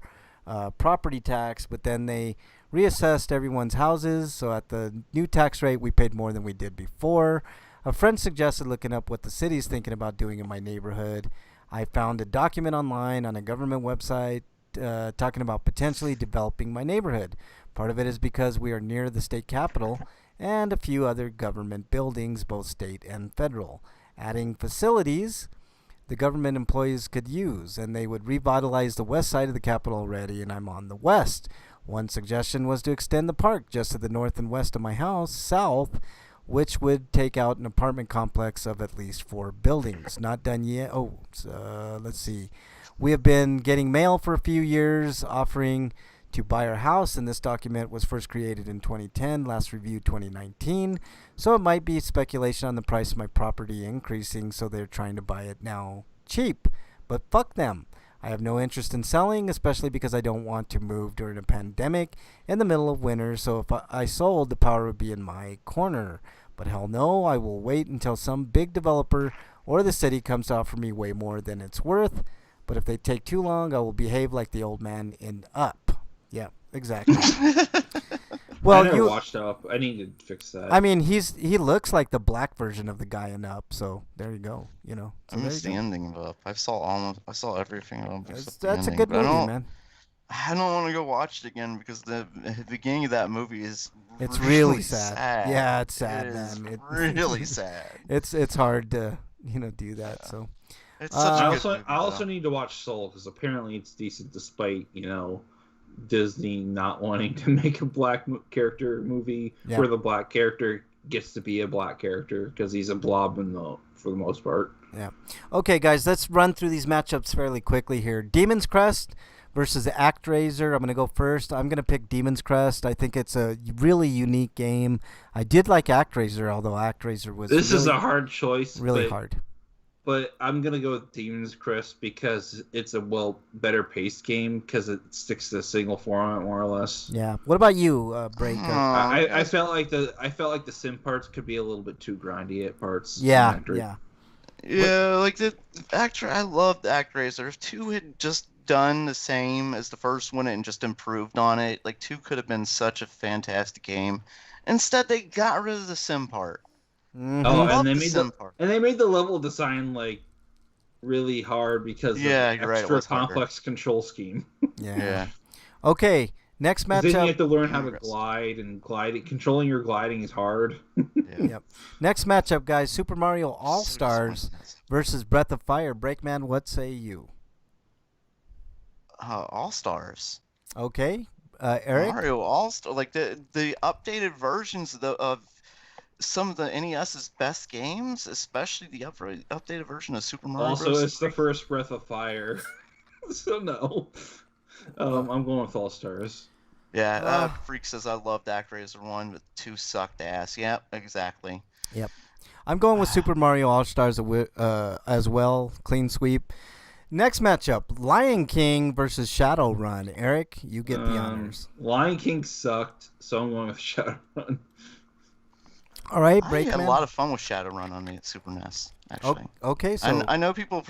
property tax, but then they reassessed everyone's houses. So at the new tax rate, we paid more than we did before. A friend suggested looking up what the city's thinking about doing in my neighborhood. I found a document online on a government website talking about potentially developing my neighborhood. Part of it is because we are near the state capitol and a few other government buildings, both state and federal. Adding facilities the government employees could use, and they would revitalize the west side of the Capitol already, and I'm on the west. One suggestion was to extend the park just to the north and west of my house, south, which would take out an apartment complex of at least 4 buildings. Not done yet. Let's see. We have been getting mail for a few years offering to buy our house, and this document was first created in 2010, last reviewed 2019. So it might be speculation on the price of my property increasing, so they're trying to buy it now cheap. But fuck them. I have no interest in selling, especially because I don't want to move during a pandemic in the middle of winter, so if I sold, the power would be in my corner. But hell no, I will wait until some big developer or the city comes to offer me way more than it's worth. But if they take too long, I will behave like the old man in Up. Yeah, exactly. I never watched Up. I need to fix that. I mean, he looks like the black version of the guy in Up, so there you go. So I missed the ending of Up. I saw everything of Up except the That's a ending, good but movie, man. I don't want to go watch it again because the beginning of that movie is It's really sad. Yeah, it's sad, it is man. really sad. It's hard to do that. So It's such a I good also movie, I also though. need to watch Soul because apparently it's decent despite Disney not wanting to make a black character movie where the black character gets to be a black character because he's a blob for the most part. Yeah. Okay, guys, let's run through these matchups fairly quickly here. Demon's Crest versus ActRaiser. I'm going to go first. I'm going to pick Demon's Crest. I think it's a really unique game. I did like ActRaiser, although ActRaiser was This is a hard choice. Really hard. But I'm going to go with Demon's Crest because it's a better paced game because it sticks to a single format more or less. Yeah. What about you, Break? I felt like the sim parts could be a little bit too grindy at parts. Yeah. Like the actor, I loved ActRaiser. If 2 had just done the same as the first one and just improved on it, like 2 could have been such a fantastic game. Instead, they got rid of the sim part. Mm-hmm. Oh, and they made the level design like really hard because of the extra complex control scheme. Yeah. Okay. Next matchup. Then you have to learn how to glide, and controlling your gliding is hard. Yep. Next matchup, guys. Super Mario All Stars versus Breath of Fire. Breakman, what say you? All Stars. Okay. Eric? Mario All Star, like the updated versions of some of the NES's best games, especially the updated version of Super Mario Also, Bros. It's the first Breath of Fire, so no. I'm going with All Stars. Yeah, Freak says I loved ActRaiser 1, but 2 sucked ass. Yep, exactly. Yep. I'm going with Super Mario All Stars as well. Clean sweep. Next matchup, Lion King versus Shadowrun. Eric, you get the honors. Lion King sucked, so I'm going with Shadowrun. All right, I had a lot of fun with Shadowrun on the Super NES, actually. Okay, so I know people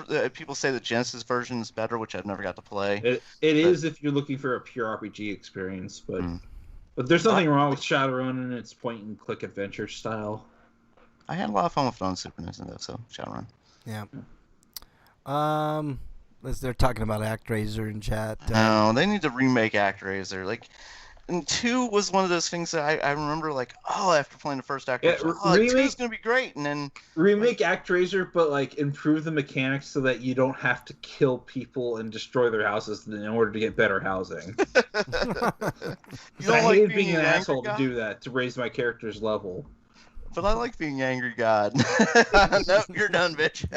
say the Genesis version is better, which I've never got to play. It is if you're looking for a pure RPG experience, but there's nothing wrong with Shadowrun and its point-and-click adventure style. I had a lot of fun with it on Super Nintendo, so Shadowrun. Yeah. As they're talking about ActRaiser in chat. No, they need to remake ActRaiser. Like, and 2 was one of those things that I remember, like, after playing the first ActRaiser, 2 is going to be great, and then... Remake ActRaiser, but, improve the mechanics so that you don't have to kill people and destroy their houses in order to get better housing. I hate being an asshole to do that, to raise my character's level. But I like being angry God. No, you're done, bitch.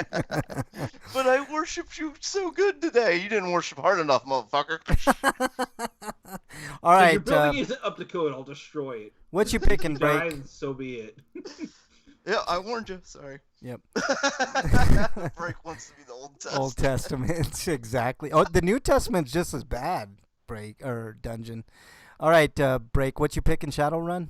But I worshipped you so good today. You didn't worship hard enough, motherfucker. All right. If your building isn't up to code, I'll destroy it. What you picking, Break? So be it. Yeah, I warned you. Sorry. Yep. Break wants to be the Old Testament. Old Testament, exactly. Oh, the New Testament's just as bad, Break, or Dungeon. All right, Break, what you picking, Shadowrun?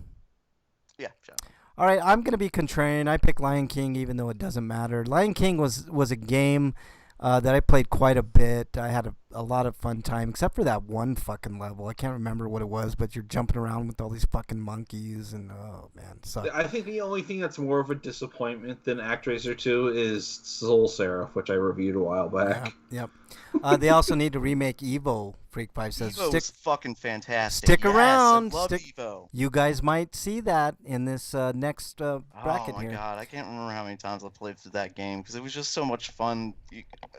Yeah, Shadowrun. All right, I'm gonna be contrarian. I picked Lion King, even though it doesn't matter. Lion King was a game that I played quite a bit. I had a lot of fun time, except for that one fucking level. I can't remember what it was, but you're jumping around with all these fucking monkeys, and oh man, it sucked. I think the only thing that's more of a disappointment than ActRaiser 2 is Soul Seraph, which I reviewed a while back. Yep. They also need to remake Evo. Freak 5 says Evo was fucking fantastic. stick Yes, around. I love Evo. You guys might see that in this next bracket Oh my here. god, I can't remember how many times I played through that game because it was just so much fun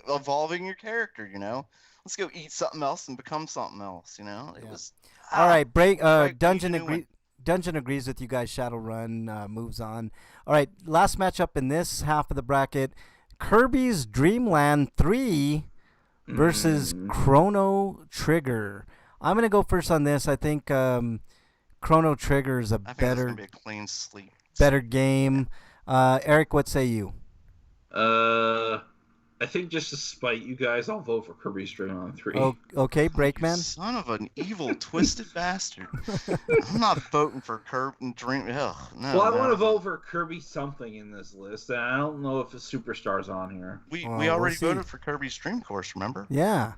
evolving your character, you know? Let's go eat something else and become something else, you know? It was... All right, break. Right, Dungeon keep doing. Dungeon agrees with you guys. Shadowrun moves on. All right, last matchup in this half of the bracket: Kirby's Dream Land 3 versus Chrono Trigger. I'm gonna go first on this. I think Chrono Trigger is a I think it's better gonna be a clean sweep. better game. Eric, what say you? I think just to spite you guys, I'll vote for Kirby's Dream Land 3. Oh, okay, You Breakman. son of an evil, twisted bastard. I'm not voting for Kirby Dream. Ugh, no. Well, I no. want to vote for Kirby something in this list, and I don't know if a Superstar's on here. We Well, we'll already see. voted for Kirby's Dream Course, remember? Yeah.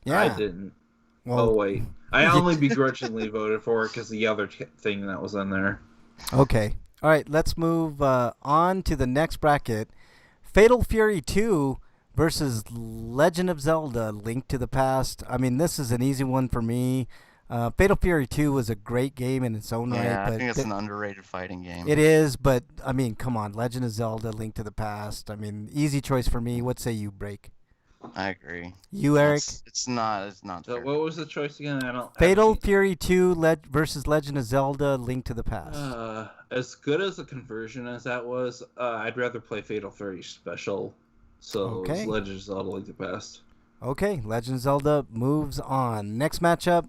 Yeah. I didn't. Well, Oh, wait. I only begrudgingly voted for it because the other thing that was in there. okay. All right, let's move on to the next bracket. Fatal Fury 2 versus Legend of Zelda: Link to the Past. I mean, this is an easy one for me. Fatal Fury 2 was a great game in its own Yeah, right, I but think it's an underrated fighting game. it is, but I mean, come on, Legend of Zelda: Link to the Past. I mean, easy choice for me. What say you, Break? I agree. You, Eric? It's not So fair. what was the choice again? I don't. Fatal actually- Fury 2 versus Legend of Zelda: Link to the Past. As good as a conversion as that was, I'd rather play Fatal Fury Special. So Okay. it's Legend of Zelda: Link to the Past. Okay, Legend of Zelda moves on. Next matchup,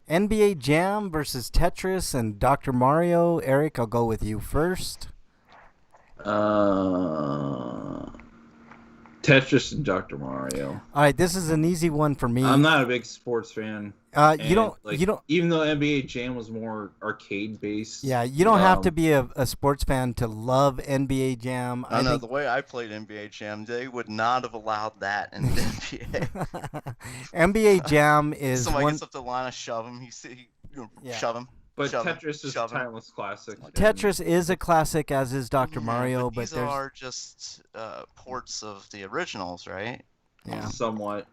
NBA Jam versus Tetris and Dr. Mario. Eric, I'll go with you first. Tetris and Dr. Mario. All right, this is an easy one for me. I'm not a big sports fan. You don't. Like, You don't. Even though NBA Jam was more arcade based. Yeah, you don't have to be a sports fan to love NBA Jam. I know think the way I played NBA Jam, they would not have allowed that in the NBA. NBA Jam is Somebody one. gets up the line, I shove him. Yeah. Shove him. But shove him, Tetris is a shove him. timeless classic. Tetris is a classic, as is Dr. Yeah, Mario, but these there's are just ports of the originals, right? yeah. Somewhat.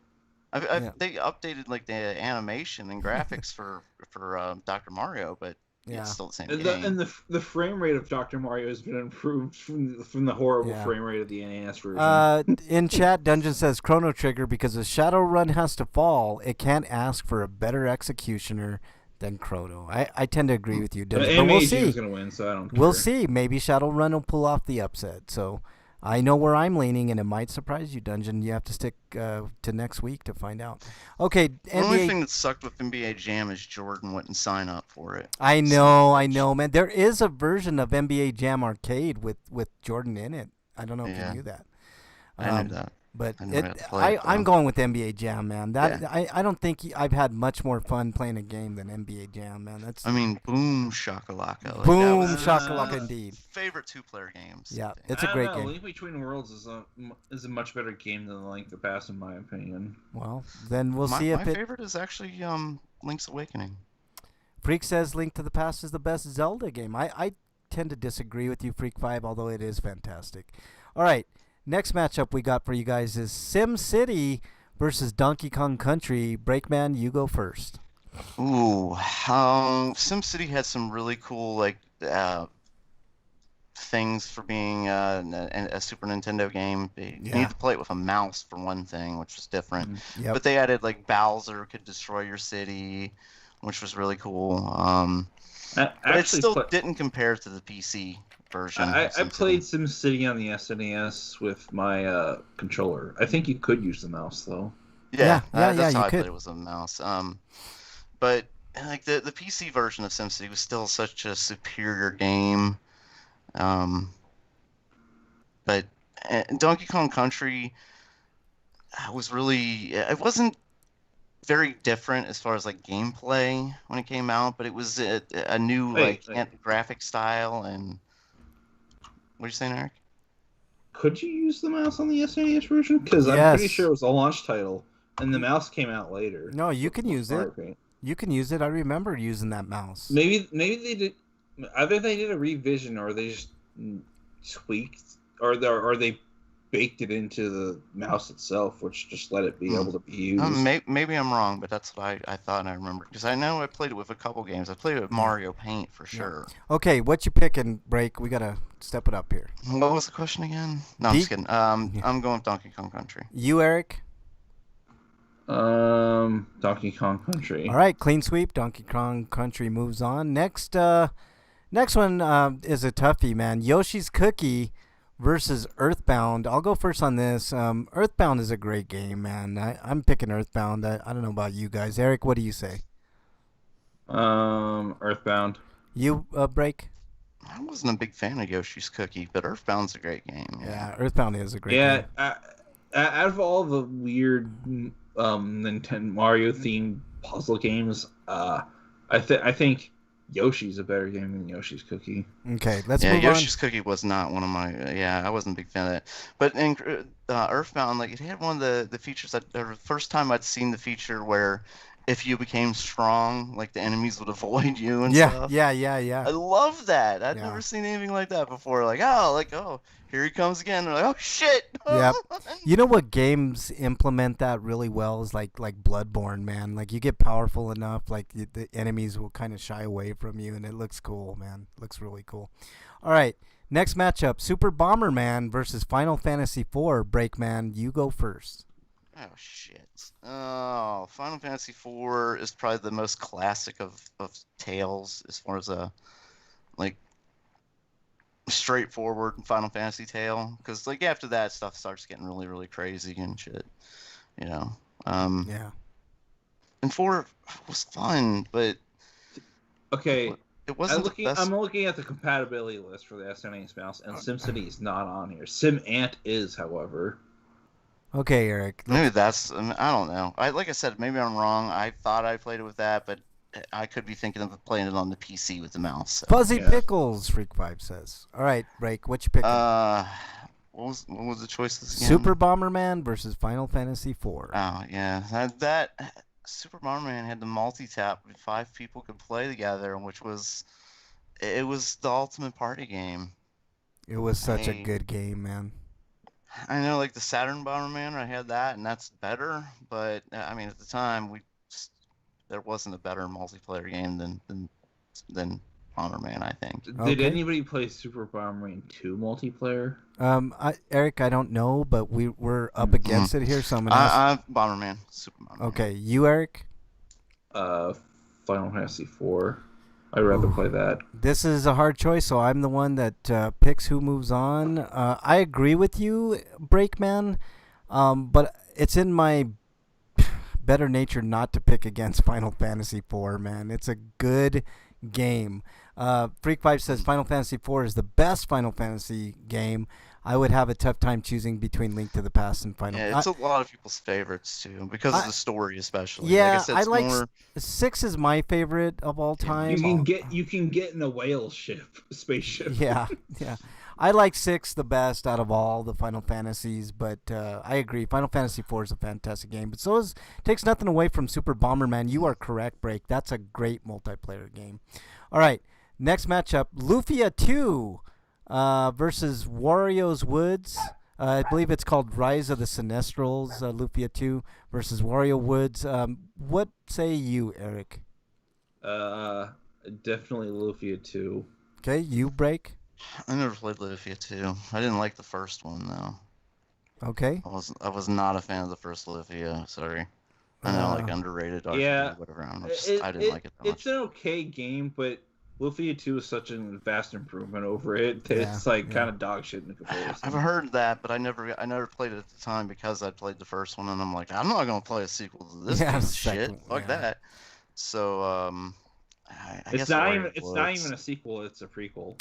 Yeah. They updated like the animation and graphics for Dr. Mario, but Yeah. it's still the same And game. the frame rate of Dr. Mario has been improved from the horrible Yeah. frame rate of the NES version. In chat, Dungeon says Chrono Trigger because if Shadowrun has to fall, it can't ask for a better executioner than Chrono. I tend to agree with you, But Dungeon, but we'll MAG see. was going to win, so I don't care. We'll see. Maybe Shadowrun will pull off the upset. So I know where I'm leaning, and it might surprise you, Dungeon. You have to stick to next week to find out. Okay, The only NBA. thing that sucked with NBA Jam is Jordan wouldn't sign up for it. I know, man. There is a version of NBA Jam Arcade with Jordan in it. I don't know if Yeah. you knew that. I knew that. But I never got to play it, I'm though. going with NBA Jam, man. That Yeah. I don't think I've had much more fun playing a game than NBA Jam, man. That's I mean, boom shakalaka. Like, boom that was shakalaka my indeed. favorite two-player games. Yeah, I think. it's a I don't great know, game. Link Between Worlds is a much better game than Link to the Past, in my opinion. Well, then we'll my, see if my it. favorite is actually Link's Awakening. Freak says Link to the Past is the best Zelda game. I tend to disagree with you, Freak 5, although it is fantastic. All right, next matchup we got for you guys is Sim City versus Donkey Kong Country. Breakman, you go first. Ooh, SimCity had some really cool things for being a Super Nintendo game. You Yeah. need to play it with a mouse for one thing, which was different. Yep. But they added like Bowser could destroy your city, which was really cool. But it still didn't compare to the PC version. I of SimCity. played SimCity on the SNES with my controller. I think you could use the mouse though. Yeah, that's you how I could. played it was a mouse. But like the PC version of SimCity was still such a superior game. But Donkey Kong Country was really it wasn't very different as far as like gameplay when it came out, but it was a new graphic style and What are you saying, Eric? Could you use the mouse on the SNES version? Because I'm pretty Yes. sure it was a launch title, and the mouse came out later. No, you can use it. Mario Paint. You can use it. I remember using that mouse. Maybe they did. Either they did a revision, or they just tweaked, or they baked it into the mouse itself, which just let it be able to be used. Maybe I'm wrong, but that's what I thought and I remember. Because I know I played it with a couple games. I played it with Mario Paint for sure. Okay, what you picking, Break? We gotta step it up here. What was the question again? No, I'm just kidding. I'm going with Donkey Kong Country. You, Eric? Donkey Kong Country. All right, clean sweep. Donkey Kong Country moves on. Next one is a toughie, man. Yoshi's Cookie versus Earthbound. I'll go first on this. Earthbound is a great game, man. I'm picking Earthbound. I don't know about you guys. Eric, what do you say? Earthbound. You, Break? I wasn't a big fan of Yoshi's Cookie, but Earthbound's a great game. Yeah, Earthbound is a great game. Yeah, out of all the weird Nintendo Mario themed puzzle games, I think Yoshi's a better game than Yoshi's Cookie. Okay, let's move on. Yoshi's Cookie was not one of my. I wasn't a big fan of it. But in Earthbound, like it had one of the features that the first time I'd seen the feature where if you became strong, like the enemies would avoid you and stuff. Yeah. I love that. I'd never seen anything like that before. Like here he comes again. They're like, oh shit. Yep. You know what games implement that really well is like Bloodborne, man. Like you get powerful enough, like the enemies will kind of shy away from you, and it looks cool, man. Looks really cool. All right, next matchup: Super Bomberman versus Final Fantasy IV. Breakman, you go first. Oh shit. Oh, Final Fantasy IV is probably the most classic of tales as far as a like straightforward Final Fantasy tale, because like after that stuff starts getting really, really crazy and shit, Yeah. And 4 was fun, but okay, it wasn't. I'm looking at the compatibility list for the SNES mouse, and SimCity is not on here. SimAnt is, however. Okay, Eric. Maybe that's. I don't know. Like I said, maybe I'm wrong. I thought I played it with that, but I could be thinking of playing it on the PC with the mouse. So. Fuzzy Pickles, Freak5 says. All right, Break. What you picking? What was the choices again? Super Bomberman versus Final Fantasy IV. Oh yeah, that Super Bomberman had the multi-tap. 5 people could play together, which was the ultimate party game. It was such a good game, man. I know, like the Saturn Bomberman, I had that, and that's better. But I mean, at the time, there wasn't a better multiplayer game than Bomberman, I think. Did anybody play Super Bomberman 2 multiplayer? Eric, I don't know, but we're up against it here, so I'm gonna ask. Bomberman, Super Bomberman. Okay, you, Eric? Final Fantasy 4. I'd rather play that. This is a hard choice, so I'm the one that picks who moves on. I agree with you, Breakman, but it's in my better nature not to pick against Final Fantasy IV, man. It's a good game. Freak5 says Final Fantasy IV is the best Final Fantasy game. I would have a tough time choosing between Link to the Past and Final. Yeah, it's a lot of people's favorites too, because of the story, especially. Yeah, like I like more... 6 is my favorite of all time. You can get in a whale spaceship. Yeah. I like 6 the best out of all the Final Fantasies, but I agree. Final Fantasy IV is a fantastic game, but takes nothing away from Super Bomberman. You are correct, Break. That's a great multiplayer game. All right, next matchup: Lufia 2 versus Wario's Woods. I believe it's called Rise of the Sinestrals. Lufia 2 versus Wario Woods. What say you, Eric? Definitely Lufia 2. Okay, you, Break. I never played Lufia 2. I didn't like the first one though. Okay. I was not a fan of the first Lufia. Sorry. I know, like underrated. RPG, yeah. Whatever. I didn't like it that much. It's an okay game, but Lufia 2 is such a vast improvement over it that it's kind of dog shit in comparison. I've heard that, but I never played it at the time because I played the first one, and I'm like, I'm not gonna play a sequel to this piece of shit. Fuck that. So I guess it's not even a sequel. It's a prequel.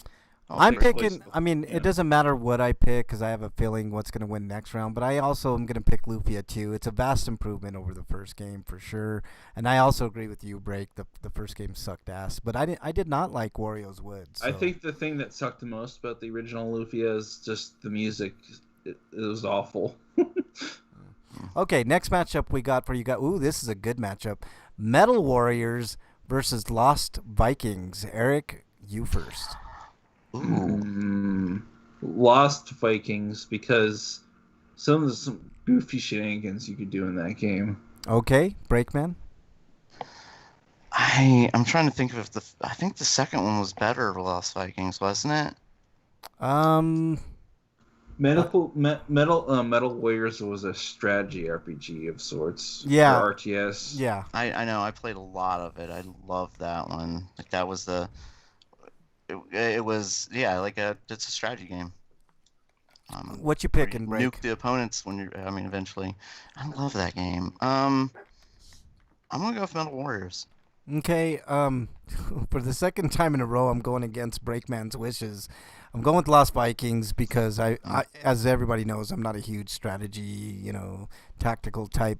All I'm three. picking. I mean, Yeah. it doesn't matter what I pick because I have a feeling what's going to win next round. But I also am going to pick Lufia too. It's a vast improvement over the first game for sure. And I also agree with you, Break. The first game sucked ass. But I did not like Wario's Wood. So. I think the thing that sucked the most about the original Lufia is just the music. It was awful. Okay, next matchup we got for you guys. Ooh, this is a good matchup. Metal Warriors versus Lost Vikings. Eric, you first. Lost Vikings, because some goofy shenanigans you could do in that game. Okay, Breakman. I'm trying to think of if I think the second one was better, Lost Vikings, wasn't it? Metal Warriors was a strategy RPG of sorts. Yeah. Or RTS. Yeah. I know. I played a lot of it. I loved that one. Like that was it was like it's a strategy game. What you where picking, you Break? nuke the opponents when you're. I mean, eventually. I love that game. I'm gonna go with Metal Warriors. Okay, for the second time in a row, I'm going against Breakman's wishes. I'm going with Lost Vikings because I, as everybody knows, I'm not a huge strategy, tactical type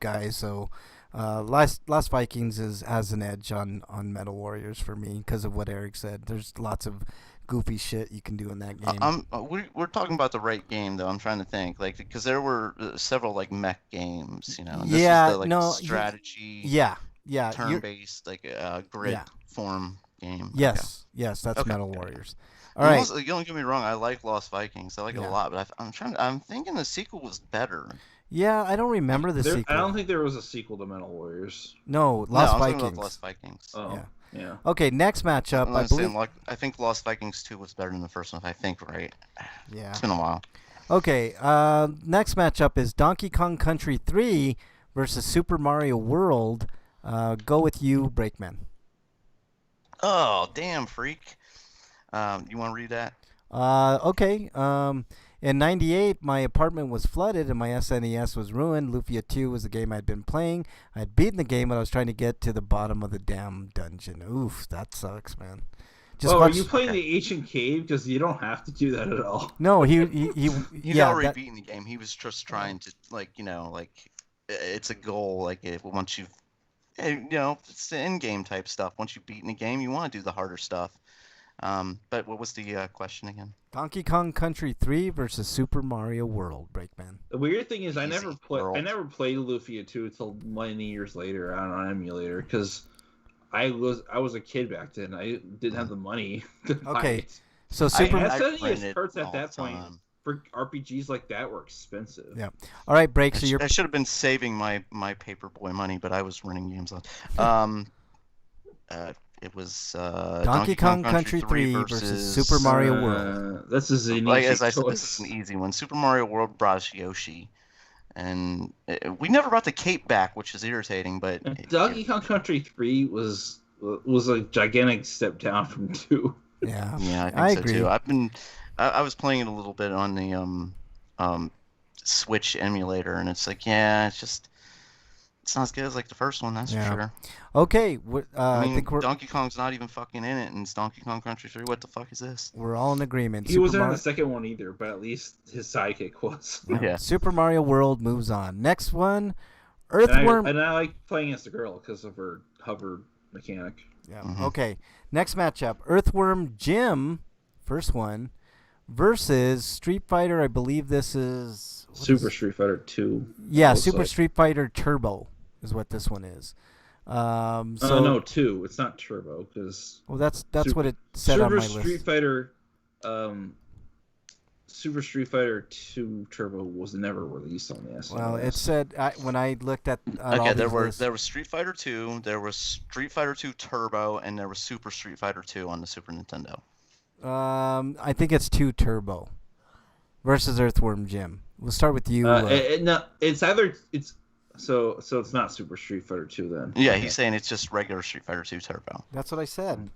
guy. So, Lost Vikings has an edge on Metal Warriors for me because of what Eric said. There's lots of goofy shit you can do in that game. We're talking about the right game though. I'm trying to think because there were several like mech games, And this Yeah, was the no, strategy. Yeah. Turn-based grid form game. Yes, that's Okay. Metal Warriors. All right. Also, don't get me wrong. I like Lost Vikings. I like it a lot, but I'm thinking the sequel was better. Yeah, I don't remember the sequel. I don't think there was a sequel to Metal Warriors. No, I Lost was thinking Vikings. about Lost Vikings. Oh, yeah. Okay, next matchup. I think Lost Vikings 2 was better than the first one. If I think right. Yeah. It's been a while. Okay, next matchup is Donkey Kong Country 3 versus Super Mario World. Go with you, Breakman. Oh, damn, freak. You want to read that? Okay. In 98, my apartment was flooded and my SNES was ruined. Lufia 2 was the game I'd been playing. I'd beaten the game, but I was trying to get to the bottom of the damn dungeon. Oof, that sucks, man. Are you playing the ancient cave? Because you don't have to do that at all. No, He's already beaten the game. He was just trying to, it's a goal. Once you've, it's the in-game type stuff. Once you've beaten the game, you want to do the harder stuff. But what was the question again? Donkey Kong Country 3 versus Super Mario World, Breakman. The weird thing is, I never World. played Lufia 2 until many years later on an emulator because I was a kid back then. I didn't have the money to buy it. So SNES hurts at that point for RPGs like that were expensive. Yeah. All right, Break. So I should have been saving my Paperboy money, but I was running games on. It was Donkey Kong Country 3 versus Super Mario World. This is an as I said, this is an easy one. Super Mario World brought us Yoshi, and we never brought the cape back, which is irritating. But Donkey Kong Country 3 was a gigantic step down from 2. Yeah, I think agree. So too. I was playing it a little bit on the Switch emulator, and it's it's not as good as the first one, that's for sure. Okay, I think Donkey Kong's not even fucking in it, and it's Donkey Kong Country 3. What the fuck is this? We're all in agreement. He wasn't in the second one either, but at least his sidekick was. Yeah. Super Mario World moves on. Next one, Earthworm. And I like playing as the girl because of her hover mechanic. Yeah. Mm-hmm. Okay. Next matchup, Earthworm Jim, first one, versus Street Fighter. I believe this is Street Fighter 2. Yeah, Super Street Fighter Turbo is what this one is. No, 2. It's not Turbo because. Well, that's what it said on my list. Super Street Fighter 2 Turbo was never released on the SNES. Well, it said when I looked at there was Street Fighter 2, there was Street Fighter 2 Turbo, and there was Super Street Fighter 2 on the Super Nintendo. I think it's 2 Turbo versus Earthworm Jim. We'll start with you. No, it's either so it's not Super Street Fighter 2 then. Yeah, he's saying it's just regular Street Fighter 2 Turbo. That's what I said.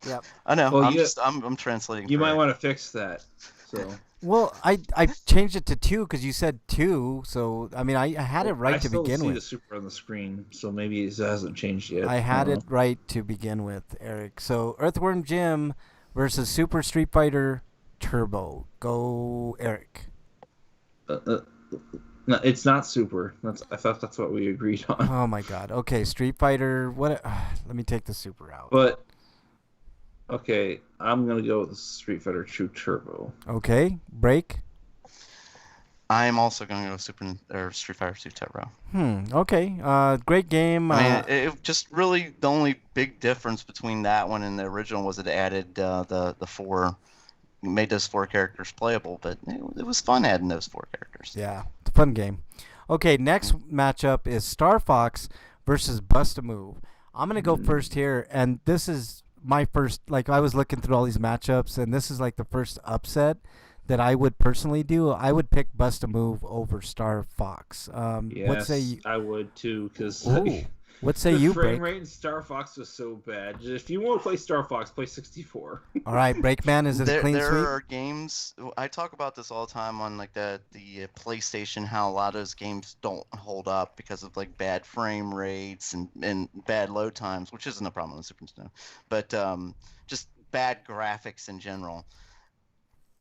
Yep. I know. Well, I'm translating. You might want to fix that. So. Well, I changed it to 2 because you said 2. So I mean, I had it right to begin with. I still see the Super on the screen, so maybe it hasn't changed yet. I had it right to begin with, Eric. So Earthworm Jim versus Super Street Fighter Turbo. Go, Eric. Uh, uh, no, it's not Super. I thought that's what we agreed on. Oh my God. Okay, Street Fighter. What? Let me take the Super out. But okay, I'm gonna go with Street Fighter 2 Turbo. Okay, break. I'm also going to go Street Fighter 2 Turbo. Okay. Great game. I mean, it just really the only big difference between that one and the original was it added the four, made those four characters playable. But it was fun adding those four characters. Yeah, it's a fun game. Okay, next matchup is Star Fox versus Bust a Move. I'm gonna go first here, and this is my first. Like, I was looking through all these matchups, and this is like the first upset that I would personally do. I would pick Bust a Move over Star Fox. Yes, what say you? I would too, because What say the you, frame Break? rate in Star Fox was so bad. If you want to play Star Fox, play 64. All right, Breakman, is it a clean There sweep? are games. I talk about this all the time on like the PlayStation. How a lot of those games don't hold up because of like bad frame rates and bad load times, which isn't a problem on the Super Nintendo, but just bad graphics in general.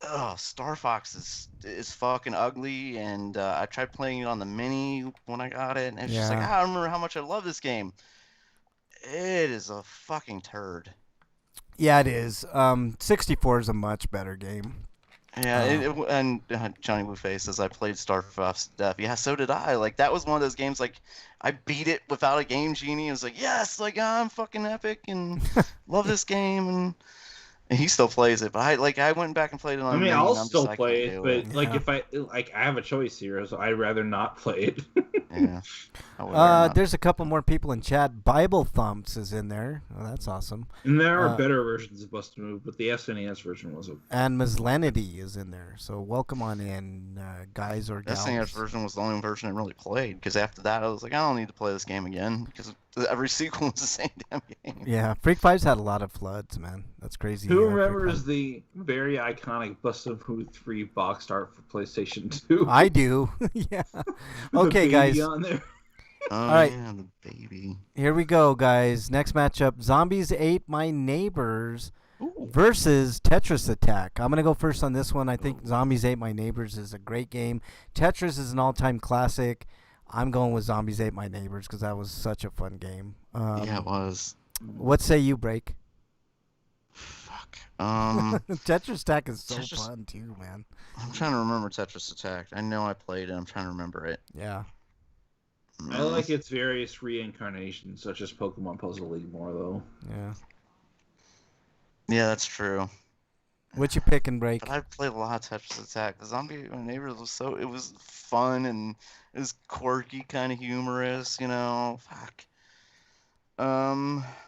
Oh, Star Fox is fucking ugly, and I tried playing it on the Mini when I got it, and it's just like, Yeah. I remember how much I love this game. It is a fucking turd. Yeah, it is. 64 is a much better game. Yeah, and Johnny Blueface says I played Star Fox stuff. Yeah, so did I. Like that was one of those games. Like I beat it without a Game Genie. It was like, yes, like I'm fucking epic and love this game, and he still plays it. But I went back and played it on. I the mean, Mini, I'll and I'm still just, I play can't it, do but like Yeah. if I have a choice here, so I'd rather not play it. Yeah. I would rather not. There's a couple more people in chat. Bible Thumps is in there. Oh, that's awesome. And there are better versions of Bust a Move, but the SNES version was And Mislanity is in there. So welcome on in, guys or That gals. SNES version was the only version I really played, because after that I was like, I don't need to play this game again, because every sequel was the same damn game. Yeah, Freak Five's had a lot of floods, man. That's crazy. Who Freak remembers Five. the very iconic Bust a Move 3 box art for PlayStation 2? I do. Yeah. With Okay, the baby guys. on there. Oh, right. yeah, the baby. Here we go, guys. Next matchup: Zombies Ate My Neighbors Ooh. versus Tetris Attack. I'm gonna go first on this one. I think Zombies Ate My Neighbors is a great game. Tetris is an all-time classic. I'm going with Zombies Ate My Neighbors because that was such a fun game. Yeah, it was. What say you, Break? Fuck. Tetris Attack is so Tetris- fun too, man. I'm trying to remember Tetris Attack. I know I played it. I'm trying to remember it. Yeah. I like its various reincarnations, such as Pokemon Puzzle League more, though. Yeah. Yeah, that's true. What you picking, Break? But I played a lot of Tetris Attack. The Zombie Neighbors was it was fun and it was quirky, kind of humorous, you know. Fuck.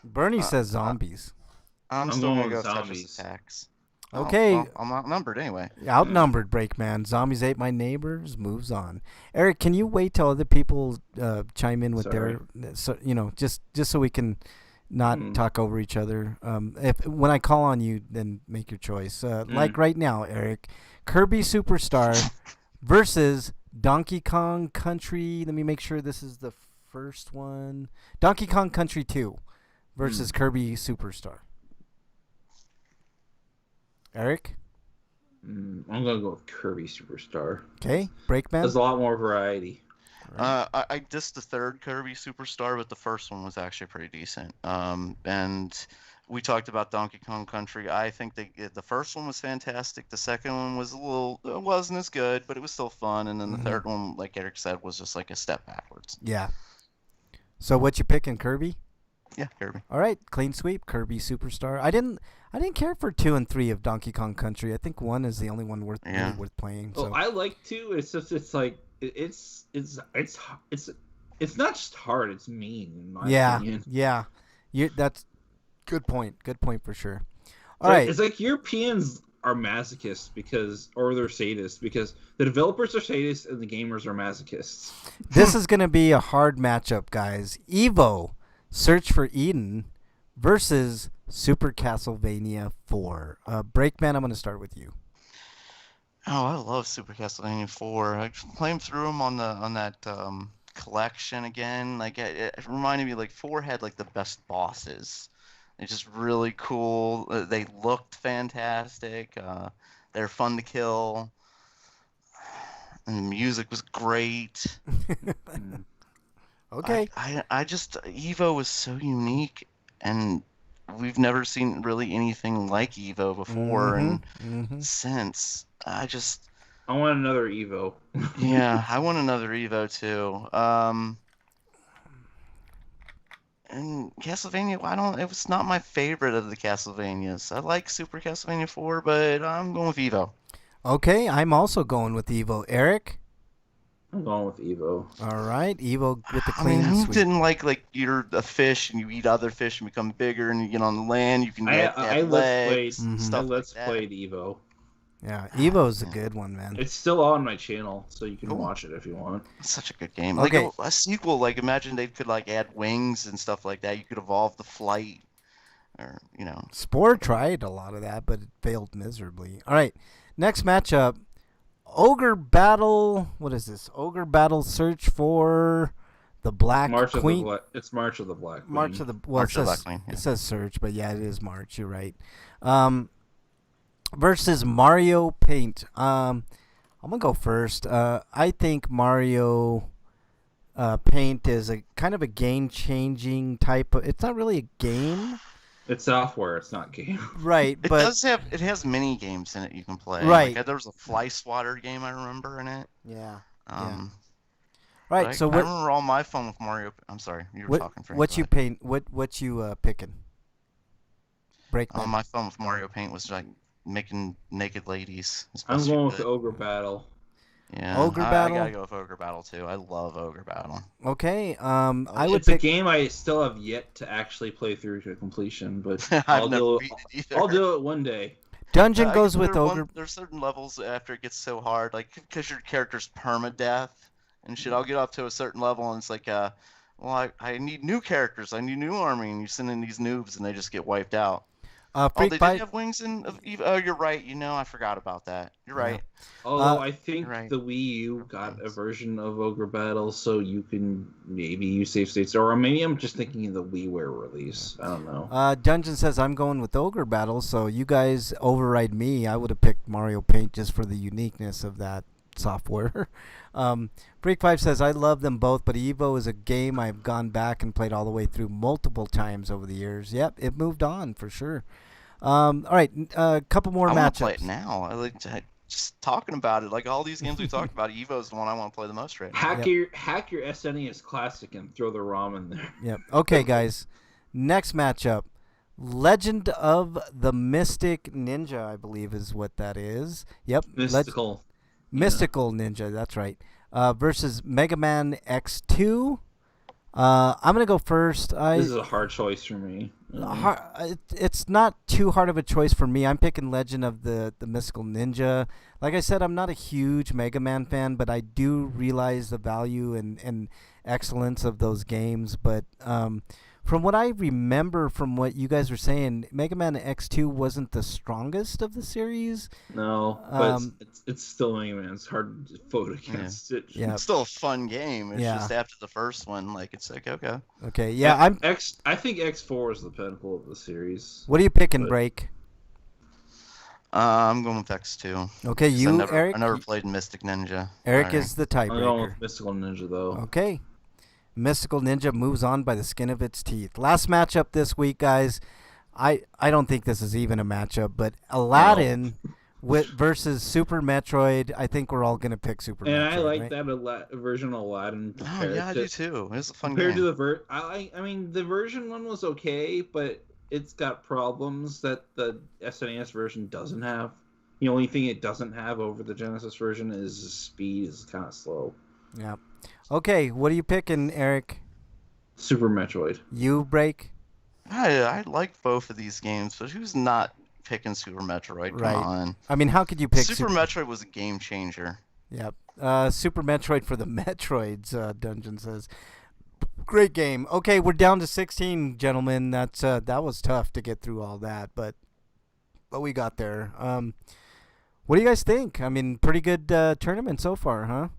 Bernie says zombies. I'm I'm still going gonna go with with zombies. Tetris Attacks. Okay. Well, I'm outnumbered anyway. Outnumbered, Breakman. Zombies Ate My Neighbors moves on. Eric, can you wait till other people chime in with Sorry. their, so just so we can not talk over each other. If when I call on you, then make your choice. Like right now, Eric, Kirby Superstar versus Donkey Kong Country. Let me make sure this is the first one. Donkey Kong Country 2 versus Kirby Superstar. Eric? I'm gonna go with Kirby Superstar. Okay, Breakman. There's a lot more variety. I dissed the third Kirby Superstar, but the first one was actually pretty decent. And we talked about Donkey Kong Country. I think the first one was fantastic. The second one was it wasn't as good, but it was still fun. And then the third one, like Eric said, was just like a step backwards. Yeah. So what you picking, Kirby? Yeah, Kirby. All right, clean sweep, Kirby Superstar. I didn't care for 2 and 3 of Donkey Kong Country. I think 1 is the only one really worth playing. So. Well, I like 2. It's just it's not just hard. It's mean. In my opinion. Yeah. That's good point. Good point for sure. All right. It's like Europeans are masochists or they're sadists because the developers are sadists and the gamers are masochists. This is going to be a hard matchup, guys. Evo, Search for Eden versus Super Castlevania 4. Breakman, I'm going to start with you. Oh, I love Super Castlevania 4. I played through them on that collection again. Like it reminded me, like 4 had like the best bosses. It's just really cool. They looked fantastic. They're fun to kill. And the music was great. Mm. Okay. I just Evo was so unique, and we've never seen really anything like Evo before and since. I want another Evo. Yeah, I want another Evo too. And Castlevania, it was not my favorite of the Castlevanias. I like Super Castlevania 4, but I'm going with Evo. Okay, I'm also going with Evo. Eric? I'm going with Evo. All right, Evo with the I mean, clean who sweep. didn't like you're a fish and you eat other fish and become bigger and you get on the land, you can I add let's legs, stuff like that. played Evo. Yeah, Evo's a Yeah. good one, man. It's still on my channel, so you can Cool. watch it if you want. It's such a good game. Okay. Like a sequel, like imagine they could like add wings and stuff like that. You could evolve the flight, or Spore tried a lot of that, but it failed miserably. All right, next matchup. Ogre Battle. What is this? Ogre Battle Search for the Black Queen. It's March of the Black Queen. March of the March of the Black Queen, yeah. It says Search, but yeah, it is March. You're right. Versus Mario Paint. I'm gonna go first. I think Mario Paint is a kind of a game-changing type of. It's not really a game, It's software. It's not game. right? it But has mini games in it you can play. Right. Like, there was a fly swatter game I remember in it. yeah, But right. So I what? remember all my fun with Mario. I'm sorry, you were talking. Frank, What go you ahead. paint? What you picking? Breakman. My fun with Mario Paint was like making naked ladies. as I'm best you going with could. Ogre Battle. Yeah, Ogre I Battle? gotta go with Ogre Battle too. I love Ogre Battle. Okay. I would It's a pick. game I still have yet to actually play through to completion, but I've I'll never do beat it. it either. I'll do it one day. Dungeon I goes guess with Ogre. There's certain levels after it gets so hard, like because your character's permadeath and shit. I'll get up to a certain level and it's like, well, I need new characters. I need new army, and you send in these noobs and they just get wiped out. Oh, Freak they Bite. did have wings in. Oh, you're right. I forgot about that. You're right. Although I think right. the Wii U got a version of Ogre Battle, so you can maybe use save states, or maybe I'm just thinking of the WiiWare release. I don't know. Dungeon says I'm going with Ogre Battle, so you guys override me. I would have picked Mario Paint just for the uniqueness of that software. Freak 5 says I love them both, but Evo is a game I've gone back and played all the way through multiple times over the years. Yep, it moved on for sure. All right, a couple more I want to play matchups. it now. I like just talking about it. Like all these games we talked about, Evo's the one I want to play the most right now. Hack your SNES Classic and throw the ROM in there. Yep. Okay, guys. Next matchup. Legend of the Mystic Ninja, I believe is what that is. Yep. Mystical. Mystical Ninja, that's right. Versus Mega Man X2. I'm going to go first. This is a hard choice for me. It's not too hard of a choice for me. I'm picking Legend of the Mystical Ninja. Like I said, I'm not a huge Mega Man fan, but I do realize the value and excellence of those games. But from what I remember from what you guys were saying, Mega Man X2 wasn't the strongest of the series. No, but it's still Mega Man. It's hard to vote against it. Yeah. It's still a fun game. It's Yeah. just after the first one, like it's like okay. Okay, yeah. I think X4 is the pinnacle of the series. What are you picking, Break? I'm going with X2. Okay, 'Cause you, I Eric. never played Mystic Ninja. Eric Sorry. is the I'm going tiebreaker. with Mystical Ninja though. Okay. Mystical Ninja moves on by the skin of its teeth. Last matchup this week, guys. I don't think this is even a matchup, but Aladdin versus Super Metroid. I think we're all going to pick Super And Metroid. I like right? that version of Aladdin. Oh yeah, I do too. It's a fun Compared game. to the I mean the version one was okay, but it's got problems that the SNES version doesn't have. The only thing it doesn't have over the Genesis version is the speed is kind of slow. Yeah. Okay, what are you picking, Eric? Super Metroid. You Break? I like both of these games, but who's not picking Super Metroid? Come Right. on. I mean, how could you pick Super Metroid was a game changer. Yep. Super Metroid for the Metroids, Dungeon says. Great game. Okay, we're down to 16, gentlemen. That was tough to get through all that, but we got there. What do you guys think? I mean, pretty good tournament so far, huh?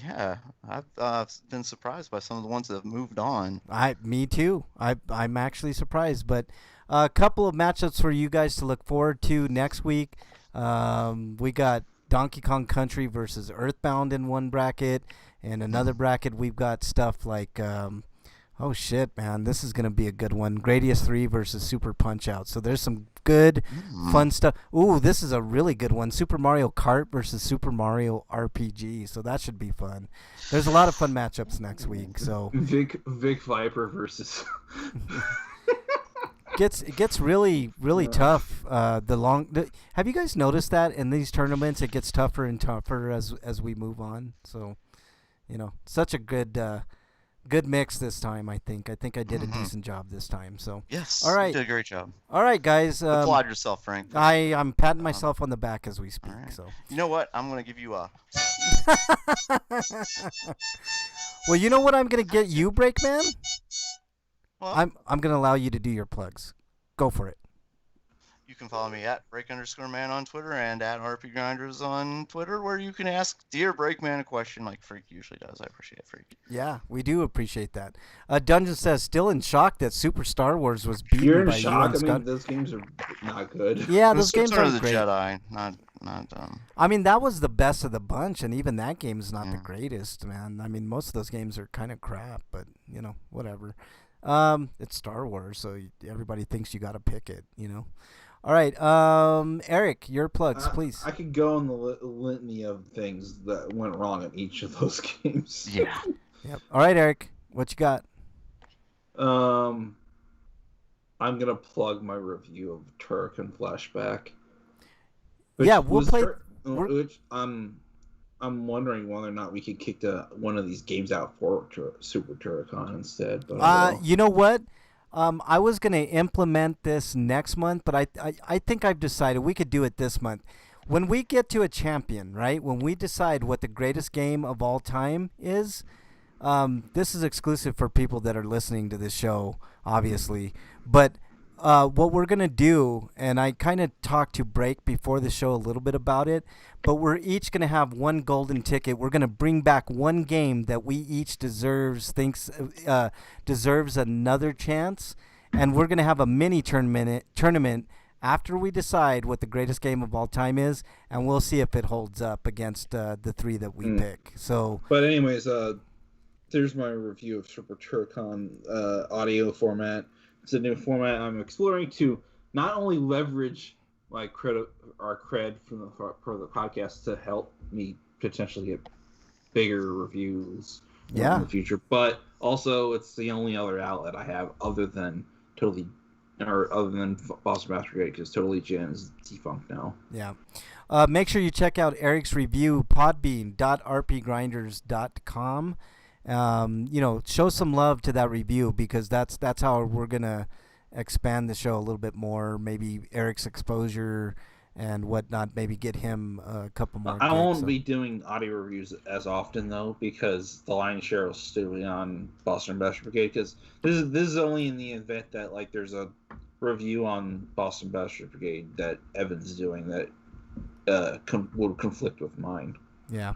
Yeah, I've been surprised by some of the ones that have moved on. Me too. I'm actually surprised, but A couple of matchups for you guys to look forward to next week. We got Donkey Kong Country versus Earthbound in one bracket, and another bracket we've got stuff like, oh shit, man, this is gonna be a good one. Gradius 3 versus Super Punch Out. So there's some good, fun stuff. Ooh, this is a really good one. Super Mario Kart versus Super Mario RPG. So that should be fun. There's a lot of fun matchups next week. So Vic Viper versus. it gets really tough. Have you guys noticed that in these tournaments it gets tougher and tougher as we move on? So, such a good mix this time. I think I did a decent job this time. So Yes. all right, You did a great job. all right, guys. Applaud yourself, Frank. I'm patting myself on the back as we speak. All right. So You know what? I'm gonna give you a. well, you know what I'm gonna get you, Breakman? Well, I'm gonna allow you to do your plugs. Go for it. you can follow me at break_man on Twitter and at RP Grinders on Twitter, where you can ask Dear Breakman a question like Freak usually does. I appreciate it, Freak. Yeah, we do appreciate that. Dungeon says still in shock that Super Star Wars was beaten You're in by shock. UN I Scott. mean, those games are not good. Yeah, those games Return of aren't the great. Jedi, not I mean, that was the best of the bunch, and even that game is not the greatest, man. I mean, most of those games are kind of crap, but whatever. It's Star Wars, so everybody thinks you got to pick it. All right, Eric, your plugs, please. I could go on the litany of things that went wrong in each of those games. Yeah. Yep. All right, Eric, what you got? I'm gonna plug my review of Turrican Flashback. Yeah, we'll play. Which I'm wondering whether or not we could kick one of these games out for Super Turrican instead. But you know what? I was gonna implement this next month, but I think I've decided we could do it this month. When we get to a champion, right? When we decide what the greatest game of all time is, this is exclusive for people that are listening to this show, obviously. But what we're going to do, and I kind of talked to Break before the show a little bit about it, but we're each going to have one golden ticket. We're going to bring back one game that we each deserves another chance, and we're going to have a mini tournament after we decide what the greatest game of all time is, and we'll see if it holds up against the three that we pick. So, but anyways, there's my review of Super Turrican audio format. It's a new format I'm exploring to not only leverage my cred for the podcast to help me potentially get bigger reviews in the future, but also it's the only other outlet I have other than Boston Master Grade, because Totally Jan is defunct now. Yeah. Make sure you check out Eric's review, podbean.rpgrinders.com. Show some love to that review, because that's how we're gonna expand the show a little bit more. Maybe Eric's exposure and whatnot. Maybe get him a couple more. I won't be doing audio reviews as often though, because the lion's share will still be on Boston Master Brigade. Because this is only in the event that there's a review on Boston Master Brigade that Evan's doing that will conflict with mine. Yeah.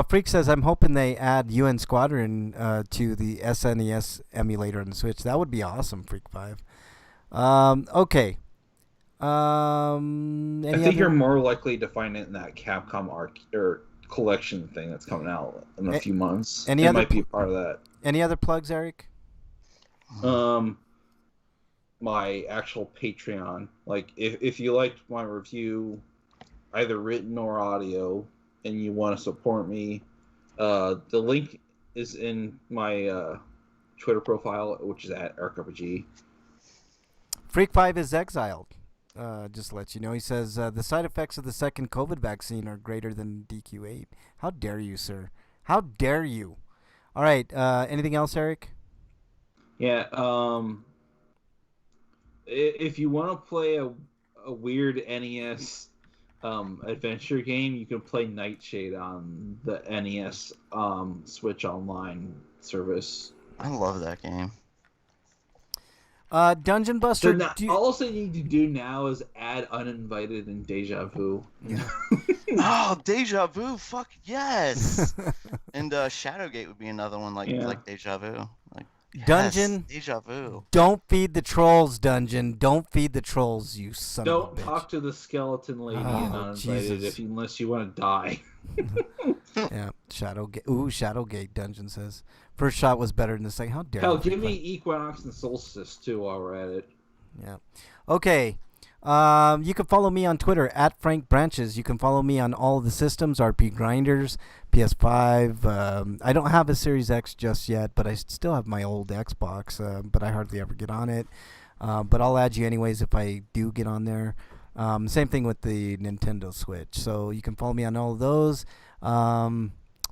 Freak says, I'm hoping they add UN Squadron to the SNES emulator on the Switch. That would be awesome, Freak 5. Okay. I think you're more likely to find it in that Capcom collection thing that's coming out in a few months. It might be a part of that. Any other plugs, Eric? My actual Patreon. If you liked my review, either written or audio, and you want to support me, the link is in my Twitter profile, which is at EricRPG. Freak 5 is exiled. Just to let you know. He says, the side effects of the second COVID vaccine are greater than DQ8. How dare you, sir? How dare you? All right. Anything else, Eric? Yeah. If you want to play a weird NES adventure game, you can play Nightshade on the NES Switch Online service. I love that game. Dungeon Buster. All you need to do now is add Uninvited and Deja Vu. Yeah. Oh, Deja Vu! Fuck yes! And Shadowgate would be another one like Deja Vu. Dungeon. Yes, deja vu. Don't feed the trolls, Dungeon. Don't feed the trolls, you son of a Don't bitch. talk to the skeleton lady Oh, and uninvited Jesus. unless you want to die. Yeah, Shadowgate. Ooh, Shadowgate, Dungeon says. First shot was better than the second. How dare Hell, you? give me Equinox and Solstice too while we're at it. Yeah. Okay. You can follow me on Twitter at Frank Branches. You can follow me on all of the systems, RP Grinders, PS5. I don't have a Series X just yet, but I still have my old Xbox, but I hardly ever get on it. But I'll add you anyways if I do get on there. Same thing with the Nintendo Switch. So you can follow me on all of those.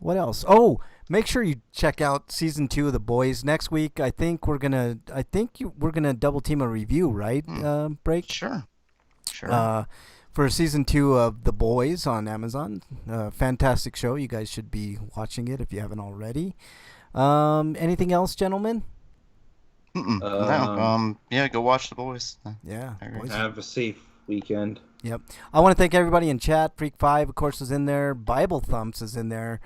What else? Oh, make sure you check out season 2 of The Boys next week. I think we're gonna double team a review, right? Break. Sure. Sure. For season 2 of The Boys on Amazon. Fantastic show. You guys should be watching it if you haven't already. Anything else, gentlemen? No. Yeah, go watch The Boys. Yeah. Boys. Have a safe weekend. Yep. I want to thank everybody in chat. Freak5, of course, is in there. Bible Thumps is in there.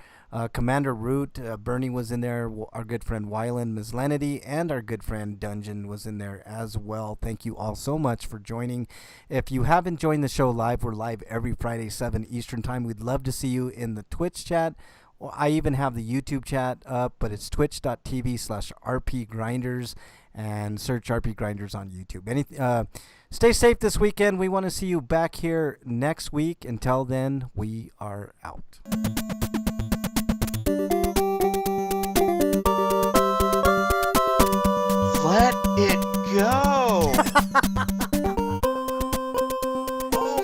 Commander Root, Bernie was in there. Our good friend Wyland, Ms. Lenity, and our good friend Dungeon was in there as well. Thank you all so much for joining. If you haven't joined the show live, we're live every Friday, 7 Eastern Time. We'd love to see you in the Twitch chat. Well, I even have the YouTube chat up, but it's twitch.tv/rpgrinders and search RP Grinders on YouTube. Stay safe this weekend. We want to see you back here next week. Until then, we are out. Let it go.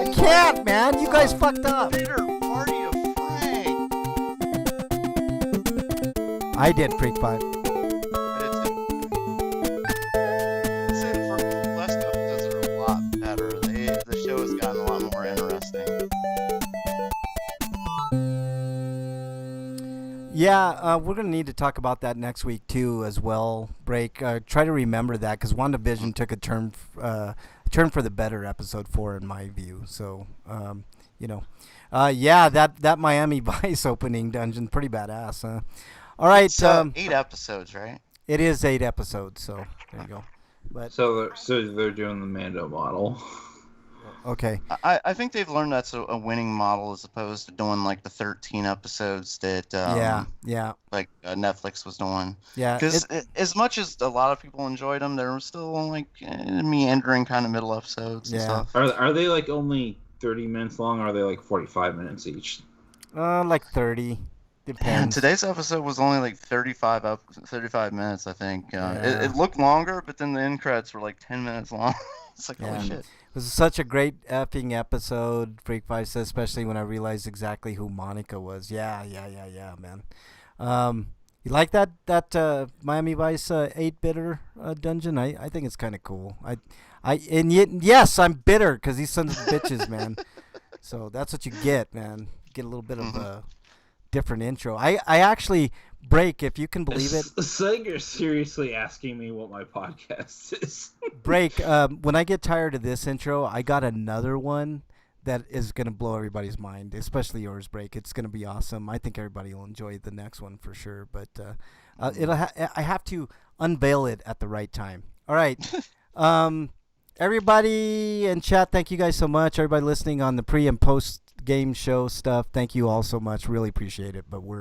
I can't, man. You guys fucked up. Bitter party of Frank. I did, Freak5. I did too. I'd say the last couple episodes are a lot better. The show has gotten a lot more interesting. Yeah, we're going to need to talk about that next week, too, as well, Break. Try to remember that, because WandaVision took a turn for the better, episode 4, in my view. So, yeah, that Miami Vice opening dungeon, pretty badass, huh? All right. So 8 episodes, right? It is 8 episodes, so there you go. But So they're doing the Mando model. okay. I think they've learned that's a winning model as opposed to doing like the 13 episodes that like Netflix was doing. Yeah. Because as much as a lot of people enjoyed them, there were still like meandering kind of middle episodes and stuff. Are they like only 30 minutes long, or are they like 45 minutes each? Like 30. And Depends. today's episode was only like 35 minutes, I think. It looked longer, but then the end credits were like 10 minutes long. It's like, holy shit. It was such a great effing episode, Freak5 says, especially when I realized exactly who Monica was. Yeah, man. You like that Miami Vice 8-bitter dungeon? I think it's kind of cool. And yet, yes, I'm bitter because these sons of bitches, man. So that's what you get, man. You get a little bit of a different intro. I actually, Break, if you can believe it. It's like you're seriously asking me what my podcast is. Break, when I get tired of this intro, I got another one that is going to blow everybody's mind, especially yours, Break. It's going to be awesome. I think everybody will enjoy the next one for sure, but I have to unveil it at the right time. All right. Everybody in chat, thank you guys so much. Everybody listening on the pre and post game show stuff, thank you all so much. Really appreciate it, but we're